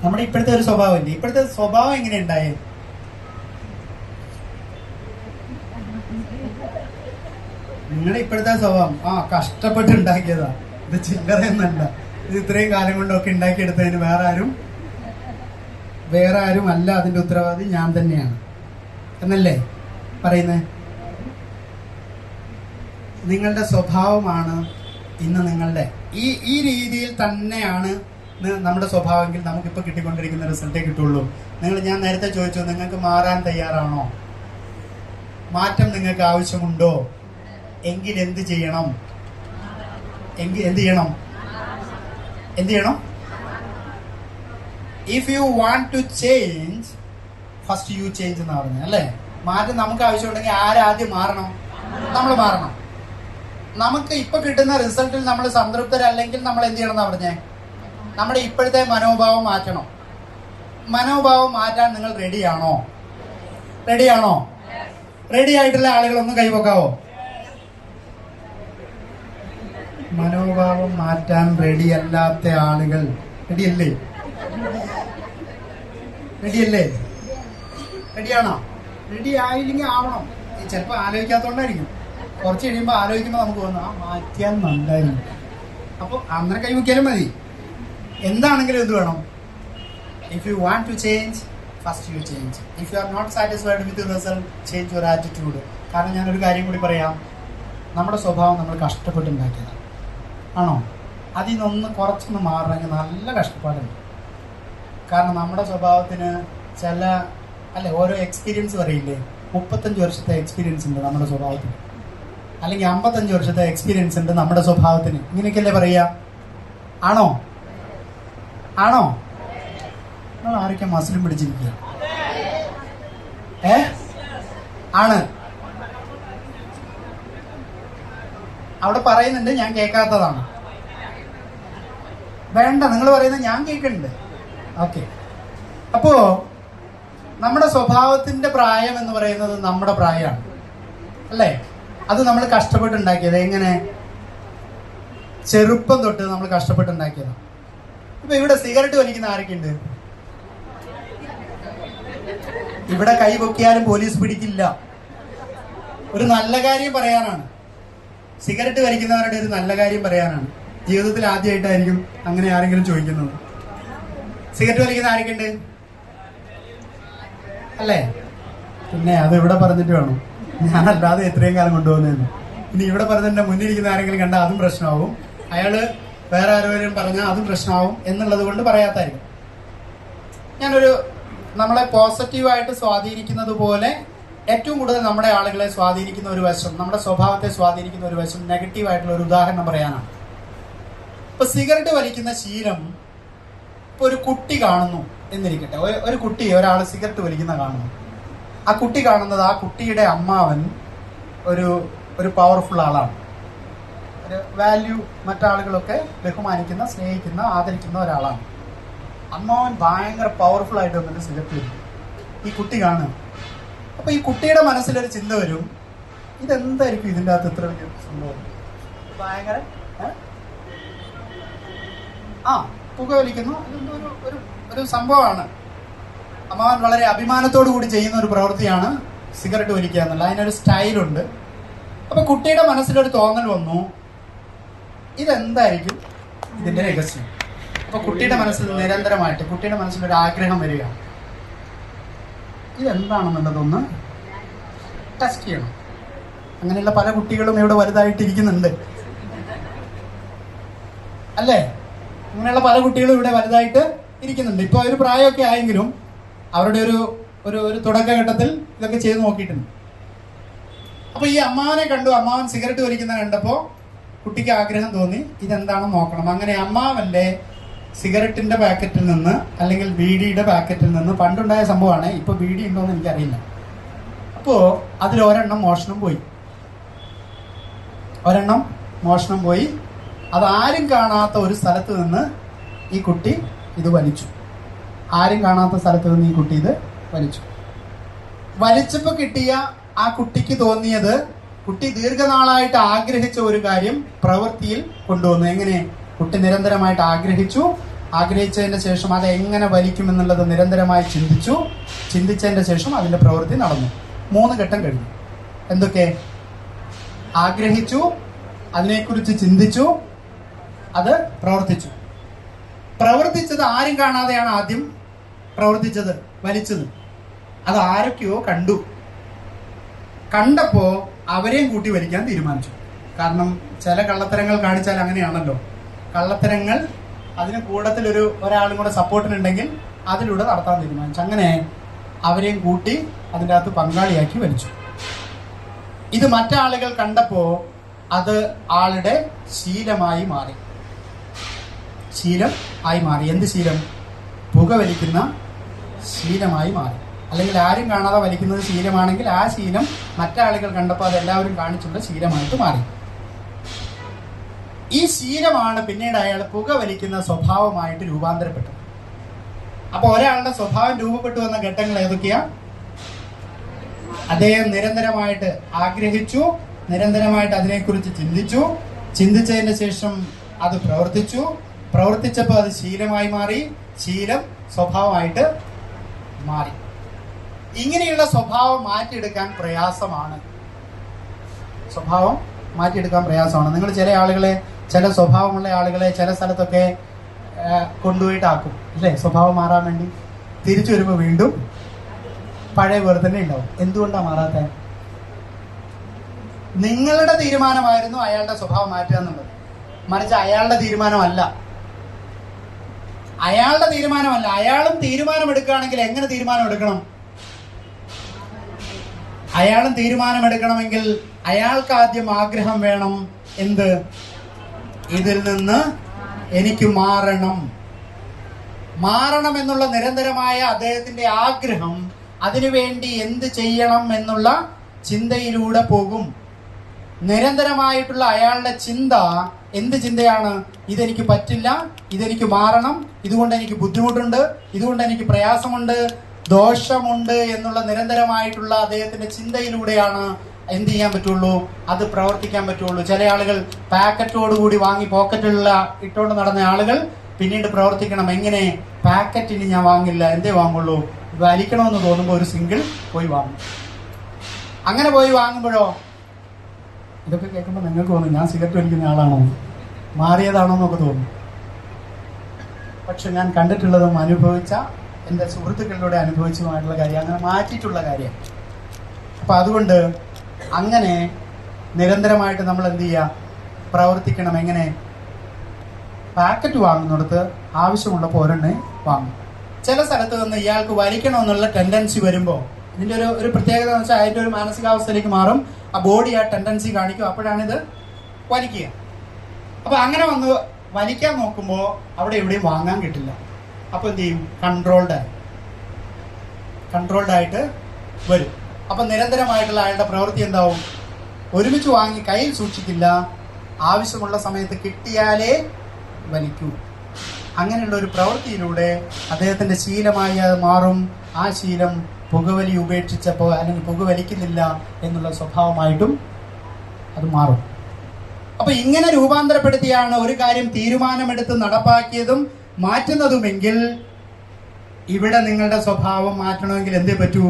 നമ്മുടെ ഇപ്പോഴത്തെ ഒരു സ്വഭാവമില്ലേ? ഇപ്പോഴത്തെ സ്വഭാവം എങ്ങനെ ഉണ്ടായേ? നിങ്ങളുടെ ഇപ്പോഴത്തെ സ്വഭാവം കഷ്ടപ്പെട്ട് ഉണ്ടാക്കിയതാ. ഇത് ചില്ലറയൊന്നല്ല. ഇത് ഇത്രയും കാലം കൊണ്ടൊക്കെ ഉണ്ടാക്കിയെടുത്തതിന് വേറെ ആരും അല്ല അതിന്റെ ഉത്തരവാദി, ഞാൻ തന്നെയാണ് എന്നല്ലേ പറയുന്നത്? നിങ്ങളുടെ സ്വഭാവമാണ് ഇന്ന് നിങ്ങളുടെ ഈ രീതിയിൽ തന്നെയാണ് നമ്മുടെ സ്വഭാവമെങ്കിൽ നമുക്കിപ്പോൾ കിട്ടിക്കൊണ്ടിരിക്കുന്ന റിസൾട്ടേ കിട്ടുള്ളൂ. ഞാൻ നേരത്തെ ചോദിച്ചു, നിങ്ങൾക്ക് മാറാൻ തയ്യാറാണോ? മാറ്റം നിങ്ങൾക്ക് ആവശ്യമുണ്ടോ? എങ്കിൽ എന്ത് ചെയ്യണം? എന്ത് ചെയ്യണം? If you want to change, first you change എന്ന് പറഞ്ഞത് അല്ലേ? മാറ്റം നമുക്ക് ആവശ്യമുണ്ടെങ്കിൽ ആരാദ്യം മാറണം? നമ്മൾ മാറണം. നമുക്ക് ഇപ്പൊ കിട്ടുന്ന റിസൾട്ടിൽ നമ്മൾ സംതൃപ്തരല്ലെങ്കിൽ നമ്മൾ എന്ത് ചെയ്യണം എന്നാ പറഞ്ഞേ? നമ്മുടെ ഇപ്പോഴത്തെ മനോഭാവം മാറ്റണം. മനോഭാവം മാറ്റാൻ നിങ്ങൾ റെഡിയാണോ? റെഡി ആയിട്ടുള്ള ആളുകളൊന്നും കൈവക്കാവോ? മനോഭാവം മാറ്റാൻ റെഡിയല്ലാത്ത ആളുകൾ റെഡിയല്ലേ? റെഡിയാണോ? റെഡി ആയില്ലെങ്കിൽ ആവണം. ചിലപ്പോൾ ആലോചിക്കാത്തോണ്ടായിരിക്കും. കുറച്ച് കഴിയുമ്പോൾ ആലോചിക്കുമ്പോൾ നമുക്ക് തോന്നുന്നു മാറ്റിയാൽ നന്നായിരുന്നു. അപ്പോൾ അന്നേരം കൈവയ്ക്കാലും മതി. എന്താണെങ്കിലും എന്ത് വേണം? If you want to change, first you change. If you are not satisfied with your result, change your attitude. കാരണം ഞാനൊരു കാര്യം കൂടി പറയാം. നമ്മുടെ സ്വഭാവം നമ്മൾ കഷ്ടപ്പെട്ടുണ്ടാക്കിയതാണ്, ആണോ? അതിൽ നിന്നൊന്ന് കുറച്ചൊന്ന് മാറണമെങ്കിൽ നല്ല കഷ്ടപ്പാടുണ്ട്. കാരണം നമ്മുടെ സ്വഭാവത്തിന് ഓരോ എക്സ്പീരിയൻസ് പറയില്ലേ? 35 വർഷത്തെ എക്സ്പീരിയൻസ് ഉണ്ട് നമ്മുടെ സ്വഭാവത്തിന്, അല്ലെങ്കിൽ 55 വർഷത്തെ എക്സ്പീരിയൻസ് ഉണ്ട് നമ്മുടെ സ്വഭാവത്തിന്. ഇങ്ങനെയൊക്കെയല്ലേ പറയാ? ആണോ? നമ്മൾ ആരൊക്കെ മസിലും പിടിച്ചിരിക്കുക? ആണ്. അവിടെ പറയുന്നുണ്ട്, ഞാൻ കേൾക്കാത്തതാണ്. വേണ്ട, നിങ്ങൾ പറയുന്നത് ഞാൻ കേൾക്കുന്നുണ്ട്. ഓക്കെ. അപ്പോ നമ്മുടെ സ്വഭാവത്തിന്റെ പ്രായം എന്ന് പറയുന്നത് നമ്മുടെ പ്രായമാണ് അല്ലേ? അത് നമ്മൾ കഷ്ടപ്പെട്ടുണ്ടാക്കിയത്. എങ്ങനെ? ചെറുപ്പം തൊട്ട് നമ്മൾ കഷ്ടപ്പെട്ടുണ്ടാക്കിയതാണ്. ഇപ്പൊ ഇവിടെ സിഗരറ്റ് വലിക്കുന്ന ആരൊക്കെയുണ്ട്? ഇവിടെ കൈ പൊക്കിയാലും പോലീസ് പിടിക്കില്ല. ഒരു നല്ല കാര്യം പറയാനാണ്. സിഗരറ്റ് വലിക്കുന്നവരുടെ ഒരു നല്ല കാര്യം പറയാനാണ്. ജീവിതത്തിൽ ആദ്യമായിട്ടായിരിക്കും അങ്ങനെ ആരെങ്കിലും ചോദിക്കുന്നത്. സിഗരറ്റ് വലിക്കുന്ന ആരൊക്കെയുണ്ട് അല്ലേ? പിന്നെ അത് ഇവിടെ പറഞ്ഞിട്ട് വേണം. ഞാനല്ലാതെ എത്രയും കാലം കൊണ്ടുപോകുന്നതെന്ന്. ഇനി ഇവിടെ പറഞ്ഞിട്ട് മുന്നിരിക്കുന്ന ആരെങ്കിലും കണ്ടാൽ അതും പ്രശ്നമാവും. അയാള് വേറെ ആരെങ്കിലും പറഞ്ഞാൽ അതും പ്രശ്നമാവും എന്നുള്ളത് കൊണ്ട് പറയാത്തായിരിക്കും. നമ്മളെ പോസിറ്റീവായിട്ട് സ്വാധീനിക്കുന്നത് പോലെ ഏറ്റവും കൂടുതൽ നമ്മുടെ ആളുകളെ സ്വാധീനിക്കുന്ന ഒരു വശം, നമ്മുടെ സ്വഭാവത്തെ സ്വാധീനിക്കുന്ന ഒരു വശം നെഗറ്റീവായിട്ടുള്ള ഒരു ഉദാഹരണം പറയാനാണ്. ഇപ്പൊ സിഗരറ്റ് വലിക്കുന്ന ശീലം ഇപ്പൊ ഒരു കുട്ടി കാണുന്നു, എന്നിരിക്കട്ടെ. ഒരു കുട്ടി ഒരാൾ സിഗരറ്റ് വലിക്കുന്ന കാണുന്നു. ആ കുട്ടി കാണുന്നത് ആ കുട്ടിയുടെ അമ്മാവൻ ഒരു പവർഫുൾ ആളാണ്, ഒരു വാല്യൂ മറ്റാളുകളൊക്കെ ബഹുമാനിക്കുന്ന, സ്നേഹിക്കുന്ന, ആദരിക്കുന്ന ഒരാളാണ്. അമ്മാവൻ ഭയങ്കര പവർഫുൾ ആയിട്ട് വന്നിട്ട് സിഗരറ്റ് വലിക്കും. ഈ കുട്ടി കാണുക. അപ്പൊ ഈ കുട്ടിയുടെ മനസ്സിലൊരു ചിന്ത വരും, ഇതെന്തായിരിക്കും ഇതിൻ്റെ അകത്ത് ഇത്ര വലിയ സംഭവം, ഭയങ്കര പുക വലിക്കുന്നു, ഇതെന്തോ ഒരു സംഭവമാണ്. അമ്മാവൻ വളരെ അഭിമാനത്തോടു കൂടി ചെയ്യുന്ന ഒരു പ്രവൃത്തിയാണ് സിഗരറ്റ് വലിക്കുക എന്നുള്ള. അതിനൊരു സ്റ്റൈലുണ്ട്. അപ്പൊ കുട്ടിയുടെ മനസ്സിലൊരു തോന്നൽ വന്നു, ഇതെന്തായിരിക്കും ഇതിന്റെ രഹസ്യം. അപ്പൊ കുട്ടിയുടെ മനസ്സിൽ നിരന്തരമായിട്ട് കുട്ടിയുടെ മനസ്സിലൊരു ആഗ്രഹം വരികയാണ്, ഇതെന്താണെന്നുള്ളതൊന്ന് ടെസ്റ്റ് ചെയ്യണം. അങ്ങനെയുള്ള പല കുട്ടികളും ഇവിടെ വലുതായിട്ടിരിക്കുന്നുണ്ട് അല്ലേ? അങ്ങനെയുള്ള പല കുട്ടികളും ഇവിടെ വലുതായിട്ട് ഇരിക്കുന്നുണ്ട്. ഇപ്പൊ ഒരു പ്രായമൊക്കെ ആയെങ്കിലും അവരുടെ ഒരു തുടക്കഘട്ടത്തിൽ ഇതൊക്കെ ചെയ്ത് നോക്കിയിട്ടുണ്ട്. അപ്പൊ ഈ അമ്മാവനെ കണ്ടു, അമ്മാവൻ സിഗരറ്റ് വലിക്കുന്ന കണ്ടപ്പോ കുട്ടിക്ക് ആഗ്രഹം തോന്നി, ഇതെന്താണെന്ന് നോക്കണം. അങ്ങനെ അമ്മാവന്റെ സിഗരറ്റിന്റെ പാക്കറ്റിൽ നിന്ന് അല്ലെങ്കിൽ ബീഡിയുടെ പാക്കറ്റിൽ നിന്ന്, പണ്ടുണ്ടായ സംഭവമാണ്, ഇപ്പൊ ബീഡി ഉണ്ടോന്ന് എനിക്കറിയില്ല. അപ്പോ അതിൽ ഒരെണ്ണം മോഷണം പോയി. അതാരും കാണാത്ത ഒരു സ്ഥലത്ത് നിന്ന് ഈ കുട്ടി ഇത് വലിച്ചു. വലിച്ചപ്പോ കിട്ടിയ ആ കുട്ടിക്ക് തോന്നിയത്, കുട്ടി ദീർഘനാളായിട്ട് ആഗ്രഹിച്ച ഒരു കാര്യം പ്രവൃത്തിയിൽ കൊണ്ടുവന്നു. എങ്ങനെ? കുട്ടി നിരന്തരമായിട്ട് ആഗ്രഹിച്ചതിന്റെ ശേഷം അത് എങ്ങനെ വലിക്കുമെന്നുള്ളത് നിരന്തരമായി ചിന്തിച്ചതിന്റെ ശേഷം അതിന്റെ പ്രവൃത്തി നടന്നു. 3 ഘട്ടം കഴിഞ്ഞു. എന്തൊക്കെ? ആഗ്രഹിച്ചു, അതിനെക്കുറിച്ച് ചിന്തിച്ചു, അത് പ്രവർത്തിച്ചത് ആരും കാണാതെയാണ് ആദ്യം വലിച്ചത്. അത് ആരൊക്കെയോ കണ്ടപ്പോ അവരെയും കൂട്ടി വലിക്കാൻ തീരുമാനിച്ചു. കാരണം ചില കള്ളത്തരങ്ങൾ കാണിച്ചാൽ അങ്ങനെയാണല്ലോ. കള്ളത്തരങ്ങൾ അതിന് കൂട്ടത്തിൽ ഒരാളും കൂടെ സപ്പോർട്ടിനുണ്ടെങ്കിൽ അതിലൂടെ നടത്താൻ തീരുമാനിച്ചു. അങ്ങനെ അവരെയും കൂട്ടി അതിൻ്റെ അകത്ത് പങ്കാളിയാക്കി വലിച്ചു. ഇത് മറ്റാളുകൾ കണ്ടപ്പോ അത് ആളുടെ ശീലമായി മാറി. എന്ത് ശീലം? പുക വലിക്കുന്ന ശീലമായി മാറി. അല്ലെങ്കിൽ ആരും കാണാതെ വലിക്കുന്നത് ശീലമാണെങ്കിൽ ആ ശീലം മറ്റാളുകൾ കണ്ടപ്പോൾ അതെല്ലാവരും കാണിച്ചുള്ള ശീലമായിട്ട് മാറി. ഈ ശീലമാണ് പിന്നീട് അയാൾ പുക വലിക്കുന്ന സ്വഭാവമായിട്ട് രൂപാന്തരപ്പെട്ടത്. അപ്പൊ ഒരാളുടെ സ്വഭാവം രൂപപ്പെട്ടു വന്ന ഘട്ടങ്ങൾ ഏതൊക്കെയാ? അദ്ദേഹം നിരന്തരമായിട്ട് ആഗ്രഹിച്ചു, നിരന്തരമായിട്ട് അതിനെക്കുറിച്ച് ചിന്തിച്ചതിന് ശേഷം അത് പ്രവർത്തിച്ചപ്പോൾ അത് ശീലമായി മാറി, ശീലം സ്വഭാവമായിട്ട് മാറി. ഇങ്ങനെയുള്ള സ്വഭാവം മാറ്റിയെടുക്കാൻ പ്രയാസമാണ്. നിങ്ങൾ ചില ആളുകളെ, ചില സ്വഭാവമുള്ള ആളുകളെ ചില സ്ഥലത്തൊക്കെ കൊണ്ടുപോയിട്ടാക്കും അല്ലേ, സ്വഭാവം മാറാൻ വേണ്ടി. തിരിച്ചു വരുമ്പോൾ വീണ്ടും പഴയ പോലെ തന്നെ ഉണ്ടാവും. എന്തുകൊണ്ടാണ് മാറാത്ത? നിങ്ങളുടെ തീരുമാനമായിരുന്നു അയാളുടെ സ്വഭാവം മാറ്റുക എന്നുള്ളത്, മറിച്ച് അയാളുടെ തീരുമാനമല്ല. അയാളും തീരുമാനമെടുക്കുകയാണെങ്കിൽ എങ്ങനെ തീരുമാനമെടുക്കണം? അയാളും തീരുമാനമെടുക്കണമെങ്കിൽ അയാൾക്ക് ആദ്യം ആഗ്രഹം വേണം. എന്ത്? ഇതിൽ നിന്ന് എനിക്ക് മാറണം എന്നുള്ള നിരന്തരമായ അദ്ദേഹത്തിന്റെ ആഗ്രഹം, അതിനുവേണ്ടി എന്ത് ചെയ്യണം എന്നുള്ള ചിന്തയിലൂടെ പോകും. നിരന്തരമായിട്ടുള്ള അയാളുടെ ചിന്ത എന്ത് ചിന്തയാണ്? ഇതെനിക്ക് പറ്റില്ല, ഇതെനിക്ക് മാറണം, ഇതുകൊണ്ട് എനിക്ക് ബുദ്ധിമുട്ടുണ്ട്, ഇതുകൊണ്ട് എനിക്ക് പ്രയാസമുണ്ട്, ദോഷമുണ്ട് എന്നുള്ള നിരന്തരമായിട്ടുള്ള അദ്ദേഹത്തിന്റെ ചിന്തയിലൂടെയാണ് എന്ത് ചെയ്യാൻ പറ്റുള്ളൂ? അത് പ്രവർത്തിക്കാൻ പറ്റുള്ളൂ. ചില ആളുകൾ പാക്കറ്റോടുകൂടി വാങ്ങി പോക്കറ്റിലുള്ള ഇട്ടുകൊണ്ട് നടന്ന ആളുകൾ പിന്നീട് പ്രവർത്തിക്കണം. എങ്ങനെ? പാക്കറ്റിന് ഞാൻ വാങ്ങില്ല, എന്തേ വാങ്ങുള്ളൂ? വലിക്കണമെന്ന് തോന്നുമ്പോൾ ഒരു സിംഗിൾ പോയി വാങ്ങും. അങ്ങനെ പോയി വാങ്ങുമ്പോഴോ, ഇതൊക്കെ കേൾക്കുമ്പോൾ നിങ്ങൾക്ക് തോന്നും ഞാൻ സിഗരറ്റ് വലിക്കുന്ന ആളാണോ, മാറിയതാണോ എന്നൊക്കെ തോന്നും. പക്ഷെ ഞാൻ കണ്ടിട്ടുള്ളതും അനുഭവിച്ച എൻ്റെ സുഹൃത്തുക്കളിലൂടെ അനുഭവിച്ചതുമായിട്ടുള്ള കാര്യം, അങ്ങനെ മാറ്റിയിട്ടുള്ള കാര്യം. അപ്പം അതുകൊണ്ട് അങ്ങനെ നിരന്തരമായിട്ട് നമ്മൾ എന്ത് ചെയ്യുക? പ്രവർത്തിക്കണം. എങ്ങനെ? പാക്കറ്റ് വാങ്ങുന്നിടത്ത് ആവശ്യമുള്ളപ്പോൾ ഒരെണ്ണേ വാങ്ങും. ചില സ്ഥലത്ത് നിന്ന് ഇയാൾക്ക് വലിക്കണമെന്നുള്ള ടെൻഡൻസി വരുമ്പോൾ, ഇതിൻ്റെ ഒരു പ്രത്യേകത എന്ന് വെച്ചാൽ അതിൻ്റെ ഒരു മാനസികാവസ്ഥയിലേക്ക് മാറും. ആ ബോഡി ആ ടെൻഡൻസി കാണിക്കും, അപ്പോഴാണിത് വലിക്കുക. അപ്പം അങ്ങനെ വന്ന് വലിക്കാൻ നോക്കുമ്പോൾ അവിടെ എവിടെയും വാങ്ങാൻ കിട്ടില്ല. അപ്പൊ എന്ത് ചെയ്യും? കൺട്രോൾഡ് ആയിട്ട് വരും. അപ്പൊ നിരന്തരമായിട്ടുള്ള അയാളുടെ പ്രവൃത്തി എന്താവും? ഒരുമിച്ച് വാങ്ങി കയ്യിൽ സൂക്ഷിക്കില്ല, ആവശ്യമുള്ള സമയത്ത് കിട്ടിയാലേ വലിക്കൂ. അങ്ങനെയുള്ള ഒരു പ്രവൃത്തിയിലൂടെ അദ്ദേഹത്തിന്റെ ശീലമായി അത് മാറും. ആ ശീലം പുകവലി ഉപേക്ഷിച്ചപ്പോൾ അല്ലെങ്കിൽ പുകവലിക്കുന്നില്ല എന്നുള്ള സ്വഭാവമായിട്ടും അത് മാറും. അപ്പൊ ഇങ്ങനെ രൂപാന്തരപ്പെടുത്തിയാണ് ഒരു കാര്യം തീരുമാനമെടുത്ത് നടപ്പാക്കിയതും മാറ്റുന്നതുമെങ്കിൽ ഇവിടെ നിങ്ങളുടെ സ്വഭാവം മാറ്റണമെങ്കിൽ എന്തേ പറ്റൂ?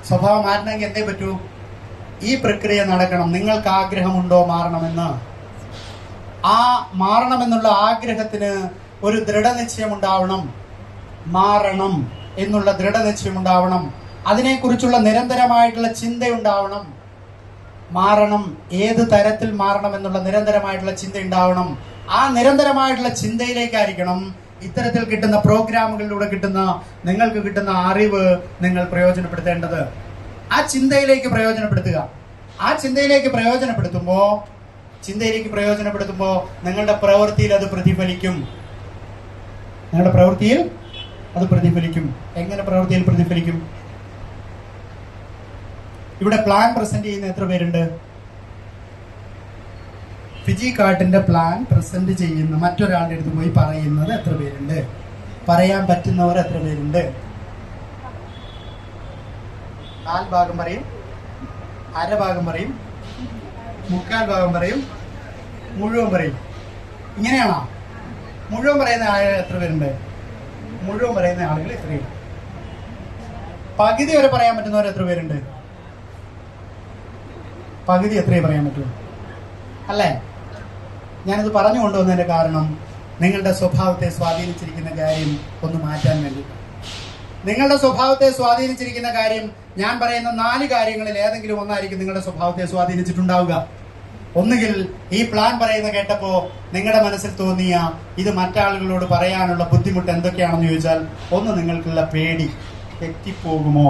സ്വഭാവം മാറ്റണമെങ്കിൽ എന്തേ പറ്റൂ? ഈ പ്രക്രിയ നടക്കണം. നിങ്ങൾക്ക് ആഗ്രഹമുണ്ടോ മാറണമെന്ന്? ആ മാറണമെന്നുള്ള ആഗ്രഹത്തിന് ഒരു ദൃഢനിശ്ചയം ഉണ്ടാവണം. മാറണം എന്നുള്ള ദൃഢനിശ്ചയം ഉണ്ടാവണം. അതിനെക്കുറിച്ചുള്ള നിരന്തരമായിട്ടുള്ള ചിന്തയുണ്ടാവണം. മാറണം, ഏത് തരത്തിൽ മാറണം എന്നുള്ള നിരന്തരമായിട്ടുള്ള ചിന്ത ഉണ്ടാവണം. ആ നിരന്തരമായിട്ടുള്ള ചിന്തയിലേക്കായിരിക്കണം ഇത്തരത്തിൽ കിട്ടുന്ന പ്രോഗ്രാമുകളിലൂടെ നിങ്ങൾക്ക് കിട്ടുന്ന അറിവ് നിങ്ങൾ പ്രയോജനപ്പെടുത്തേണ്ടത്. ആ ചിന്തയിലേക്ക് പ്രയോജനപ്പെടുത്തുക. ആ ചിന്തയിലേക്ക് പ്രയോജനപ്പെടുത്തുമ്പോൾ നിങ്ങളുടെ പ്രവൃത്തിയിൽ അത് പ്രതിഫലിക്കും. എങ്ങനെ പ്രവൃത്തിയിൽ പ്രതിഫലിക്കും? ഇവിടെ പ്ലാൻ പ്രസന്റ് ചെയ്യുന്ന എത്ര പേരുണ്ട്? ഫിജി കാർട്ടിന്റെ പ്ലാൻ പ്രസന്റ് ചെയ്യുന്ന മറ്റൊരാളുടെ അടുത്ത് പോയി പറയുന്നത് എത്ര പേരുണ്ട്? പറയാൻ പറ്റുന്നവർ എത്ര പേരുണ്ട്? 4 ഭാഗം പറയും, അര ഭാഗം പറയും, 3/4 ഭാഗം പറയും, മുഴുവൻ പറയും. ഇങ്ങനെയാണോ? മുഴുവൻ പറയുന്ന ആളുകൾ എത്ര പേരുണ്ട്? മുഴുവൻ പറയുന്ന ആളുകൾ എത്രയുണ്ട്? പകുതി വരെ പറയാൻ പറ്റുന്നവർ എത്ര പേരുണ്ട്? പകുതി എത്രയും പറയാൻ പറ്റുമോ? അല്ലേ? ഞാനിത് പറഞ്ഞു കൊണ്ടുവന്നതിന്റെ കാരണം നിങ്ങളുടെ സ്വഭാവത്തെ സ്വാധീനിച്ചിരിക്കുന്ന കാര്യം ഒന്ന് മാറ്റാൻ വേണ്ടി. നിങ്ങളുടെ സ്വഭാവത്തെ സ്വാധീനിച്ചിരിക്കുന്ന കാര്യം, ഞാൻ പറയുന്ന 4 കാര്യങ്ങളിൽ ഏതെങ്കിലും ഒന്നായിരിക്കും നിങ്ങളുടെ സ്വഭാവത്തെ സ്വാധീനിച്ചിട്ടുണ്ടാവുക. ഒന്നുകിൽ ഈ പ്ലാൻ പറയുന്ന കേട്ടപ്പോ നിങ്ങളുടെ മനസ്സിൽ തോന്നിയ ഇത് മറ്റാളുകളോട് പറയാനുള്ള ബുദ്ധിമുട്ട് എന്തൊക്കെയാണെന്ന് ചോദിച്ചാൽ, ഒന്ന് നിങ്ങൾക്കുള്ള പേടി, തെറ്റിപ്പോകുമോ,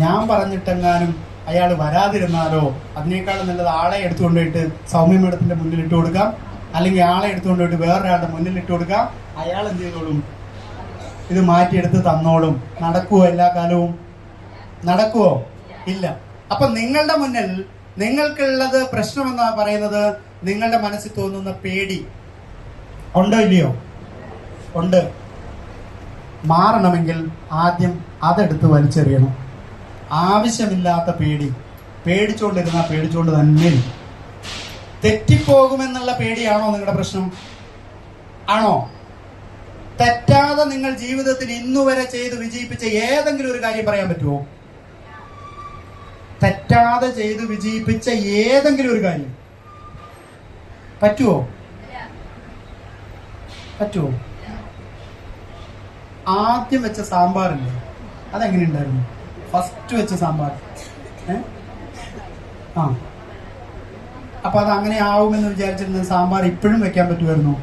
ഞാൻ പറഞ്ഞിട്ടെങ്ങാനും അയാൾ വരാതിരുന്നാലോ, അതിനേക്കാളും നല്ലത് ആളെ എടുത്തുകൊണ്ടുപോയിട്ട് സൗമ്യ മേഡത്തിന്റെ മുന്നിൽ ഇട്ട് കൊടുക്കാം, അല്ലെങ്കിൽ ആളെ എടുത്തുകൊണ്ടുപോയിട്ട് വേറൊരാളുടെ മുന്നിൽ ഇട്ട് കൊടുക്കാം, അയാൾ എന്ത് ചെയ്തോളും, ഇത് മാറ്റിയെടുത്ത് തന്നോളും. നടക്കുവോ? എല്ലാ കാലവും നടക്കുവോ? ഇല്ല. അപ്പൊ നിങ്ങളുടെ മുന്നിൽ നിങ്ങൾക്കുള്ളത് പ്രശ്നമെന്നാ പറയുന്നത് നിങ്ങളുടെ മനസ്സിൽ തോന്നുന്ന പേടി. ഉണ്ടോ ഇല്ലയോ? ഉണ്ട്. മാറണമെങ്കിൽ ആദ്യം അതെടുത്ത് വലിച്ചെറിയണം. ആവശ്യമില്ലാത്ത പേടിച്ചോണ്ടിരുന്നാൽ പേടിച്ചോണ്ട് തന്നെ. തെറ്റിപ്പോകുമെന്നുള്ള പേടിയാണോ നിങ്ങളുടെ പ്രശ്നം? ആണോ? തെറ്റാതെ നിങ്ങൾ ജീവിതത്തിൽ ഇന്നുവരെ ചെയ്ത് വിജയിപ്പിച്ച ഏതെങ്കിലും ഒരു കാര്യം പറയാൻ പറ്റുമോ? തെറ്റാതെ ചെയ്ത് വിജയിപ്പിച്ച ഏതെങ്കിലും ഒരു കാര്യം പറ്റുമോ? ആദ്യം വെച്ച സാമ്പാറില്ലേ, അതെങ്ങനെ ഉണ്ടായിരുന്നു? ഫസ്റ്റ് വെച്ച സാമ്പാർ. അപ്പൊ അത് അങ്ങനെ ആവുമെന്ന് വിചാരിച്ചിരുന്ന സാമ്പാർ ഇപ്പോഴും വെക്കാൻ പറ്റുമായിരുന്നോ?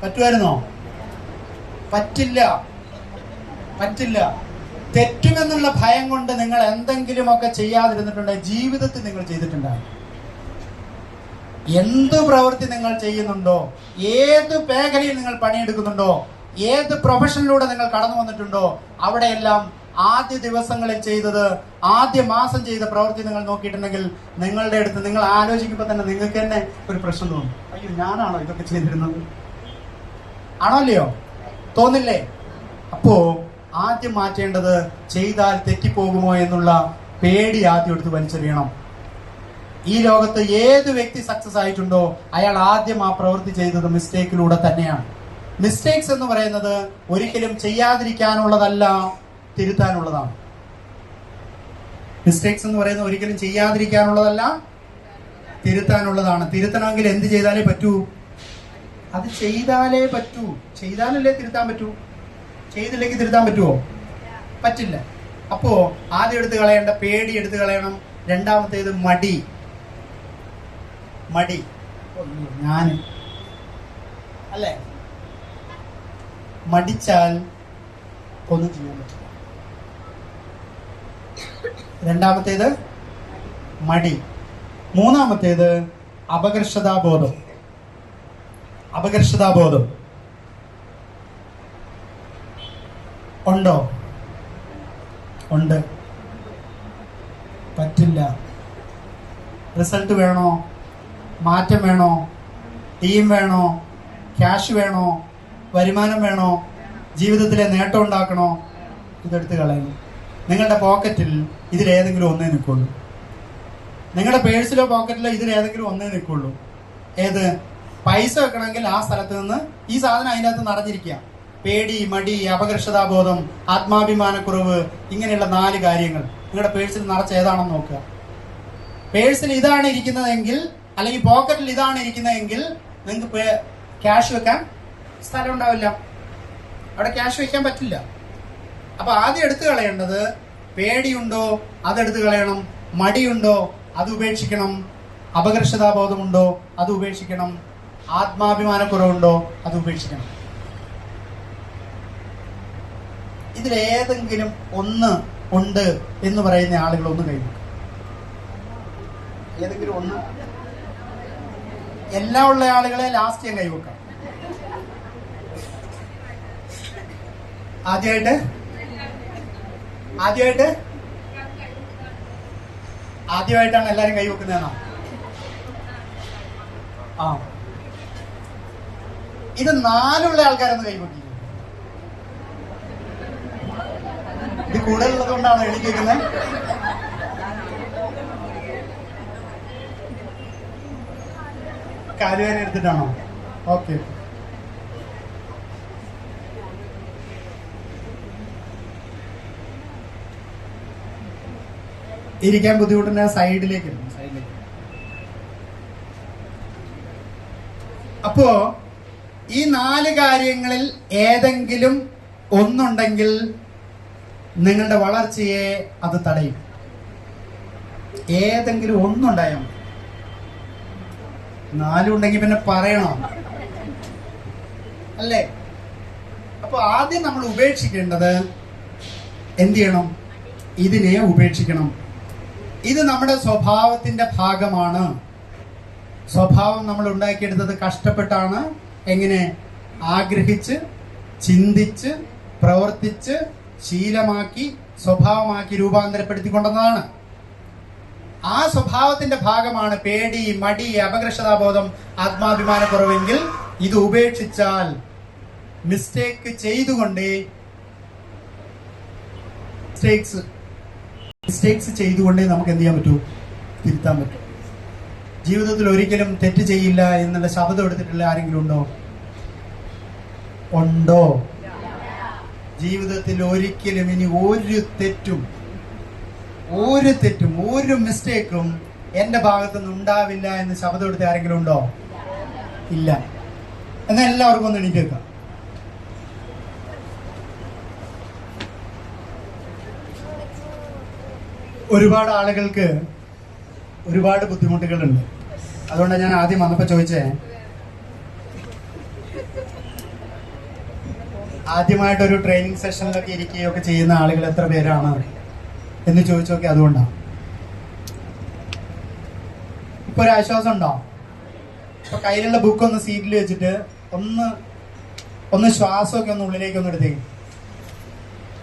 പറ്റുമായിരുന്നോ? പറ്റില്ല. തെറ്റുമെന്നുള്ള ഭയം കൊണ്ട് നിങ്ങൾ എന്തെങ്കിലുമൊക്കെ ചെയ്യാതിരുന്നിട്ടുണ്ടെങ്കിൽ ജീവിതത്തിൽ നിങ്ങൾ ചെയ്തിട്ടുണ്ടാകും. എന്ത് പ്രവൃത്തി നിങ്ങൾ ചെയ്യുന്നുണ്ടോ, ഏത് മേഖലയിൽ നിങ്ങൾ പണിയെടുക്കുന്നുണ്ടോ, ഏത് പ്രൊഫഷനിലൂടെ നിങ്ങൾ കടന്നു വന്നിട്ടുണ്ടോ, അവിടെയെല്ലാം ആദ്യ ദിവസങ്ങളിൽ ചെയ്തത്, ആദ്യ മാസം ചെയ്ത പ്രവൃത്തി നിങ്ങൾ നോക്കിയിട്ടുണ്ടെങ്കിൽ നിങ്ങളുടെ അടുത്ത് നിങ്ങൾ ആലോചിക്കുമ്പോൾ തന്നെ നിങ്ങൾക്ക് തന്നെ ഒരു പ്രശ്നം തോന്നും. അയ്യോ, ഞാനാണോ ഇതൊക്കെ ചെയ്തിരുന്നത്? ആണോ അല്ലയോ? തോന്നില്ലേ? അപ്പോ ആദ്യം മാറ്റേണ്ടത് ചെയ്താൽ തെറ്റിപ്പോകുമോ എന്നുള്ള പേടി ആദ്യം എടുത്ത് വലിച്ചെറിയണം. ഈ ലോകത്ത് ഏത് വ്യക്തി സക്സസ് ആയിട്ടുണ്ടോ അയാൾ ആദ്യം ആ പ്രവൃത്തി ചെയ്തത് മിസ്റ്റേക്കിലൂടെ തന്നെയാണ്. മിസ്റ്റേക്സ് എന്ന് പറയുന്നത് ഒരിക്കലും ചെയ്യാതിരിക്കാനുള്ളതല്ല, തിരുത്താനുള്ളതാണ്. മിസ്റ്റേക്സ് എന്ന് പറയുന്നത് ഒരിക്കലും ചെയ്യാതിരിക്കാനുള്ളതല്ല, തിരുത്താനുള്ളതാണ്. തിരുത്തണമെങ്കിൽ എന്ത് ചെയ്താലേ പറ്റൂ? അത് ചെയ്താലേ പറ്റൂ. ചെയ്താലല്ലേ തിരുത്താൻ പറ്റൂ. ചെയ്തില്ലെങ്കിൽ തിരുത്താൻ പറ്റുമോ? പറ്റില്ല. അപ്പോ ആദ്യം എടുത്ത് കളയേണ്ട പേടി എടുത്ത് കളയണം. രണ്ടാമത്തേത് മടി. ഞാൻ അല്ലേ, മടിച്ചാൽ ഒന്നും ചെയ്യാൻ പറ്റില്ല. രണ്ടാമത്തേത് മടി. മൂന്നാമത്തേത് അപകർഷതാബോധം. അപകർഷതാബോധം ഉണ്ടോ? ഉണ്ട്. പറ്റില്ല. റിസൾട്ട് വേണോ? മാറ്റം വേണോ? ടീം വേണോ? ക്യാഷ് വേണോ? വരുമാനം വേണോ? ജീവിതത്തിലെ നേട്ടം ഉണ്ടാക്കണോ? ഇതെടുത്ത് കളയുന്നു. നിങ്ങളുടെ പോക്കറ്റിൽ ഇതിലേതെങ്കിലും ഒന്നേ നിൽക്കുള്ളൂ. നിങ്ങളുടെ പേഴ്സിലോ പോക്കറ്റിലോ ഇതിലേതെങ്കിലും ഒന്നേ നിൽക്കുള്ളൂ. ഏത്? പൈസ വെക്കണമെങ്കിൽ ആ സ്ഥലത്ത് നിന്ന് ഈ സാധനം അതിനകത്ത് നിറഞ്ഞിരിക്കുക. പേടി, മടി, അപകർഷതാബോധം, ആത്മാഭിമാനക്കുറവ്, ഇങ്ങനെയുള്ള 4 കാര്യങ്ങൾ നിങ്ങളുടെ പേഴ്സിൽ നിറച്ച് ഏതാണെന്ന് നോക്കുക. പേഴ്സിൽ ഇതാണ് ഇരിക്കുന്നതെങ്കിൽ, അല്ലെങ്കിൽ പോക്കറ്റിൽ ഇതാണ് ഇരിക്കുന്നതെങ്കിൽ നിങ്ങൾക്ക് ക്യാഷ് വെക്കാൻ സ്ഥലം ഉണ്ടാവില്ല. അവിടെ ക്യാഷ് വെക്കാൻ പറ്റില്ല. അപ്പൊ ആദ്യം എടുത്തു കളയേണ്ടത്, പേടിയുണ്ടോ അതെടുത്ത് കളയണം, മടിയുണ്ടോ അത് ഉപേക്ഷിക്കണം, അപകർഷതാബോധമുണ്ടോ അത് ഉപേക്ഷിക്കണം, ആത്മാഭിമാനക്കുറവുണ്ടോ അത് ഉപേക്ഷിക്കണം. ഇതിലേതെങ്കിലും ഒന്ന് ഉണ്ട് എന്ന് പറയുന്ന ആളുകൾ ഒന്ന് കൈവക്കും. ഏതെങ്കിലും ഒന്ന്. എല്ലാം ഉള്ള ആളുകളെ ലാസ്റ്റ് ഞാൻ കൈവക്കാം. ആദ്യമായിട്ടാണ് എല്ലാരും കൈവെക്കുന്നതെന്നാ? ആ, ഇത് 4 ആൾക്കാരൊന്ന് കൈവെക്കി. ഇത് കൂടുതലുള്ളത് കൊണ്ടാണ് എഴുതിക്കുന്നത്. കാലുവേന എടുത്തിട്ടാണോ? ഓക്കെ. ഇരിക്കാൻ ബുദ്ധിമുട്ടുന്ന സൈഡിലേക്ക്. അപ്പോ ഈ 4 കാര്യങ്ങളിൽ ഏതെങ്കിലും ഒന്നുണ്ടെങ്കിൽ നിങ്ങളുടെ വളർച്ചയെ അത് തടയും. ഏതെങ്കിലും ഒന്നുണ്ടായാൽ മതി. 4 ഉണ്ടെങ്കിൽ പിന്നെ പറയണോ? അല്ലേ? അപ്പൊ ആദ്യം നമ്മൾ ഉപേക്ഷിക്കേണ്ടത് എന്ത് ചെയ്യണം? ഇതിനെ ഉപേക്ഷിക്കണം. ഇത് നമ്മുടെ സ്വഭാവത്തിന്റെ ഭാഗമാണ്. സ്വഭാവം നമ്മൾ ഉണ്ടാക്കിയെടുത്തത് കഷ്ടപ്പെട്ടാണ്. എങ്ങനെ? ആഗ്രഹിച്ച്, ചിന്തിച്ച്, പ്രവർത്തിച്ച്, ശീലമാക്കി, സ്വഭാവമാക്കി രൂപാന്തരപ്പെടുത്തിക്കൊണ്ടതാണ്. ആ സ്വഭാവത്തിന്റെ ഭാഗമാണ് പേടി, മടി, അപകർഷതാബോധം, ആത്മാഭിമാനക്കുറവെങ്കിൽ ഇത് ഉപേക്ഷിച്ചാൽ മിസ്റ്റേക്ക് ചെയ്തുകൊണ്ടേ നമുക്ക് എന്ത് ചെയ്യാൻ പറ്റൂ? തിരുത്താൻ പറ്റും. ജീവിതത്തിൽ ഒരിക്കലും തെറ്റ് ചെയ്യില്ല എന്നുള്ള ശബ്ദം എടുത്തിട്ടുള്ള ആരെങ്കിലും ഉണ്ടോ? ഉണ്ടോ? ജീവിതത്തിൽ ഒരിക്കലും ഇനി ഒരു തെറ്റും ഒരു മിസ്റ്റേക്കും എന്റെ ഭാഗത്തുനിന്ന് ഉണ്ടാവില്ല എന്ന് ശബ്ദം എടുത്ത ആരെങ്കിലും ഉണ്ടോ? ഇല്ല. എന്നാൽ എല്ലാവർക്കും ഒന്ന് എണീറ്റ് വെക്കാം. ഒരുപാട് ആളുകൾക്ക് ഒരുപാട് ബുദ്ധിമുട്ടുകളുണ്ട്. അതുകൊണ്ടാണ് ഞാൻ ആദ്യം വന്നപ്പോ ചോദിച്ചേ, ആദ്യമായിട്ടൊരു ട്രെയിനിങ് സെഷനിലൊക്കെ ഇരിക്കുകയൊക്കെ ചെയ്യുന്ന ആളുകൾ എത്ര പേരാണ് എന്ന് ചോദിച്ചോക്കെ. അതുകൊണ്ടാണ്. ഇപ്പൊ ഒരു ആശ്വാസം ഉണ്ടോ? ഇപ്പൊ കയ്യിലുള്ള ബുക്ക് ഒന്ന് സീറ്റിൽ വെച്ചിട്ട് ഒന്ന് ശ്വാസമൊക്കെ ഒന്ന് ഉള്ളിലേക്ക് ഒന്ന് എടുത്തേക്ക്.